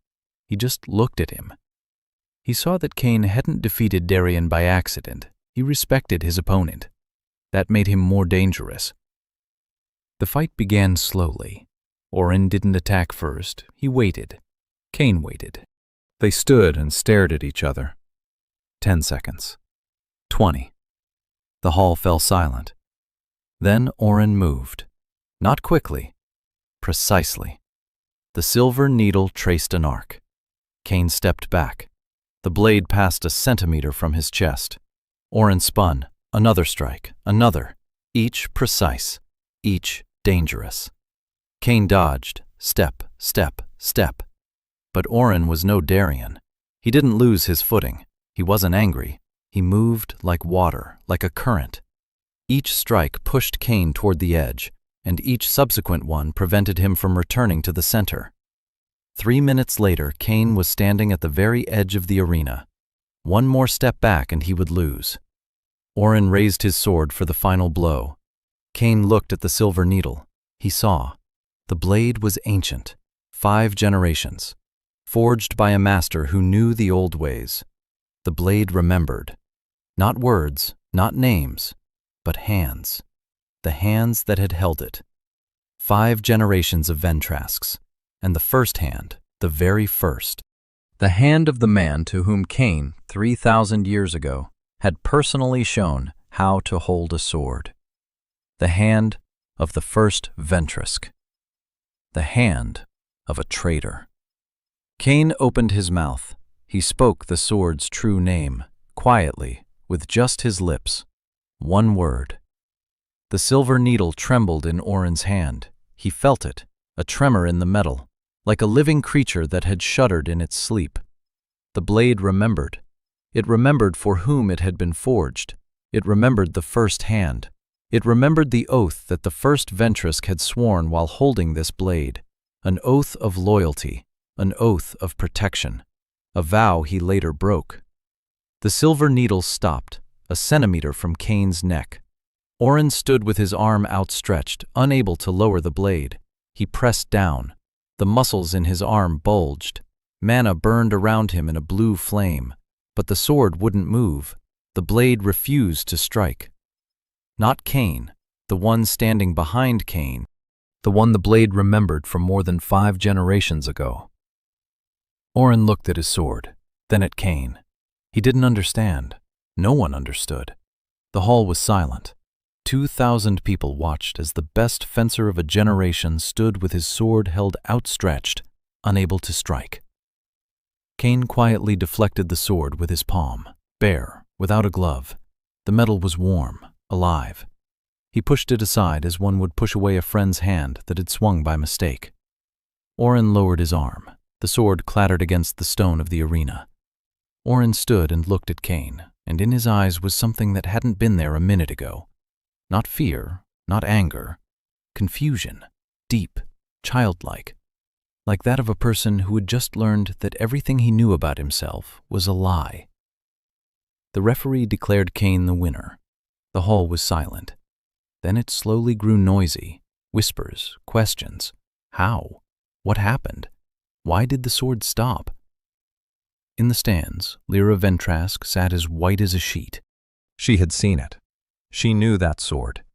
he just looked at him. He saw that Cain hadn't defeated Darien by accident. He respected his opponent. That made him more dangerous. The fight began slowly. Oren didn't attack first, he waited. Cain waited. They stood and stared at each other. 10 seconds. 20. The hall fell silent. Then Oren moved. Not quickly. Precisely. The silver needle traced an arc. Cain stepped back. The blade passed a centimeter from his chest. Oren spun. Another strike. Another. Each precise. Each dangerous. Cain dodged. Step, step, step. But Oren was no Darien. He didn't lose his footing. He wasn't angry. He moved like water, like a current. Each strike pushed Cain toward the edge, and each subsequent one prevented him from returning to the center. 3 minutes later, Cain was standing at the very edge of the arena. One more step back and he would lose. Oren raised his sword for the final blow. Cain looked at the silver needle. He saw. The blade was ancient, 5 generations, forged by a master who knew the old ways. The blade remembered. Not words, not names, but hands. The hands that had held it. 5 generations of Ventrasks, and the first hand, the very first. The hand of the man to whom Cain, 3,000 years ago, had personally shown how to hold a sword. The hand of the first Ventrask. The hand of a traitor. Cain opened his mouth. He spoke the sword's true name, quietly, with just his lips. One word. The silver needle trembled in Oren's hand. He felt it, a tremor in the metal, like a living creature that had shuddered in its sleep. The blade remembered. It remembered for whom it had been forged. It remembered the first hand. It remembered the oath that the first Ventrask had sworn while holding this blade, an oath of loyalty, an oath of protection, a vow he later broke. The silver needle stopped, a centimeter from Cain's neck. Oren stood with his arm outstretched, unable to lower the blade. He pressed down. The muscles in his arm bulged. Mana burned around him in a blue flame, but the sword wouldn't move. The blade refused to strike. Not Cain, the one standing behind Cain, the one the blade remembered from more than 5 generations ago. Oren looked at his sword, then at Cain. He didn't understand. No one understood. The hall was silent. 2,000 people watched as the best fencer of a generation stood with his sword held outstretched, unable to strike. Cain quietly deflected the sword with his palm, bare, without a glove. The metal was warm, alive. He pushed it aside as one would push away a friend's hand that had swung by mistake. Oren lowered his arm. The sword clattered against the stone of the arena. Oren stood and looked at Cain, and in his eyes was something that hadn't been there a minute ago. Not fear, not anger. Confusion, deep, childlike, like that of a person who had just learned that everything he knew about himself was a lie. The referee declared Cain the winner. The hall was silent. Then it slowly grew noisy. Whispers, questions. How? What happened? Why did the sword stop? In the stands, Lyra Ventrask sat as white as a sheet. She had seen it. She knew that sword.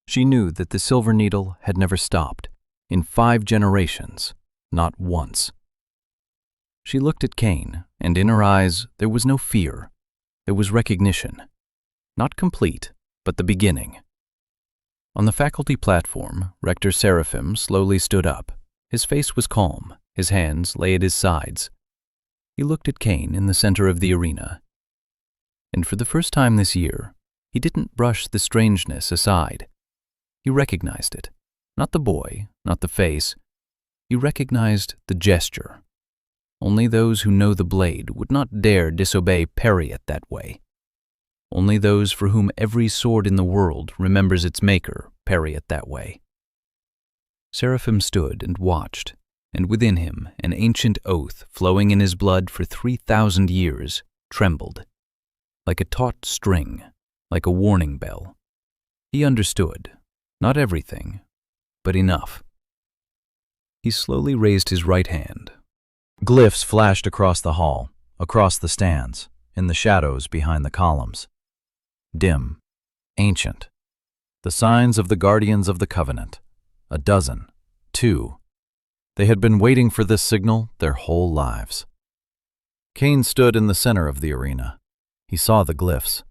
She knew that the silver needle had never stopped. In 5 generations, not once. She looked at Cain, and in her eyes there was no fear. There was recognition. Not complete, but the beginning. On the faculty platform, Rector Seraphim slowly stood up. His face was calm. His hands lay at his sides. He looked at Cain in the center of the arena. And for the first time this year, he didn't brush the strangeness aside. He recognized it. Not the boy, not the face. He recognized the gesture. Only those who know the blade would not dare disobey Periot that way. Only those for whom every sword in the world remembers its maker Periot that way. Seraphim stood and watched, and within him an ancient oath flowing in his blood for 3,000 years trembled. like a taut string, like a warning bell. He understood, not everything, but enough. He slowly raised his right hand. Glyphs flashed across the hall, across the stands, in the shadows behind the columns. Dim, ancient. The signs of the guardians of the covenant. 12. 2. They had been waiting for this signal their whole lives. Cain stood in the center of the arena. He saw the glyphs.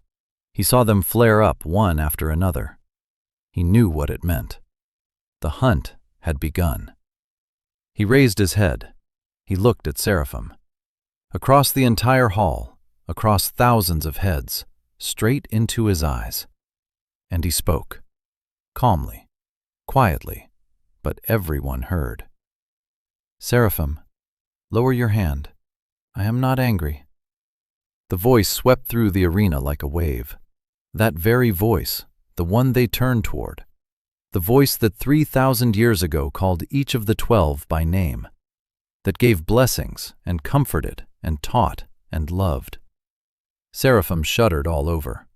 He saw them flare up one after another. He knew what it meant. The hunt had begun. He raised his head. He looked at Seraphim. Across the entire hall, across thousands of heads, straight into his eyes. And he spoke, calmly, quietly, but everyone heard. Seraphim, lower your hand. I am not angry. The voice swept through the arena like a wave. That very voice, the one they turned toward. The voice that 3,000 years ago called each of the 12 by name. That gave blessings and comforted and taught and loved. Seraphim shuddered all over.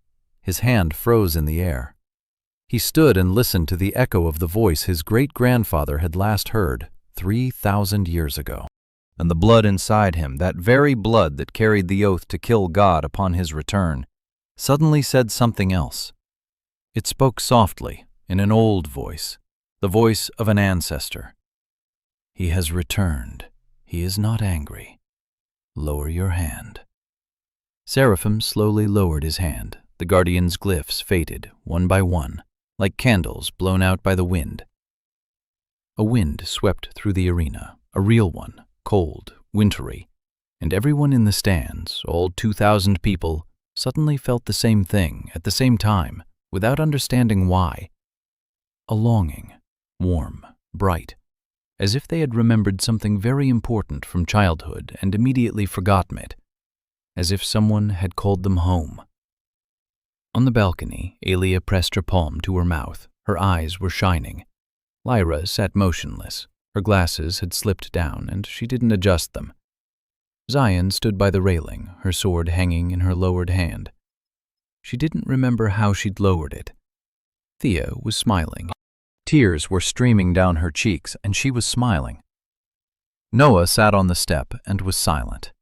His hand froze in the air. He stood and listened to the echo of the voice his great-grandfather had last heard 3,000 years ago. And the blood inside him, that very blood that carried the oath to kill God upon his return, suddenly said something else. It spoke softly, in an old voice, the voice of an ancestor. He has returned. He is not angry. Lower your hand. Seraphim slowly lowered his hand. The guardian's glyphs faded, one by one, like candles blown out by the wind. A wind swept through the arena, a real one, cold, wintry, and everyone in the stands, all 2,000 people, suddenly felt the same thing at the same time, without understanding why. A longing, warm, bright, as if they had remembered something very important from childhood and immediately forgotten it, as if someone had called them home. On the balcony, Alia pressed her palm to her mouth. Her eyes were shining. Lyra sat motionless. Her glasses had slipped down, and she didn't adjust them. Zion stood by the railing, her sword hanging in her lowered hand. She didn't remember how she'd lowered it. Thea was smiling. Tears were streaming down her cheeks, and she was smiling. Noah sat on the step and was silent.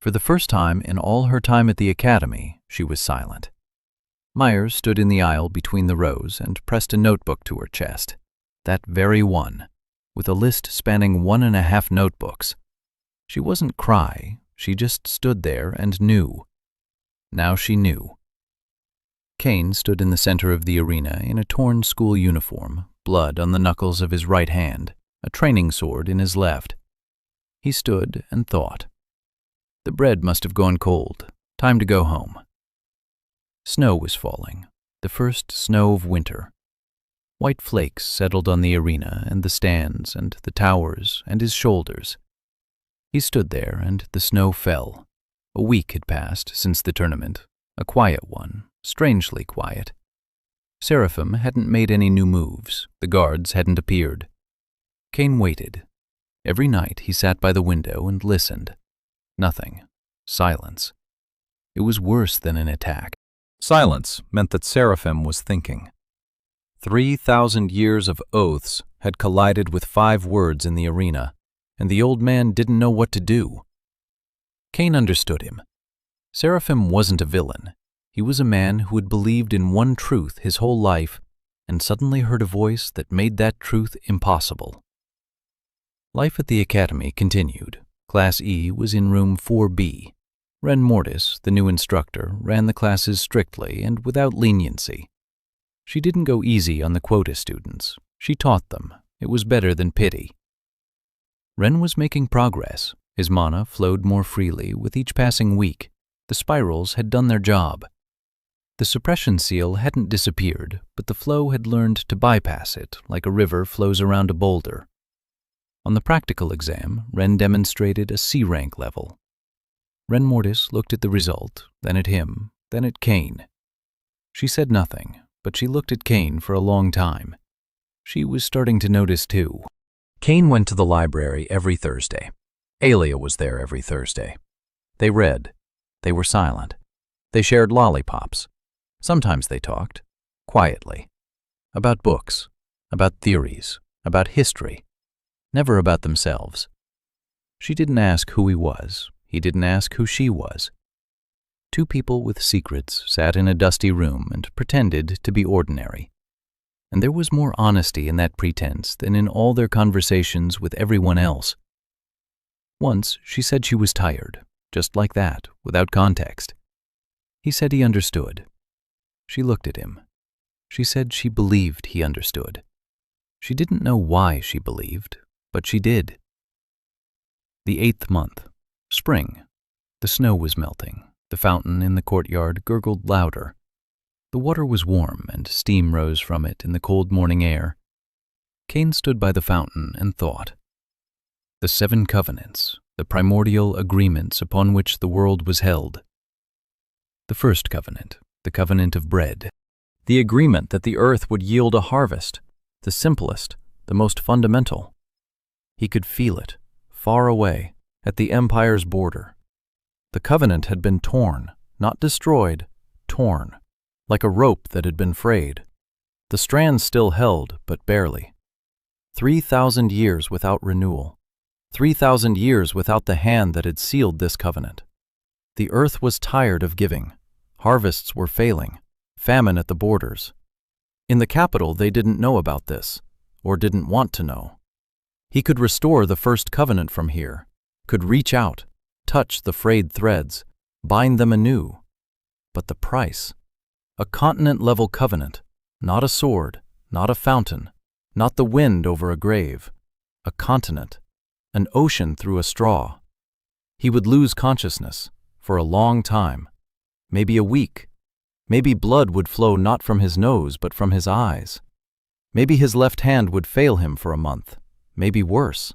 For the first time in all her time at the academy, she was silent. Myers stood in the aisle between the rows and pressed a notebook to her chest. That very one, with a list spanning 1.5 notebooks. She wasn't cry, she just stood there and knew. Now she knew. Cain stood in the center of the arena in a torn school uniform, blood on the knuckles of his right hand, a training sword in his left. He stood and thought. The bread must have gone cold. Time to go home. Snow was falling, the first snow of winter. White flakes settled on the arena and the stands and the towers and his shoulders. He stood there and the snow fell. A week had passed since the tournament, a quiet one, strangely quiet. Seraphim hadn't made any new moves, the guards hadn't appeared. Cain waited. Every night he sat by the window and listened. Nothing. Silence. It was worse than an attack. Silence meant that Seraphim was thinking. 3,000 years of oaths had collided with 5 words in the arena, and the old man didn't know what to do. Cain understood him. Seraphim wasn't a villain. He was a man who had believed in one truth his whole life and suddenly heard a voice that made that truth impossible. Life at the academy continued. Class E was in room 4B. Ren Mortis, the new instructor, ran the classes strictly and without leniency. She didn't go easy on the quota students. She taught them. It was better than pity. Ren was making progress. His mana flowed more freely with each passing week. The spirals had done their job. The suppression seal hadn't disappeared, but the flow had learned to bypass it like a river flows around a boulder. On the practical exam, Ren demonstrated a C-rank level. Ren Mortis looked at the result, then at him, then at Cain. She said nothing, but she looked at Cain for a long time. She was starting to notice too. Cain went to the library every Thursday. Alia was there every Thursday. They read. They were silent. They shared lollipops. Sometimes they talked, quietly, about books, about theories, about history, never about themselves. She didn't ask who he was. He didn't ask who she was. Two people with secrets sat in a dusty room and pretended to be ordinary. And there was more honesty in that pretense than in all their conversations with everyone else. Once she said she was tired, just like that, without context. He said he understood. She looked at him. She said she believed he understood. She didn't know why she believed, but she did. The 8th month, spring. The snow was melting. The fountain in the courtyard gurgled louder. The water was warm and steam rose from it in the cold morning air. Cain stood by the fountain and thought. The 7 covenants, the primordial agreements upon which the world was held. The first covenant, the covenant of bread. The agreement that the earth would yield a harvest, the simplest, the most fundamental. He could feel it, far away, at the empire's border. The covenant had been torn, not destroyed, torn, like a rope that had been frayed. The strands still held, but barely. 3,000 years without renewal. 3,000 years without the hand that had sealed this covenant. The earth was tired of giving. Harvests were failing. Famine at the borders. In the capital, they didn't know about this, or didn't want to know. He could restore the first covenant from here, could reach out, touch the frayed threads, bind them anew. But the price? A continent-level covenant, not a sword, not a fountain, not the wind over a grave. A continent, an ocean through a straw. He would lose consciousness for a long time, maybe a week. Maybe blood would flow not from his nose but from his eyes. Maybe his left hand would fail him for a month, maybe worse.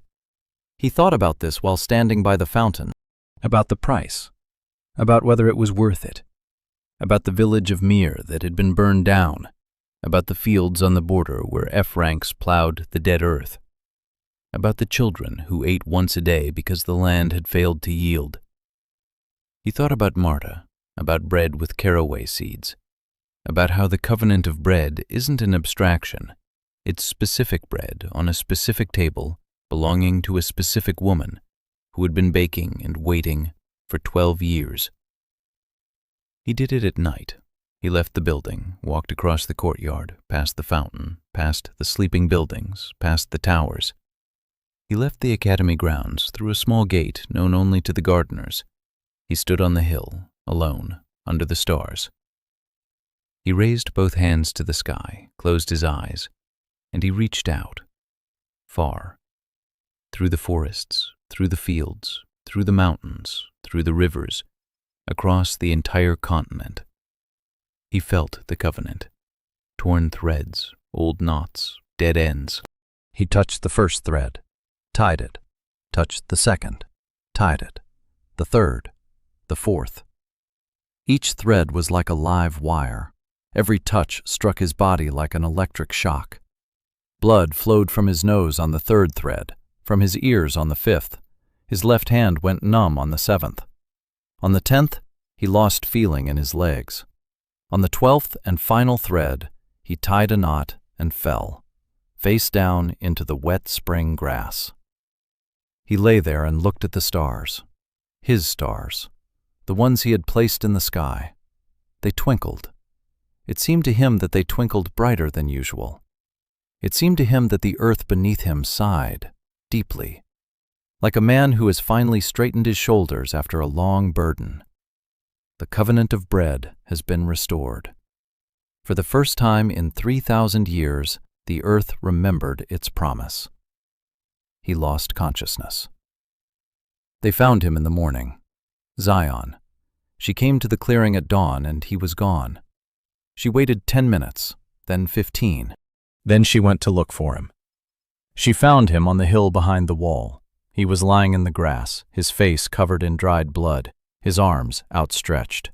He thought about this while standing by the fountain, about the price, about whether it was worth it, about the village of Mir that had been burned down, about the fields on the border where F-ranks plowed the dead earth, about the children who ate once a day because the land had failed to yield. He thought about Marta, about bread with caraway seeds, about how the covenant of bread isn't an abstraction. It's specific bread on a specific table belonging to a specific woman who had been baking and waiting for 12 years. He did it at night. He left the building, walked across the courtyard, past the fountain, past the sleeping buildings, past the towers. He left the academy grounds through a small gate known only to the gardeners. He stood on the hill, alone, under the stars. He raised both hands to the sky, closed his eyes, and he reached out, far, through the forests, through the fields, through the mountains, through the rivers, across the entire continent. He felt the covenant, torn threads, old knots, dead ends. He touched the first thread, tied it, touched the second, tied it, the third, the fourth. Each thread was like a live wire. Every touch struck his body like an electric shock. Blood flowed from his nose on the 3rd thread, from his ears on the 5th. His left hand went numb on the 7th. On the 10th, he lost feeling in his legs. On the 12th and final thread, he tied a knot and fell, face down into the wet spring grass. He lay there and looked at the stars, his stars, the ones he had placed in the sky. They twinkled. It seemed to him that they twinkled brighter than usual. It seemed to him that the earth beneath him sighed, deeply, like a man who has finally straightened his shoulders after a long burden. The covenant of bread has been restored. For the first time in 3,000 years, the earth remembered its promise. He lost consciousness. They found him in the morning. Zion. She came to the clearing at dawn and he was gone. She waited 10 minutes, then 15. Then she went to look for him. She found him on the hill behind the wall. He was lying in the grass, his face covered in dried blood, his arms outstretched.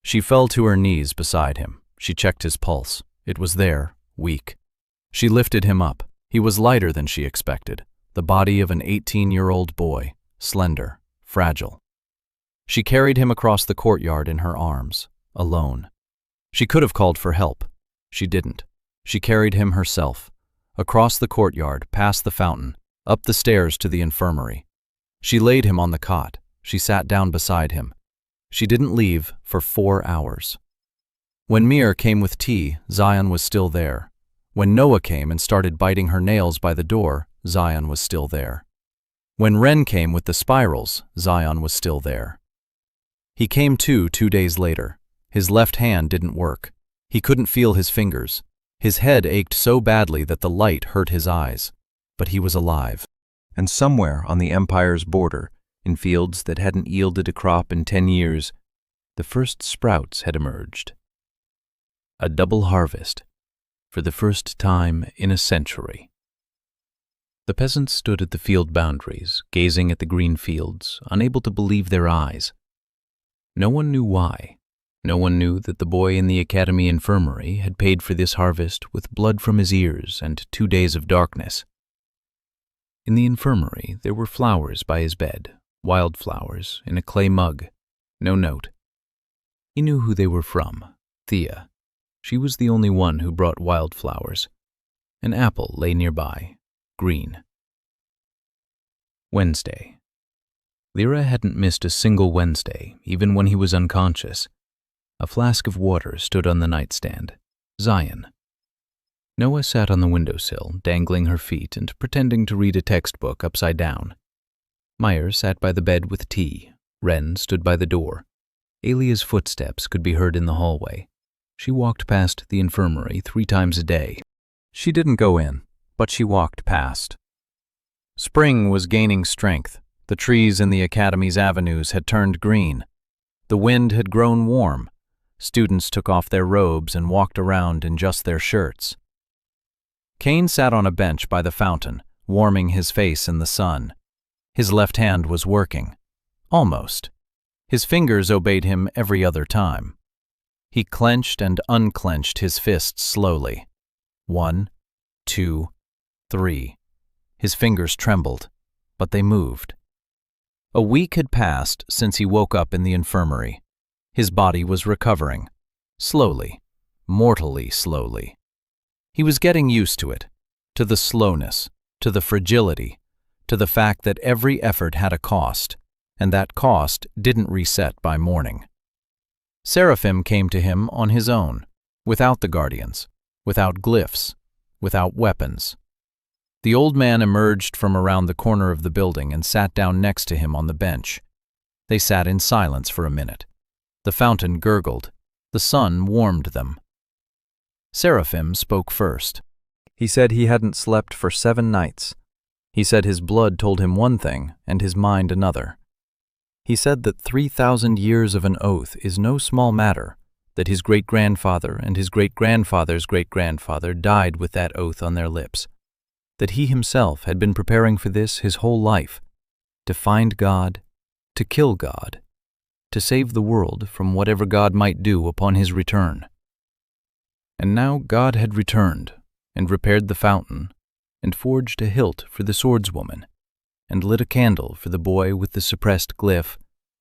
She fell to her knees beside him. She checked his pulse. It was there, weak. She lifted him up. He was lighter than she expected, the body of an 18-year-old boy, slender, fragile. She carried him across the courtyard in her arms, alone. She could have called for help. She didn't. She carried him herself, across the courtyard, past the fountain, up the stairs to the infirmary. She laid him on the cot. She sat down beside him. She didn't leave for 4 hours. When Mir came with tea, Zion was still there. When Noah came and started biting her nails by the door, Zion was still there. When Ren came with the spirals, Zion was still there. He came too 2 days later. His left hand didn't work. He couldn't feel his fingers. His head ached so badly that the light hurt his eyes. But he was alive. And somewhere on the empire's border, in fields that hadn't yielded a crop in 10 years, the first sprouts had emerged. A double harvest, for the first time in a century. The peasants stood at the field boundaries, gazing at the green fields, unable to believe their eyes. No one knew why. No one knew that the boy in the academy infirmary had paid for this harvest with blood from his ears and 2 days of darkness. In the infirmary there were flowers by his bed, wildflowers in a clay mug, no note. He knew who they were from, Thea. She was the only one who brought wildflowers. An apple lay nearby, green. Wednesday. Lyra hadn't missed a single Wednesday, even when he was unconscious. A flask of water stood on the nightstand. Zion. Noah sat on the windowsill, dangling her feet and pretending to read a textbook upside down. Meyer sat by the bed with tea. Ren stood by the door. Alia's footsteps could be heard in the hallway. She walked past the infirmary 3 times a day. She didn't go in, but she walked past. Spring was gaining strength. The trees in the academy's avenues had turned green. The wind had grown warm. Students took off their robes and walked around in just their shirts. Kane sat on a bench by the fountain, warming his face in the sun. His left hand was working. Almost. His fingers obeyed him every other time. He clenched and unclenched his fists slowly. 1, 2, 3. His fingers trembled, but they moved. A week had passed since he woke up in the infirmary. His body was recovering. Slowly. Mortally slowly. He was getting used to it, to the slowness, to the fragility, to the fact that every effort had a cost, and that cost didn't reset by morning. Seraphim came to him on his own, without the guardians, without glyphs, without weapons. The old man emerged from around the corner of the building and sat down next to him on the bench. They sat in silence for a minute. The fountain gurgled. The sun warmed them. Seraphim spoke first. He said he hadn't slept for 7 nights. He said his blood told him one thing and his mind another. He said that 3,000 years of an oath is no small matter, that his great-grandfather and his great-grandfather's great-grandfather died with that oath on their lips, that he himself had been preparing for this his whole life, to find God, to kill God, to save the world from whatever God might do upon his return. And now God had returned, and repaired the fountain, and forged a hilt for the swordswoman, and lit a candle for the boy with the suppressed glyph,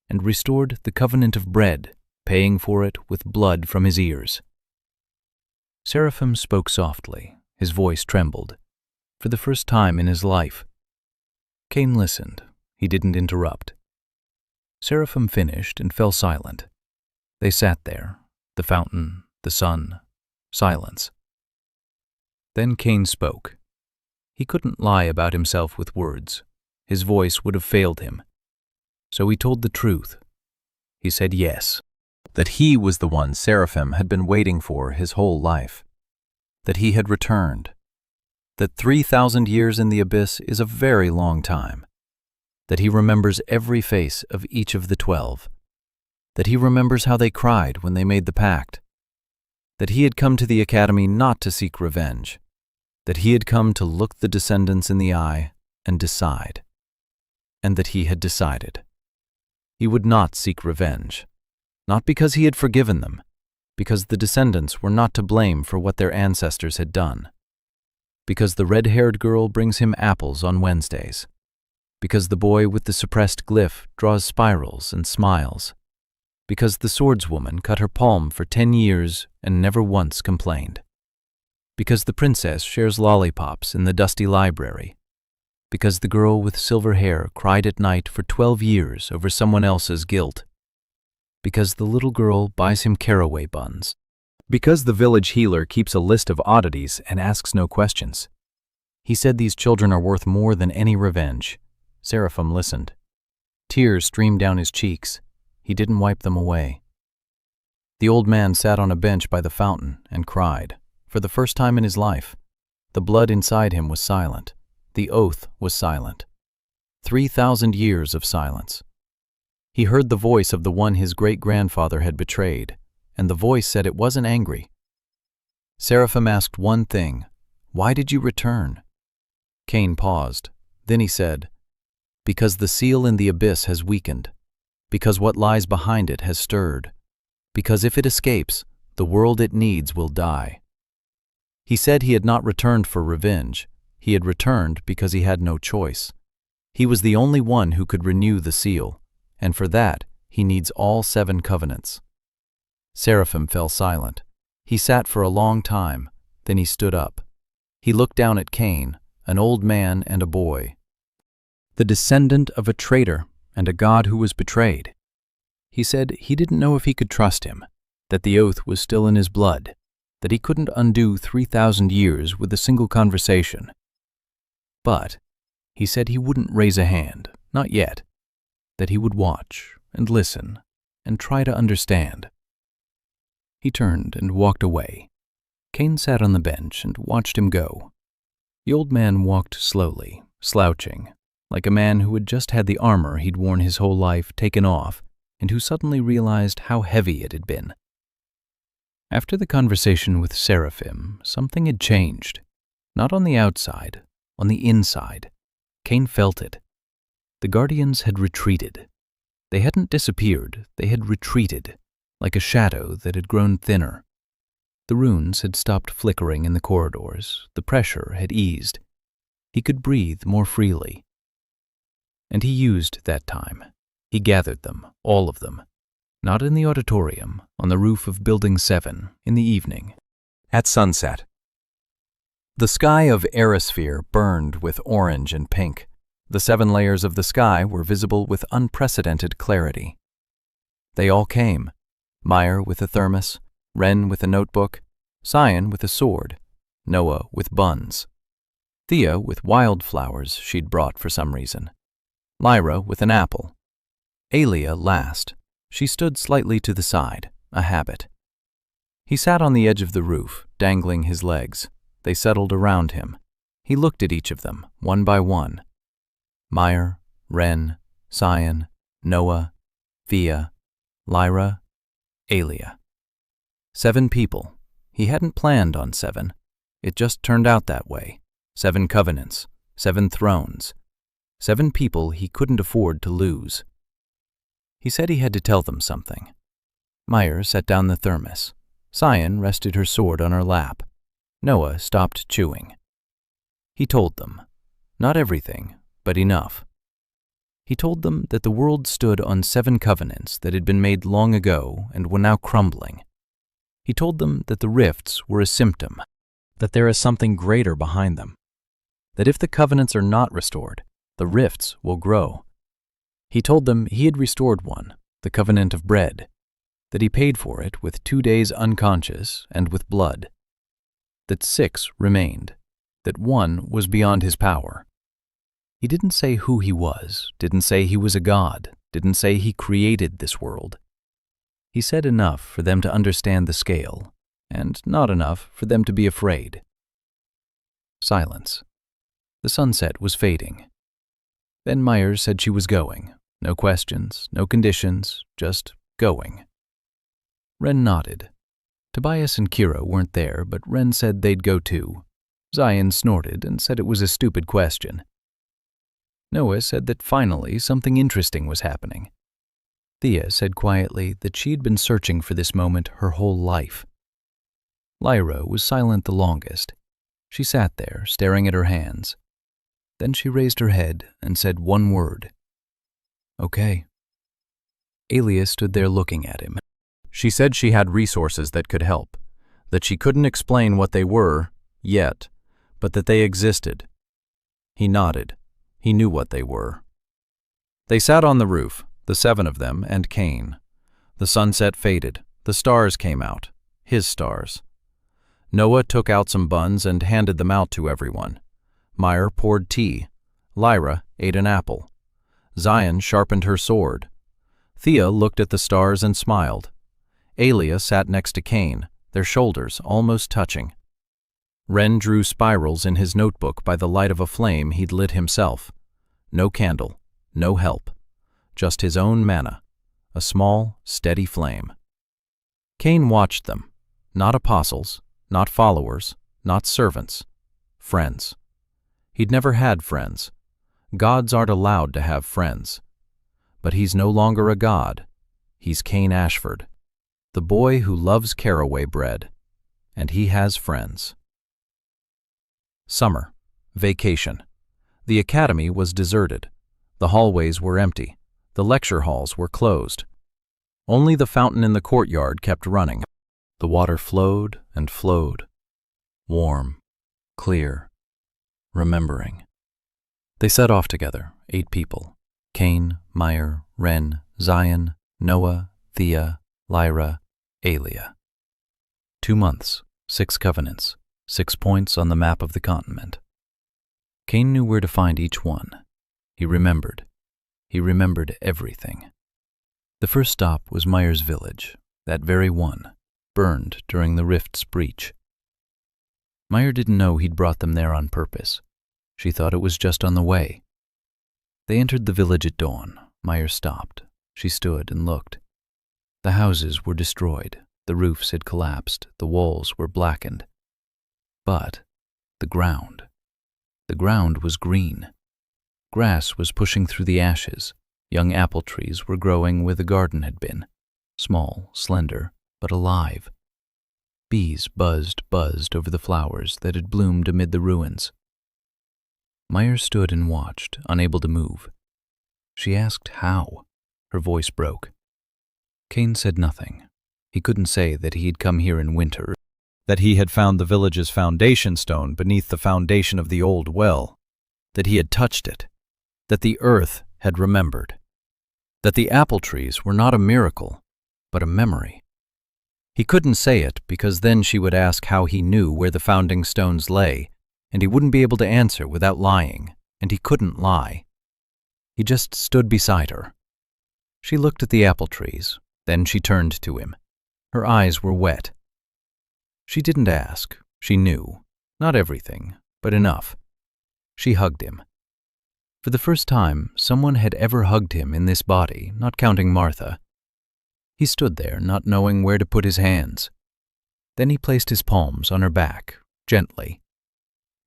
and restored the covenant of bread, paying for it with blood from his ears. Seraphim spoke softly. His voice trembled, for the first time in his life. Cain listened. He didn't interrupt. Seraphim finished and fell silent. They sat there, the fountain, the sun, silence. Then Cain spoke. He couldn't lie about himself with words. His voice would have failed him. So he told the truth. He said yes, that he was the one Seraphim had been waiting for his whole life, that he had returned, that 3,000 years in the abyss is a very long time, that he remembers every face of each of the 12, that he remembers how they cried when they made the pact, that he had come to the academy not to seek revenge, that he had come to look the descendants in the eye and decide, and that he had decided. He would not seek revenge, not because he had forgiven them, because the descendants were not to blame for what their ancestors had done, because the red-haired girl brings him apples on Wednesdays, because the boy with the suppressed glyph draws spirals and smiles, because the swordswoman cut her palm for 10 years and never once complained, because the princess shares lollipops in the dusty library, because the girl with silver hair cried at night for 12 years over someone else's guilt, because the little girl buys him caraway buns, because the village healer keeps a list of oddities and asks no questions. He said these children are worth more than any revenge. Seraphim listened. Tears streamed down his cheeks. He didn't wipe them away. The old man sat on a bench by the fountain and cried. For the first time in his life, the blood inside him was silent. The oath was silent. 3,000 years of silence. He heard the voice of the one his great-grandfather had betrayed, and the voice said it wasn't angry. Seraphim asked one thing, "Why did you return?" Cain paused. Then he said, "Because the seal in the abyss has weakened, because what lies behind it has stirred, because if it escapes, the world it needs will die." He said he had not returned for revenge. He had returned because he had no choice. He was the only one who could renew the seal, and for that he needs all 7 covenants. Seraphim fell silent. He sat for a long time, then he stood up. He looked down at Cain, an old man and a boy, the descendant of a traitor and a god who was betrayed. He said he didn't know if he could trust him, that the oath was still in his blood, that he couldn't undo 3,000 years with a single conversation. But he said he wouldn't raise a hand, not yet, that he would watch and listen and try to understand. He turned and walked away. Cain sat on the bench and watched him go. The old man walked slowly, slouching, like a man who had just had the armor he'd worn his whole life taken off and who suddenly realized how heavy it had been. After the conversation with Seraphim, something had changed. Not on the outside, on the inside. Cain felt it. The guardians had retreated. They hadn't disappeared, they had retreated, like a shadow that had grown thinner. The runes had stopped flickering in the corridors, the pressure had eased. He could breathe more freely. And he used that time. He gathered them, all of them. Not in the auditorium, on the roof of Building 7, in the evening. At sunset. The sky of Aerosphere burned with orange and pink. The 7 layers of the sky were visible with unprecedented clarity. They all came. Meyer with a thermos, Ren with a notebook, Cyan with a sword, Noah with buns, Thea with wildflowers she'd brought for some reason, Lyra with an apple. Alia last. She stood slightly to the side, a habit. He sat on the edge of the roof, dangling his legs. They settled around him. He looked at each of them, one by one. Meyer, Ren, Cyan, Noah, Thea, Lyra, Alia. 7 people. He hadn't planned on 7. It just turned out that way. 7 covenants, 7 thrones, 7 people he couldn't afford to lose. He said he had to tell them something. Meyer set down the thermos. Cyan rested her sword on her lap. Noah stopped chewing. He told them. Not everything, but enough. He told them that the world stood on 7 covenants that had been made long ago and were now crumbling. He told them that the rifts were a symptom, that there is something greater behind them, that if the covenants are not restored, the rifts will grow. He told them he had restored one, the covenant of bread, that he paid for it with 2 days unconscious and with blood, that 6 remained, that 1 was beyond his power. He didn't say who he was, didn't say he was a god, didn't say he created this world. He said enough for them to understand the scale, and not enough for them to be afraid. Silence. The sunset was fading. Then Myers said she was going. No questions, no conditions, just going. Ren nodded. Tobias and Kira weren't there, but Ren said they'd go too. Zion snorted and said it was a stupid question. Noah said that finally something interesting was happening. Thea said quietly that she'd been searching for this moment her whole life. Lyra was silent the longest. She sat there, staring at her hands. Then she raised her head and said one word. "Okay." Alia stood there looking at him. She said she had resources that could help, that she couldn't explain what they were yet, but that they existed. He nodded. He knew what they were. They sat on the roof, the 7 of them and Cain. The sunset faded. The stars came out. His stars. Noah took out some buns and handed them out to everyone. Meyer poured tea. Lyra ate an apple. Zion sharpened her sword. Thea looked at the stars and smiled. Alia sat next to Cain, their shoulders almost touching. Ren drew spirals in his notebook by the light of a flame he'd lit himself. No candle, no help. Just his own mana, a small, steady flame. Cain watched them. Not apostles, not followers, not servants. Friends. He'd never had friends. Gods aren't allowed to have friends. But he's no longer a god. He's Cain Ashford, the boy who loves caraway bread. And he has friends. Summer. Vacation. The academy was deserted. The hallways were empty. The lecture halls were closed. Only the fountain in the courtyard kept running. The water flowed and flowed. Warm, clear, remembering. They set off together, 8 people. Cain, Meyer, Ren, Zion, Noah, Thea, Lyra, Alia. 2 months, 6 covenants, 6 points on the map of the continent. Cain knew where to find each one. He remembered. He remembered everything. The first stop was Meyer's village, that very one, burned during the rift's breach. Meyer didn't know he'd brought them there on purpose. She thought it was just on the way. They entered the village at dawn. Meyer stopped. She stood and looked. The houses were destroyed. The roofs had collapsed. The walls were blackened. But the ground was green. Grass was pushing through the ashes. Young apple trees were growing where the garden had been, small, slender, but alive. Bees buzzed over the flowers that had bloomed amid the ruins. Meyer stood and watched, unable to move. She asked how. Her voice broke. Cain said nothing. He couldn't say that he had come here in winter, that he had found the village's foundation stone beneath the foundation of the old well, that he had touched it, that the earth had remembered, that the apple trees were not a miracle, but a memory. He couldn't say it because then she would ask how he knew where the founding stones lay, and he wouldn't be able to answer without lying, and he couldn't lie. He just stood beside her. She looked at the apple trees, then she turned to him. Her eyes were wet. She didn't ask. She knew. Not everything, but enough. She hugged him. For the first time, someone had ever hugged him in this body, not counting Martha. He stood there, not knowing where to put his hands. Then he placed his palms on her back, gently,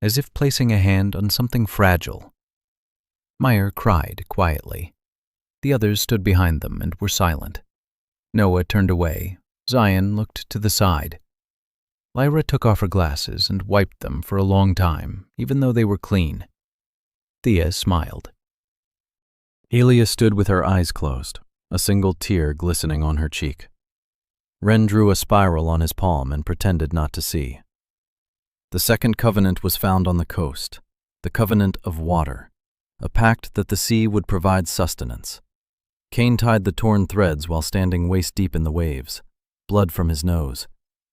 as if placing a hand on something fragile. Meyer cried quietly. The others stood behind them and were silent. Noah turned away. Zion looked to the side. Lyra took off her glasses and wiped them for a long time, even though they were clean. Thea smiled. Alia stood with her eyes closed, a single tear glistening on her cheek. Ren drew a spiral on his palm and pretended not to see. The second covenant was found on the coast, the covenant of water, a pact that the sea would provide sustenance. Cain tied the torn threads while standing waist-deep in the waves, blood from his nose.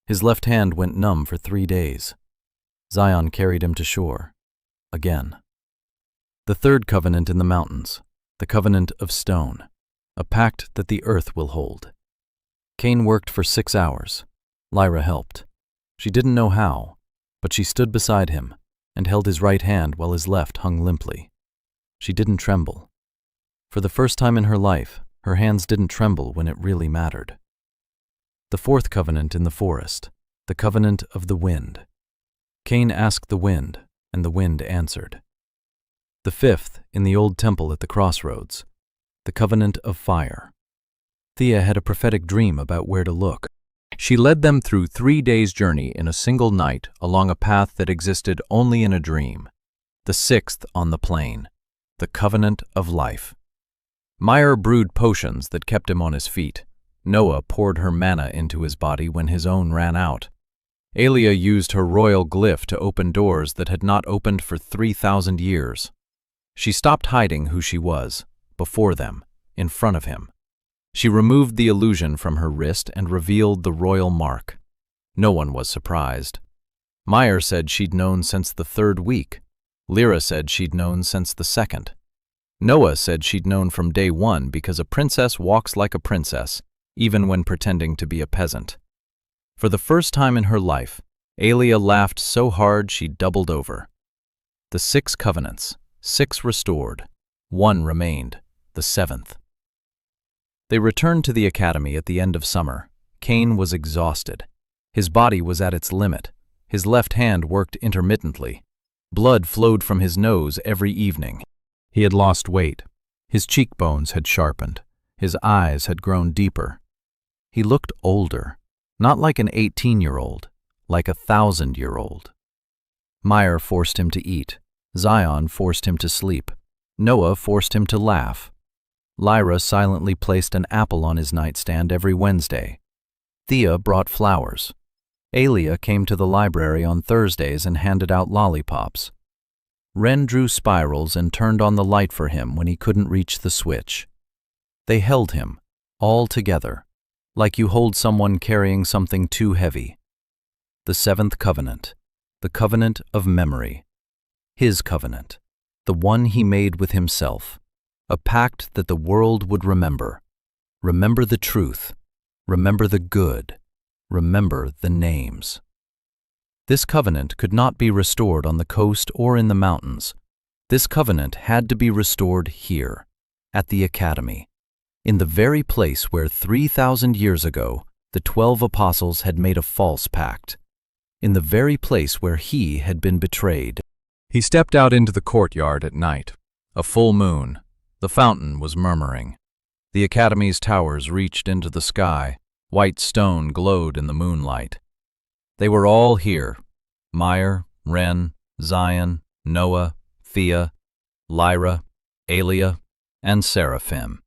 His left hand went numb for 3 days. Zion carried him to shore. Again. The third covenant in the mountains, the covenant of stone, a pact that the earth will hold. Cain worked for 6 hours. Lyra helped. She didn't know how, but she stood beside him and held his right hand while his left hung limply. She didn't tremble. For the first time in her life, her hands didn't tremble when it really mattered. The fourth covenant in the forest, the covenant of the wind. Cain asked the wind, and the wind answered. The fifth in the old temple at the crossroads, the covenant of fire. Thea had a prophetic dream about where to look. She led them through 3 days' journey in a single night along a path that existed only in a dream. The sixth on the plane, the covenant of life. Meyer brewed potions that kept him on his feet. Noah poured her mana into his body when his own ran out. Alia used her royal glyph to open doors that had not opened for 3,000 years. She stopped hiding who she was, before them, in front of him. She removed the illusion from her wrist and revealed the royal mark. No one was surprised. Meyer said she'd known since the 3rd week. Lyra said she'd known since the 2nd. Noah said she'd known from day 1 because a princess walks like a princess, even when pretending to be a peasant. For the first time in her life, Alia laughed so hard she doubled over. The 6 covenants, 6 restored, 1 remained, the 7th. They returned to the academy at the end of summer. Cain was exhausted. His body was at its limit. His left hand worked intermittently. Blood flowed from his nose every evening. He had lost weight. His cheekbones had sharpened. His eyes had grown deeper. He looked older, not like an 18-year-old, like a 1,000-year-old. Meyer forced him to eat. Zion forced him to sleep. Noah forced him to laugh. Lyra silently placed an apple on his nightstand every Wednesday. Thea brought flowers. Alia came to the library on Thursdays and handed out lollipops. Ren drew spirals and turned on the light for him when he couldn't reach the switch. They held him, all together, like you hold someone carrying something too heavy. The 7th covenant, the covenant of memory. His covenant, the one he made with himself, a pact that the world would remember. Remember the truth, remember the good, remember the names. This covenant could not be restored on the coast or in the mountains. This covenant had to be restored here, at the academy, in the very place where 3,000 years ago the 12 apostles had made a false pact, in the very place where he had been betrayed. He stepped out into the courtyard at night. A full moon. The fountain was murmuring. The academy's towers reached into the sky. White stone glowed in the moonlight. They were all here. Meyer, Ren, Zion, Noah, Thea, Lyra, Alia, and Seraphim.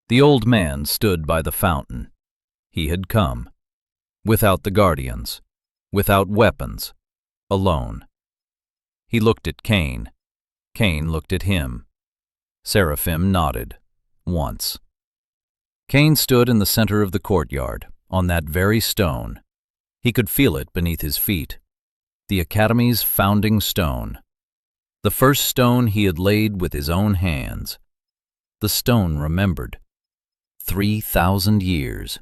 The old man stood by the fountain. He had come. Without the guardians. Without weapons. Alone. He looked at Cain. Cain looked at him. Seraphim nodded. Once. Cain stood in the center of the courtyard, on that very stone. He could feel it beneath his feet. The Academy's founding stone. The first stone he had laid with his own hands. The stone remembered. 3,000 years.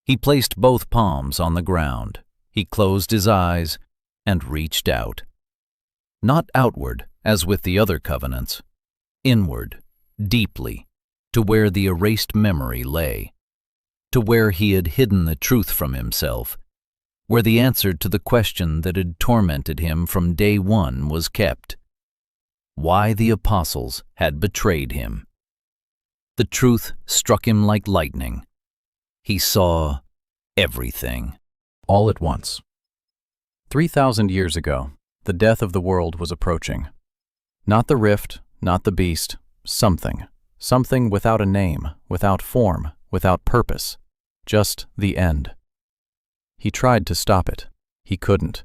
He placed both palms on the ground. He closed his eyes and reached out. Not outward, as with the other covenants. Inward, deeply, to where the erased memory lay. To where he had hidden the truth from himself. Where the answer to the question that had tormented him from day 1 was kept. Why the apostles had betrayed him. The truth struck him like lightning. He saw everything. All at once. 3,000 years ago, the death of the world was approaching. Not the rift, not the beast, something. Something without a name, without form, without purpose. Just the end. He tried to stop it. He couldn't.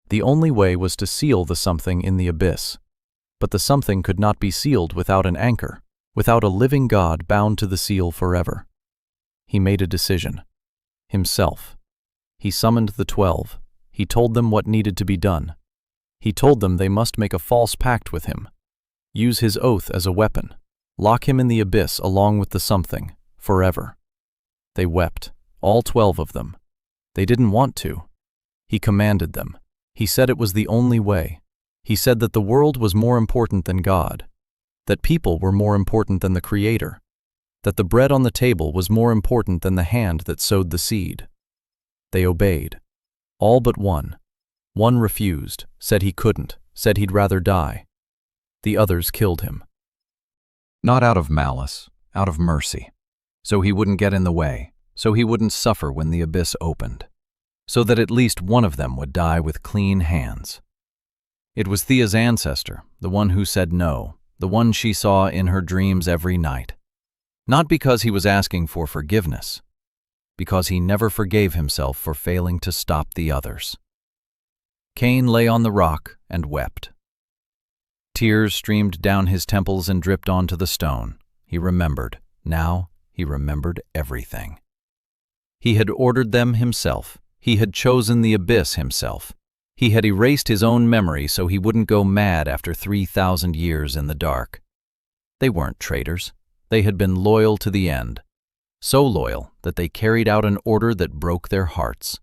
The only way was to seal the something in the abyss. But the something could not be sealed without an anchor, without a living God bound to the seal forever. He made a decision. Himself. He summoned the 12. He told them what needed to be done. He told them they must make a false pact with him. Use his oath as a weapon. Lock him in the abyss along with the something, forever. They wept, all 12 of them. They didn't want to. He commanded them. He said it was the only way. He said that the world was more important than God, that people were more important than the Creator, that the bread on the table was more important than the hand that sowed the seed. They obeyed. All but one. One refused, said he couldn't, said he'd rather die. The others killed him. Not out of malice, out of mercy. So he wouldn't get in the way, so he wouldn't suffer when the abyss opened, so that at least one of them would die with clean hands. It was Thea's ancestor, the one who said no, the one she saw in her dreams every night. Not because he was asking for forgiveness, because he never forgave himself for failing to stop the others. Cain lay on the rock and wept. Tears streamed down his temples and dripped onto the stone. He remembered. Now he remembered everything. He had ordered them himself. He had chosen the abyss himself. He had erased his own memory so he wouldn't go mad after 3,000 years in the dark. They weren't traitors. They had been loyal to the end. So loyal that they carried out an order that broke their hearts.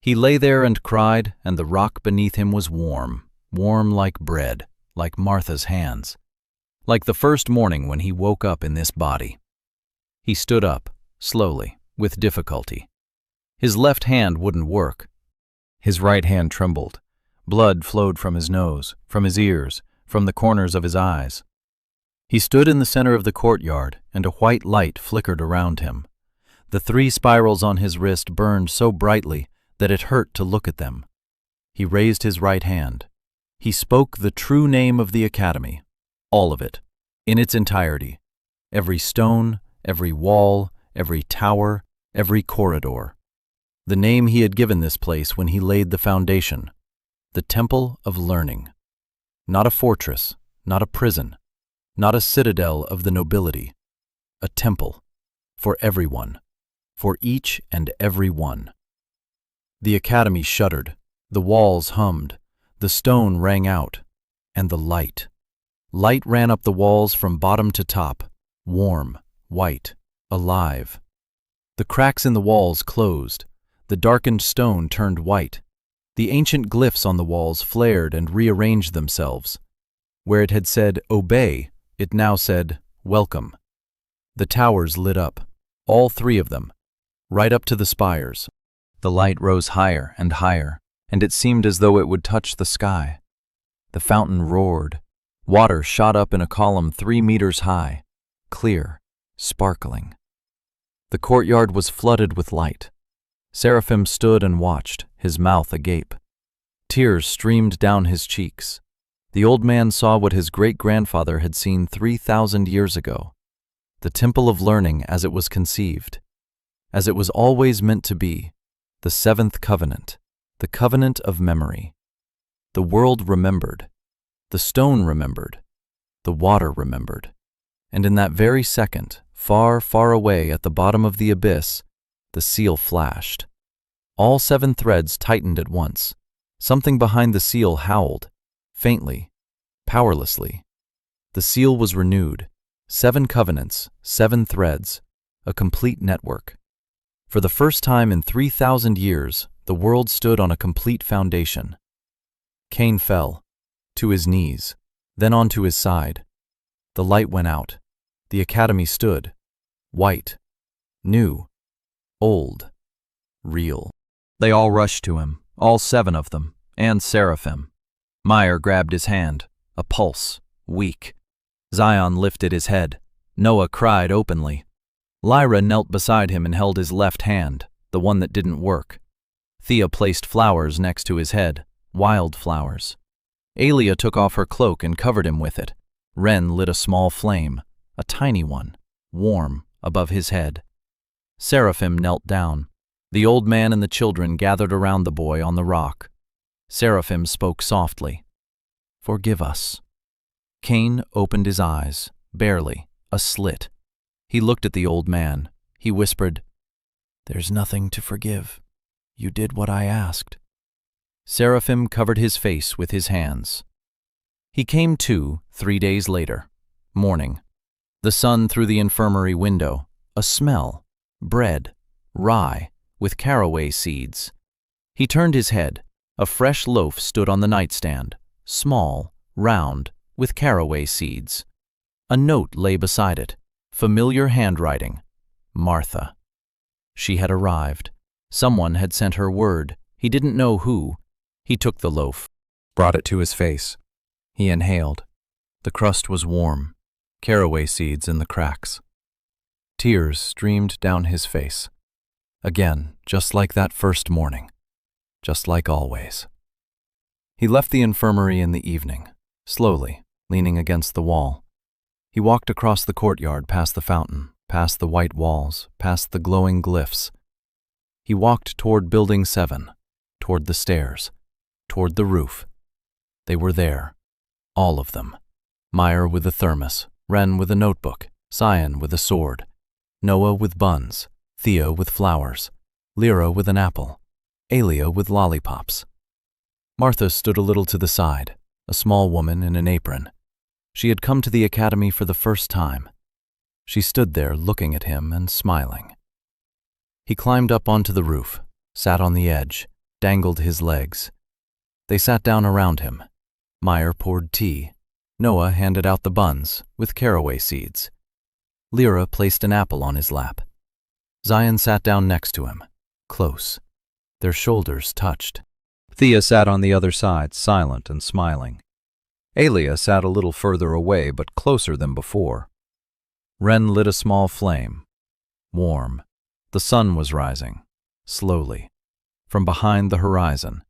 He lay there and cried, and the rock beneath him was warm, warm like bread, like Martha's hands, like the first morning when he woke up in this body. He stood up, slowly, with difficulty. His left hand wouldn't work. His right hand trembled. Blood flowed from his nose, from his ears, from the corners of his eyes. He stood in the center of the courtyard, and a white light flickered around him. The 3 spirals on his wrist burned so brightly that it hurt to look at them. He raised his right hand. He spoke the true name of the academy, all of it, in its entirety. Every stone, every wall, every tower, every corridor. The name he had given this place when he laid the foundation, the Temple of Learning. Not a fortress, not a prison, not a citadel of the nobility. A temple, for everyone, for each and every one. The academy shuddered, the walls hummed, the stone rang out, and the light. Light ran up the walls from bottom to top, warm, white, alive. The cracks in the walls closed. The darkened stone turned white. The ancient glyphs on the walls flared and rearranged themselves. Where it had said, "Obey," it now said, "Welcome." The towers lit up, all 3 of them, right up to the spires. The light rose higher and higher, and it seemed as though it would touch the sky. The fountain roared. Water shot up in a column 3 meters high, clear, sparkling. The courtyard was flooded with light. Seraphim stood and watched, his mouth agape. Tears streamed down his cheeks. The old man saw what his great-grandfather had seen 3,000 years ago. The Temple of Learning as it was conceived, as it was always meant to be, the 7th covenant, the covenant of memory. The world remembered. The stone remembered. The water remembered. And in that very second, far, far away at the bottom of the abyss, the seal flashed. All 7 threads tightened at once. Something behind the seal howled, faintly, powerlessly. The seal was renewed. 7 covenants, 7 threads, a complete network. For the first time in 3,000 years, the world stood on a complete foundation. Cain fell, to his knees, then onto his side. The light went out. The academy stood, white, new, old, real. They all rushed to him, all 7 of them, and Seraphim. Meyer grabbed his hand, a pulse, weak. Zion lifted his head. Noah cried openly. Lyra knelt beside him and held his left hand, the one that didn't work. Thea placed flowers next to his head, wild flowers. Alia took off her cloak and covered him with it. Ren lit a small flame, a tiny one, warm, above his head. Seraphim knelt down. The old man and the children gathered around the boy on the rock. Seraphim spoke softly. "Forgive us." Cain opened his eyes, barely, a slit. He looked at the old man. He whispered, "There's nothing to forgive. You did what I asked." Seraphim covered his face with his hands. He came to 3 days later, morning. The sun through the infirmary window, a smell, bread, rye, with caraway seeds. He turned his head. A fresh loaf stood on the nightstand, small, round, with caraway seeds. A note lay beside it, familiar handwriting, Martha. She had arrived. Someone had sent her word. He didn't know who. He took the loaf, brought it to his face. He inhaled. The crust was warm, caraway seeds in the cracks. Tears streamed down his face. Again, just like that first morning, just like always. He left the infirmary in the evening, slowly, leaning against the wall. He walked across the courtyard, past the fountain, past the white walls, past the glowing glyphs. He walked toward Building 7, toward the stairs, toward the roof. They were there, all of them. Meyer with a thermos, Ren with a notebook, Cyan with a sword, Noah with buns, Theo with flowers, Lyra with an apple, Alia with lollipops. Martha stood a little to the side, a small woman in an apron. She had come to the academy for the first time. She stood there looking at him and smiling. He climbed up onto the roof, sat on the edge, dangled his legs. They sat down around him. Meyer poured tea. Noah handed out the buns with caraway seeds. Lyra placed an apple on his lap. Zion sat down next to him, close. Their shoulders touched. Thea sat on the other side, silent and smiling. Alia sat a little further away, but closer than before. Ren lit a small flame. Warm. The sun was rising, slowly, from behind the horizon,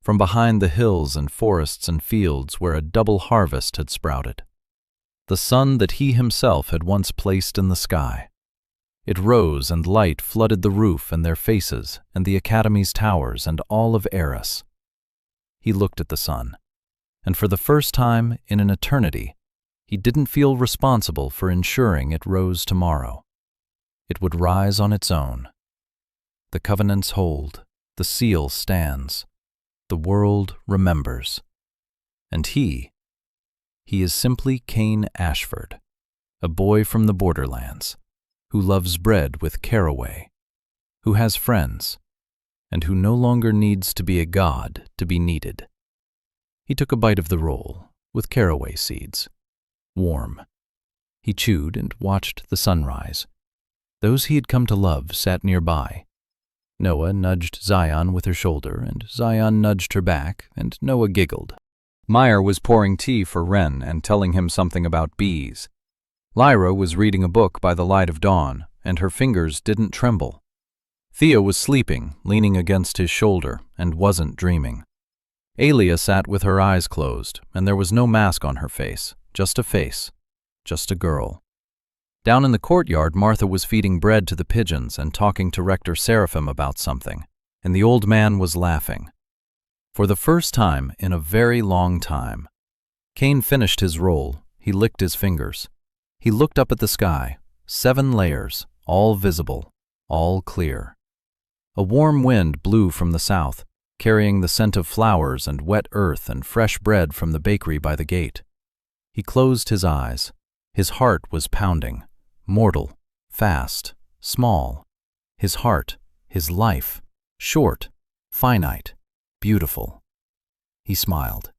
from behind the hills and forests and fields where a double harvest had sprouted. The sun that he himself had once placed in the sky. It rose and light flooded the roof and their faces and the academy's towers and all of Eris. He looked at the sun, and for the first time in an eternity, he didn't feel responsible for ensuring it rose tomorrow. It would rise on its own. The covenants hold, the seal stands, the world remembers. And he is simply Cain Ashford, a boy from the borderlands, who loves bread with caraway, who has friends, and who no longer needs to be a god to be needed. He took a bite of the roll, with caraway seeds, warm. He chewed and watched the sunrise. Those he had come to love sat nearby. Noah nudged Zion with her shoulder, and Zion nudged her back, and Noah giggled. Meyer was pouring tea for Ren and telling him something about bees. Lyra was reading a book by the light of dawn, and her fingers didn't tremble. Thea was sleeping, leaning against his shoulder, and wasn't dreaming. Alia sat with her eyes closed, and there was no mask on her face, just a girl. Down in the courtyard, Martha was feeding bread to the pigeons and talking to Rector Seraphim about something, and the old man was laughing. For the first time in a very long time. Cain finished his roll. He licked his fingers. He looked up at the sky, 7 layers, all visible, all clear. A warm wind blew from the south, carrying the scent of flowers and wet earth and fresh bread from the bakery by the gate. He closed his eyes. His heart was pounding. Mortal, fast, small. His heart, his life, short, finite, beautiful. He smiled.